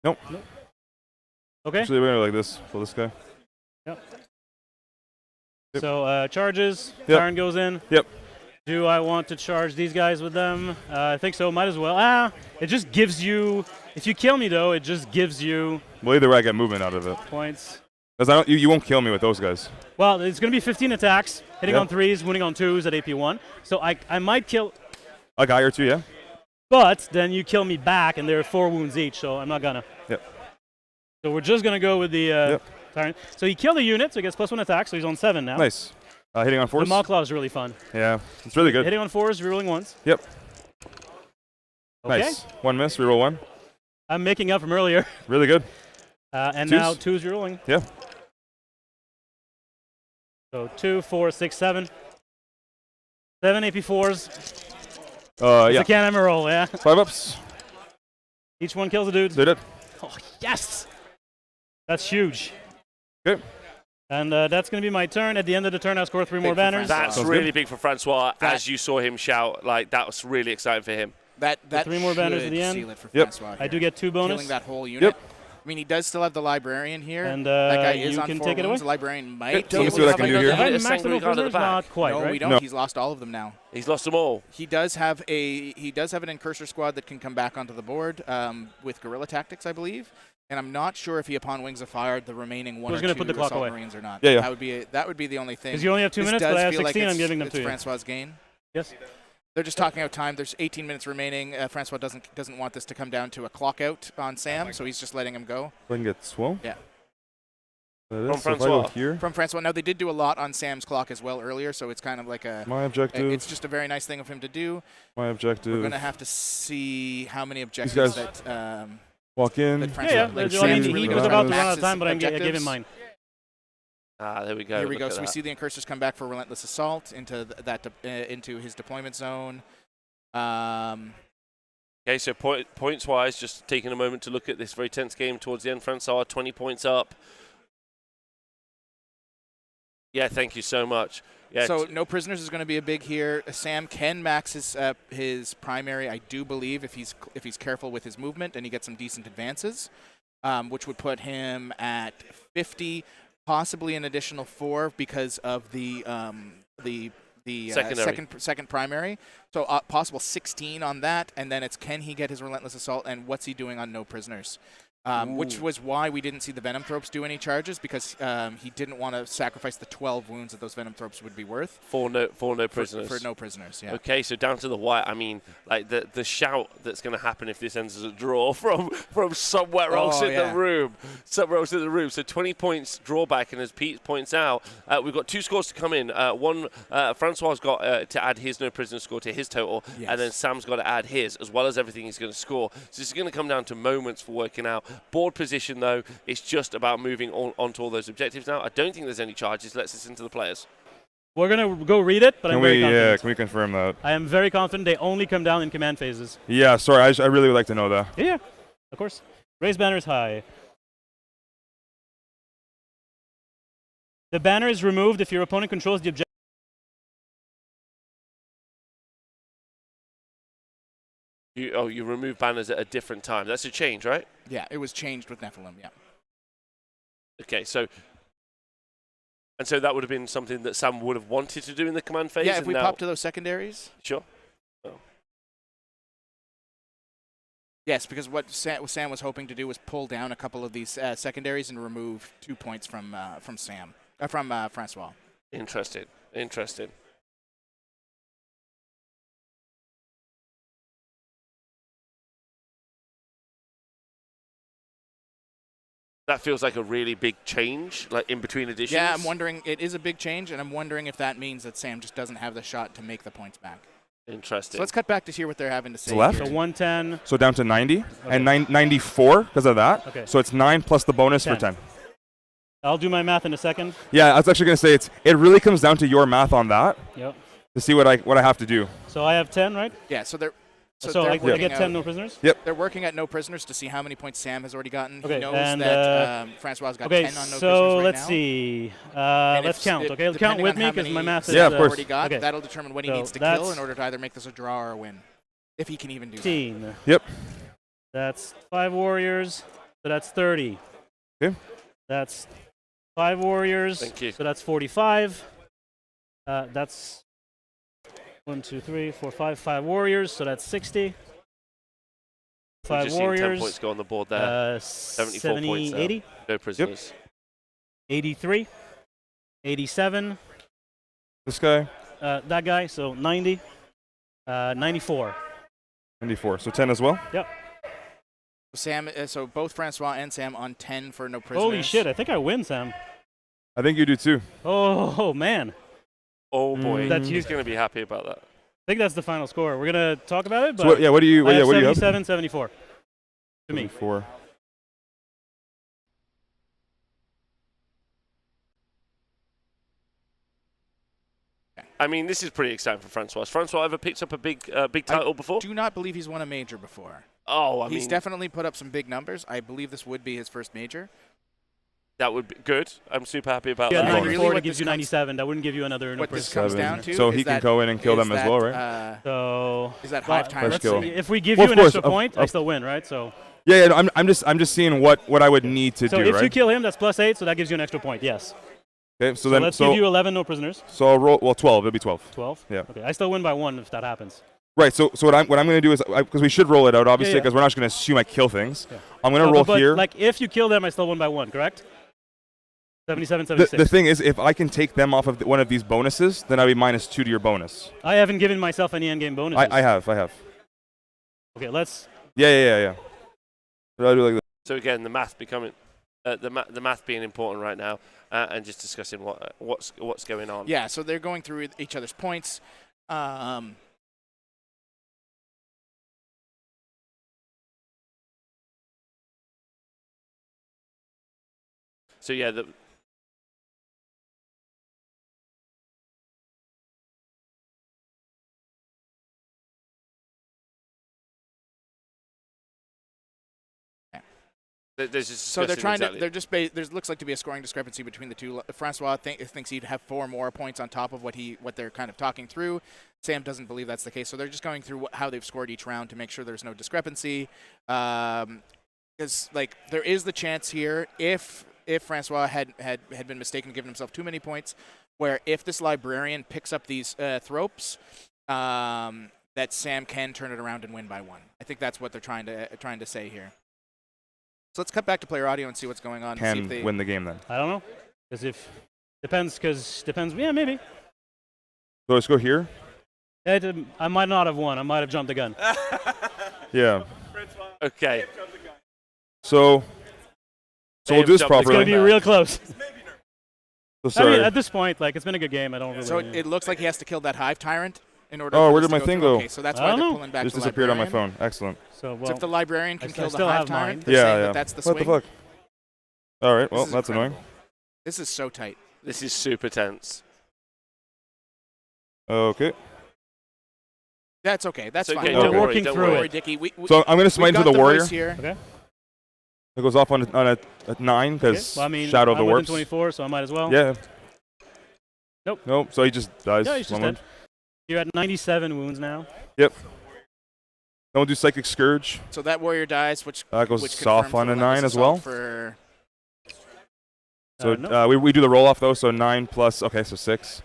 Nope. Okay. Actually, we're going to like this for this guy. Yep. Yep. So charges. Yep. Turn goes in. Yep. Do I want to charge these guys with them? I think so. Might as well. It just gives you. If you kill me, though, it just gives you. Well, either way, I get movement out of it. Points. Because you won't kill me with those guys. Well, it's going to be 15 attacks, hitting on 3s, wounding on 2s at AP1. So I might kill. A guy or two, yeah. But then you kill me back, and there are 4 wounds each, so I'm not gonna. Yep. So we're just gonna go with the tyrant. So he killed a unit, so he gets +1 attack, so he's on 7 now. Nice. Hitting on 4s. The Maw is really fun. Yeah, it's really good. Hitting on 4s, rerolling 1s. Yep. Okay. Nice. 1 miss, reroll 1. I'm making up from earlier. Really good. And 2s. now 2s rerolling. Yeah. So 2, 4, 6, 7. 7 AP4s. Yeah. It's a cannon roll, yeah. 5 ups. Each one kills a dude. They did. Oh, yes! That's huge. Okay. And that's going to be my turn. At the end of the turn, I'll score 3 more banners. That's really big for Francois. As you saw him shout, like, that was really exciting for him. That 3 more banners at the end. Seal it for Francois I do get 2 bonus. Killing that whole unit. I mean, he does still have the Librarian here. And that guy is you on can 4 take it away. wounds. The Librarian might. Let me see what I can do here. Not quite, no, right? we don't. No. He's lost all of them now. He's lost them all. He does have an Incursor squad that can come back onto the board with guerrilla tactics, I believe. And I'm not sure if he, upon Wings of Fire, the remaining 1 or 2 put the clock Assault away? Marines or not. Yeah. That would be the only thing. Because you only have 2 minutes, but I have 16. I'm giving them to you. Francois' gain. Yes. They're just talking out time. There's 18 minutes remaining. Francois doesn't want this to come down to a clock out on Sam, so he's just letting him go. I can get swell. Yeah. From Francois. From Francois. Now, they did do a lot on Sam's clock as well earlier, so it's kind of like my objective. It's just a very nice thing of him to do. My objective. We're going to have to see how many objectives that walk in. that Francois, he was about to run out of time, but I gave him mine. There we go. Here we go. So we see the Incursors come back for Relentless Assault into into his deployment zone. Okay, so points-wise, just taking a moment to look at this very tense game towards the end. Francois, 20 points up. Yeah, thank you so much. Yeah, so no prisoners is going to be a big here. Sam can max his primary, I do believe, if he's careful with his movement and he gets some decent advances, which would put him at 50, possibly an additional 4 because of the second primary. So possible 16 on that, and then it's can he get his Relentless Assault and what's he doing on no prisoners. Which was why we didn't see the Venom Thropes do any charges, because he didn't want to sacrifice the 12 wounds that those Venom Thropes would be worth. For no prisoners. For no prisoners, yeah. Okay, so down to the wire. I mean, like the shout that's going to happen if this ends as a draw from somewhere else in the room. Somewhere else in the room. So 20 points drawback, and as Pete points out, we've got 2 scores to come in. One, Francois's got to add his no prisoner score to his total, and then Sam's got to add his, as well as everything he's going to score. So this is going to come down to moments for working out. Board position, though, it's just about moving onto all those objectives now. I don't think there's any charges. Let's listen to the players. We're going to go read it, but I'm very confident. Yeah, can we confirm that? I am very confident they only come down in command phases. Yeah, sorry, I really would like to know that. Yeah, of course. Raise banners high. The banner is removed if your opponent controls the objective. You remove banners at a different time. That's a change, right? Yeah, it was changed with Nephilim, yeah. Okay, so that would have been something that Sam would have wanted to do in the command phase? Yeah, if we pop to those secondaries. Sure. Oh. Yes, because what Sam was hoping to do was pull down a couple of these secondaries and remove 2 points from Francois. Interesting. That feels like a really big change, like in between editions. Yeah, I'm wondering. It is a big change, and I'm wondering if that means that Sam just doesn't have the shot to make the points back. Interesting. So let's cut back to hear what they're having to say. Left. here. So 110. So down to 90 and 94 because of that. Okay. So it's 9 plus the bonus for 10. I'll do my math in a second. Yeah, I was actually going to say it really comes down to your math on that. Yep. To see what I have to do. So I have 10, right? Yeah. So they're. So I get 10 no prisoners? Yep. They're working at no prisoners to see how many points Sam has already gotten. Okay, He knows and, that Francois got 10 on no prisoners so right let's now. see. And Let's if- count, if- okay? Count depending with on me how because my many math is... Yeah, of Sam course. already got, Okay. that'll determine what he So needs to that's kill in order to either make this a draw or a win. If he can even do that. 15. Yep. That's 5 warriors, so that's 30. Okay. That's 5 warriors, Thank you. so that's 45. That's 1, 2, 3, 4, 5 warriors, so that's 60. We've 5 just seen warriors. 10 points go on the board there. 70, 74 points now. 80. No prisoners. 83. 87. This guy. That guy, so 90. 94. 94. So 10 as well. Yep. Sam, so both Francois and Sam on 10 for no prisoners. Holy shit, I think I win, Sam. I think you do too. Oh, man. Oh boy, That's he's huge. going to be happy about that. I think that's the final score. We're going to talk about it, but So what do you I have what do you have? 77, 74 to me. 74. I mean, this is pretty exciting for Francois. Francois ever picked up a big title before? Do not believe he's won a major before. Oh, I He's mean, definitely put up some big numbers. I believe this would be his first major. that would be good. I'm super happy about Yeah, that. 94 Really that what gives this you comes- 97. That wouldn't give you another no What this prisoners. comes down to So is he can that- go in and kill is them as that, well, right? So is that well, hive time? First let's kill. see. If we give Well, you of an course, extra point, I still win, right? So Yeah, no, I'm just seeing what I would need to so do, if right? you kill him, that's +8, so that gives you an extra point. Yes. Okay, so So then let's give you 11 no prisoners. So I'll roll 12. It'll be 12. 12. Yeah. Okay, I still win by 1 if that happens. Right. So what I'm going to do is because we should roll it out obviously Yeah, because we're not just going to assume I kill things. Yeah. I'm going to roll but here. Like if you kill them, I still win by 1. Correct? 77, The 76. thing is, if I can take them off of one of these bonuses, then I'll be -2 to your bonus. I haven't given myself any endgame bonuses. I have. Okay, let's. Yeah. So I'll do like this. So again, the math becoming the math being important right now, and just discussing what's going on. Yeah, so they're going through each other's points. So yeah, there's just So they're trying exactly. to. They're just. There looks like to be a scoring discrepancy between the two. Francois thinks he'd have 4 more points on top of what they're kind of talking through. Sam doesn't believe that's the case. So they're just going through how they've scored each round to make sure there's no discrepancy. Because like there is the chance here if Francois had been mistaken, given himself too many points, where if this librarian picks up these thropes, that Sam can turn it around and win by 1. I think that's what they're trying to say here. So let's cut back to player audio and see what's going on. Can see if they win the game then. I don't know. Depends. Yeah, maybe. So let's go here. I might not have won. I might have jumped the gun. Yeah. Okay. So we'll do this It's properly. going to be real close. So sorry. I mean, at this point, like it's been a good game. I don't really. So it looks like he has to kill that hive tyrant in order. Oh, for where this did my to thing through. go? Okay, so that's I why don't they're know. pulling back Just the disappeared on my librarian. phone. Excellent. So So if the librarian can kill the still hive have mine. tyrant, they're saying that that's the What swing. the fuck? All right. Well, This is that's incredible. annoying. This is so tight. This is super tense. Okay. That's okay. That's It's fine. okay, don't Don't worry, working don't through worry. it, Dickie. So I'm going to smite we've into got the warrior. voice here. Okay. It goes off on a 9 because Well, I mean, Shadow of the I'm within Warps. 24, so I might as well. Yeah. Nope. So he just dies. Yeah, he's just One dead. You're at 97 wounds now. Yep. Then we'll do Psychic Scourge. So that warrior dies, which Goes which off confirms on a the 9 relentless as well. assault For So no. we do the roll off though. So 9 plus. Okay, so 6.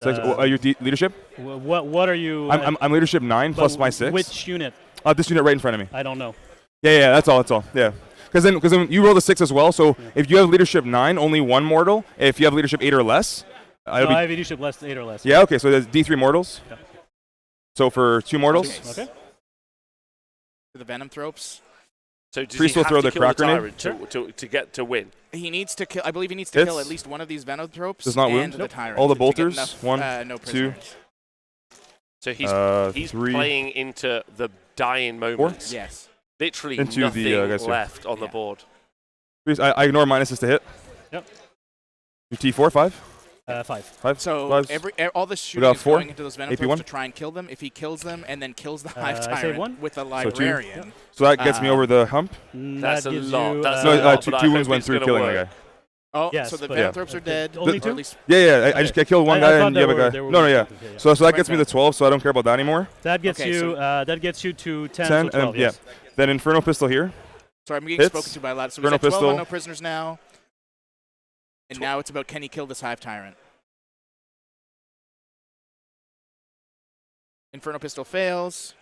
6. Your leadership? What are you? I'm leadership 9 plus but my 6. Which unit? This unit right in front of me. I don't know. Yeah. That's all. Yeah. Because then you roll the 6 as well. So if you have leadership 9, only 1 mortal. If you have leadership 8 or less, I have leadership less 8 or less. Yeah. Okay. So there's D3 mortals. Yeah. So for 2 mortals. Okay. the venom thropes. So does Priest he will have throw to the kill crack the grenade. tyrant to get to win? He needs to kill. I believe he needs to kill Hits. at least one of these Venotropes Does not and wound. the tyrant. All the to get bolters. enough, 1, no 2. prisoners. So he's 3. playing into the dying moments. Yes. Literally Into nothing the, guys here. left on the board. Priest, I ignore minuses to hit. Yep. Do T4, 5? 5. 5. So Fives. all the We shooting got is 4. going into those AP1. Venotropes to try and kill them. If he kills them and then kills the Hive I say Tyrant 1. with a So 2. Librarian. So that gets me over the hump. That's That a gives lot. you, That's No, a lot, 2 but I wounds hope went it's through gonna killing work. the guy. Oh, Yes, so the but- Venotropes are dead. Only or 2? at least Yeah, I just I killed one I guy thought and the they other were- guy. they were No, yeah. wounded. Okay, yeah. So that gets me to 12, so I don't care about that anymore. That gets Okay, you. so- That gets you to 10. 10, so 12, and yes. yeah. Then Inferno Pistol here. Sorry, I'm getting Hits. spoken to by a lot. So Inferno he's at 12 Pistol. on no prisoners now. And now it's about can he kill this Hive Tyrant? Inferno Pistol fails.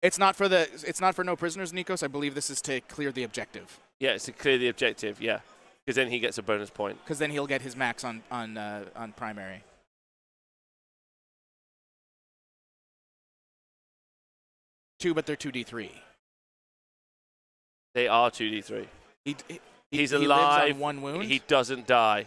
It's not for no prisoners, Nikos. I believe this is to clear the objective. Yeah, it's to clear the objective, yeah. Because then he gets a bonus point. Because then he'll get his max on primary. Two, but they're 2d3. They are 2d3. He's he alive. lives on 1 wound. He doesn't die.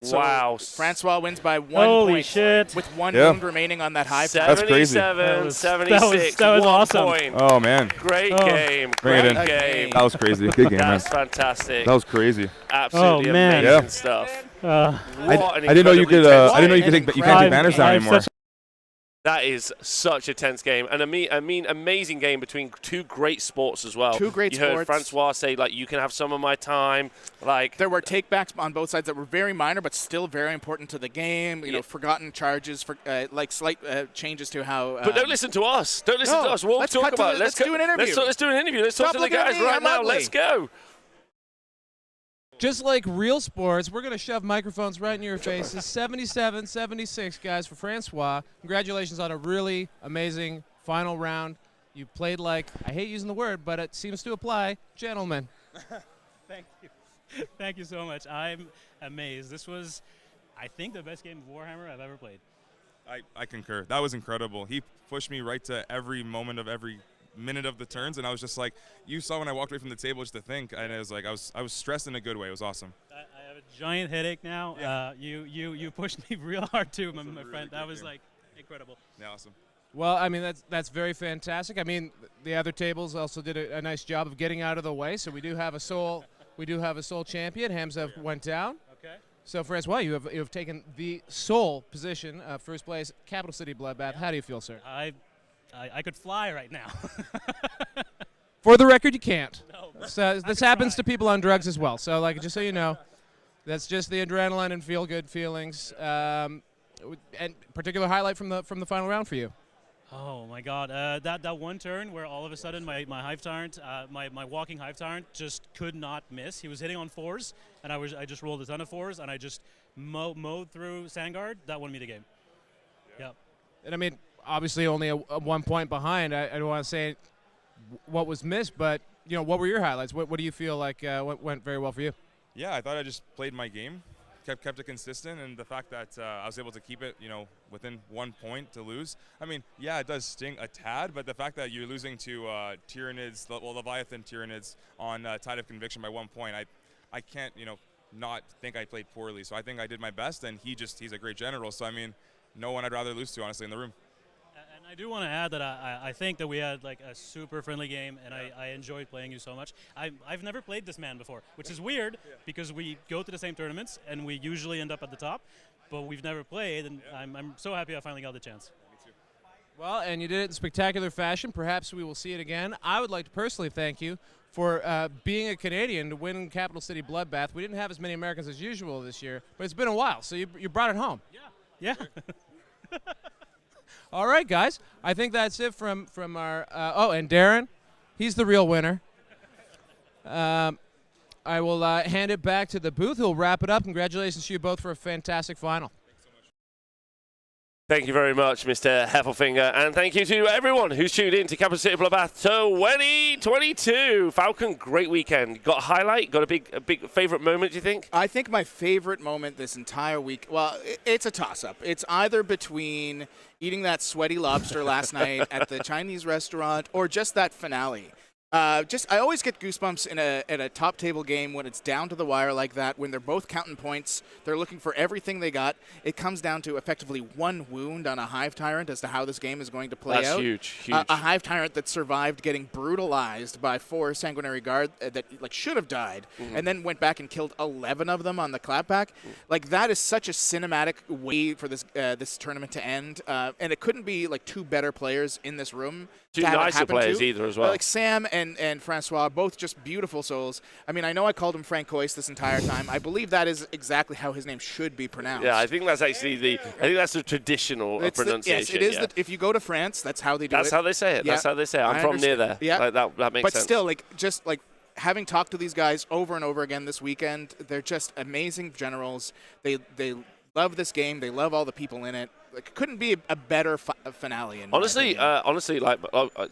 So wow. Francois wins by 1 Holy point shit. with 1 Yeah. wound remaining on that Hive Tyrant. That's crazy. 77, 76, that was 1 awesome. point. Oh, man. Great Oh. game. Bring it Great in. game. That was crazy. Good game, man. That's fantastic. That was crazy. Absolutely Oh, man. amazing Yeah. stuff. Uh, What an I didn't know you incredibly could. tense I didn't know you game. could take. You can't take banners down I've anymore. such- That is such a tense game, and amazing game between two great sports as well. Two great you heard sports. Francois say, like, you can have some of my time. Like, There were takebacks on both sides that were very minor, but still very important to the game. You know, forgotten charges for like slight changes to how. but don't listen to us. Don't listen to us. We'll let's talk cut to about the- it. let's do an interview. Let's do an interview. Let's talk Stop to the looking at guys me, right I'm now. ugly. Let's go. Just like real sports, we're going to shove microphones right in your faces. 77-76, guys, for Francois. Congratulations on a really amazing final round. You played like, I hate using the word, but it seems to apply, gentlemen. Thank you. Thank you so much. I'm amazed. This was, I think, the best game of Warhammer I've ever played. I concur. That was incredible. He pushed me right to every moment of every minute of the turns, and I was just like, you saw when I walked away from the table just to think, and it was like I was stressed in a good way. It was awesome. I have a giant headache now. Yeah. You pushed me real hard too, my really friend. good That was game. like incredible. Yeah, awesome. Well, I mean, that's very fantastic. I mean, the other tables also did a nice job of getting out of the way, so we do have a sole champion. Hamza went down. Okay. So, Francois, you have taken the sole position, first place, Capital City Bloodbath. How do you feel, sir? I could fly right now. For the record, you can't. No. So this happens to people on drugs as well. So, like, just so you know, that's just the adrenaline and feel-good feelings. And particular highlight from the final round for you. Oh my God! That one turn where all of a sudden my Hive Tyrant, my walking Hive Tyrant just could not miss. He was hitting on 4s, and I just rolled a ton of 4s, and I just mowed through Sandguard. That won me the game. Yep. And I mean, obviously only a 1 point behind. I don't want to say what was missed, but you know, what were your highlights? What do you feel like went very well for you? Yeah, I thought I just played my game, kept it consistent, and the fact that I was able to keep it, within 1 point to lose. I mean, yeah, it does sting a tad, but the fact that you're losing to Tyranids, Leviathan Tyranids on Tide of Conviction by 1 point, I can't, not think I played poorly. So I think I did my best, and he's a great general. So I mean, no one I'd rather lose to, honestly, in the room. And I do want to add that I think that we had like a super friendly game, and I enjoyed playing you so much. I've never played this man before, which is weird because we go to the same tournaments and we usually end up at the top, but we've never played, and I'm so happy I finally got the chance. Well, and you did it in spectacular fashion. Perhaps we will see it again. I would like to personally thank you for being a Canadian to win Capital City Bloodbath. We didn't have as many Americans as usual this year, but it's been a while, so you brought it home. Yeah. All right, guys. I think that's it from our. And Darren, he's the real winner. I will hand it back to the booth. He'll wrap it up. Congratulations to you both for a fantastic final. Thank you very much, Mr. Heffelfinger, and thank you to everyone who's tuned in to Capital City Bloodbath 2022. Falcon, great weekend. Got a highlight? Got a big favorite moment, do you think? I think my favorite moment this entire week, well, it's a toss-up. It's either between eating that sweaty lobster last night at the Chinese restaurant or just that finale. I always get goosebumps in a top table game when it's down to the wire like that, when they're both counting points, they're looking for everything they got. It comes down to effectively one wound on a Hive Tyrant as to how this game is going to play out. That's huge. A Hive Tyrant that survived getting brutalized by 4 Sanguinary Guard that should have died, and then went back and killed 11 of them on the clapback. Like, that is such a cinematic way for this tournament to end, and it couldn't be like 2 better players in this room. Two nicer players either as well. Like Sam and Francois, both just beautiful souls. I mean, I know I called him Francois this entire time. I believe that is exactly how his name should be pronounced. Yeah, I think that's actually the traditional pronunciation. Yes, it is. If you go to France, that's how they do it. That's how they say it. Yeah. That's how they say it. I'm from near there. Yeah, like that makes sense. But still, just having talked to these guys over and over again this weekend, they're just amazing generals. They love this game. They love all the people in it. Like, couldn't be a better finale. Honestly,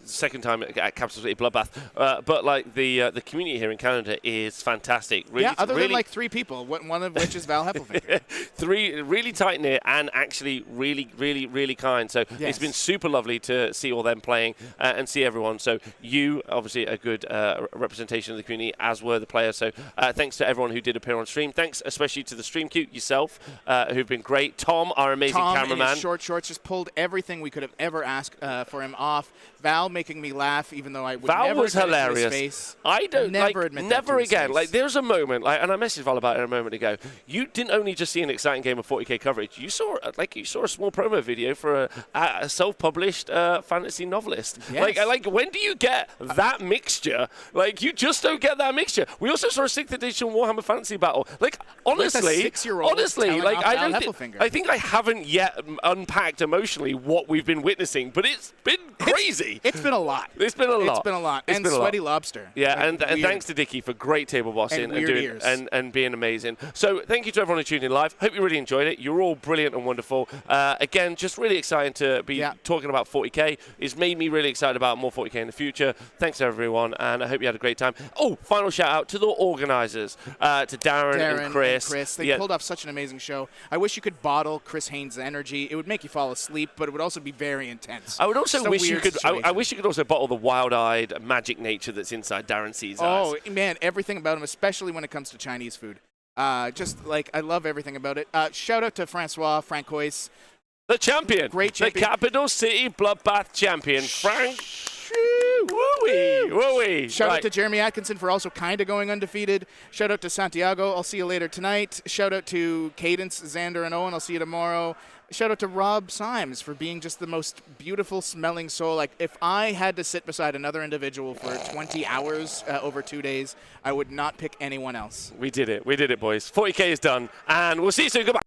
second time at Capital City Bloodbath, but like the community here in Canada is fantastic. Really, other than like 3 people, one of which is Val Heffelfinger. 3 really tight knit and actually really kind. So it's been super lovely to see all them playing and see everyone. So you obviously a good representation of the community, as were the players. So thanks to everyone who did appear on stream. Thanks especially to the stream queue yourself, who've been great. Tom, our amazing cameraman. Short shorts just pulled everything we could have ever asked for him off. Val making me laugh, even though I would Val never was hilarious. His face. I don't never admit that never to his again. face. Like, there's a moment, and I messaged Val about it a moment ago. You didn't only just see an exciting game of 40k coverage. You saw a small promo video for a self-published fantasy novelist. Yes. Like when do you get that mixture? Like, you just don't get that mixture. We also saw a 6th edition Warhammer Fantasy Battle. Like, honestly, I think I haven't yet unpacked emotionally what we've been witnessing, but it's been crazy. It's been a lot. It's been a lot. It's been a lot. It's and been a sweaty lot. lobster. Yeah, and thanks to Dickie for great table bossing and being amazing. So thank you to everyone who tuned in live. Hope you really enjoyed it. You're all brilliant and wonderful. Again, just really exciting to be talking about 40k. It's made me really excited about more 40k in the future. Thanks to everyone, and I hope you had a great time. Oh, final shout out to the organisers, to Darren and Chris. They pulled off such an amazing show. I wish you could bottle Chris Haynes' energy. It would make you fall asleep, but it would also be very intense. I would also wish you could. I wish you could also bottle the wild-eyed magic nature that's inside Darren C's eyes. Oh man, everything about him, especially when it comes to Chinese food. I love everything about it. Shout out to Francois, the champion, great champion, the Capital City Bloodbath champion, Frank. Woo-wee. Shout out to Jeremy Atkinson for also kind of going undefeated. Shout out to Santiago. I'll see you later tonight. Shout out to Cadence, Xander, and Owen. I'll see you tomorrow. Shout out to Rob Symes for being just the most beautiful smelling soul. Like, if I had to sit beside another individual for 20 hours over 2 days, I would not pick anyone else. We did it, boys. 40k is done, and we'll see you soon. Goodbye.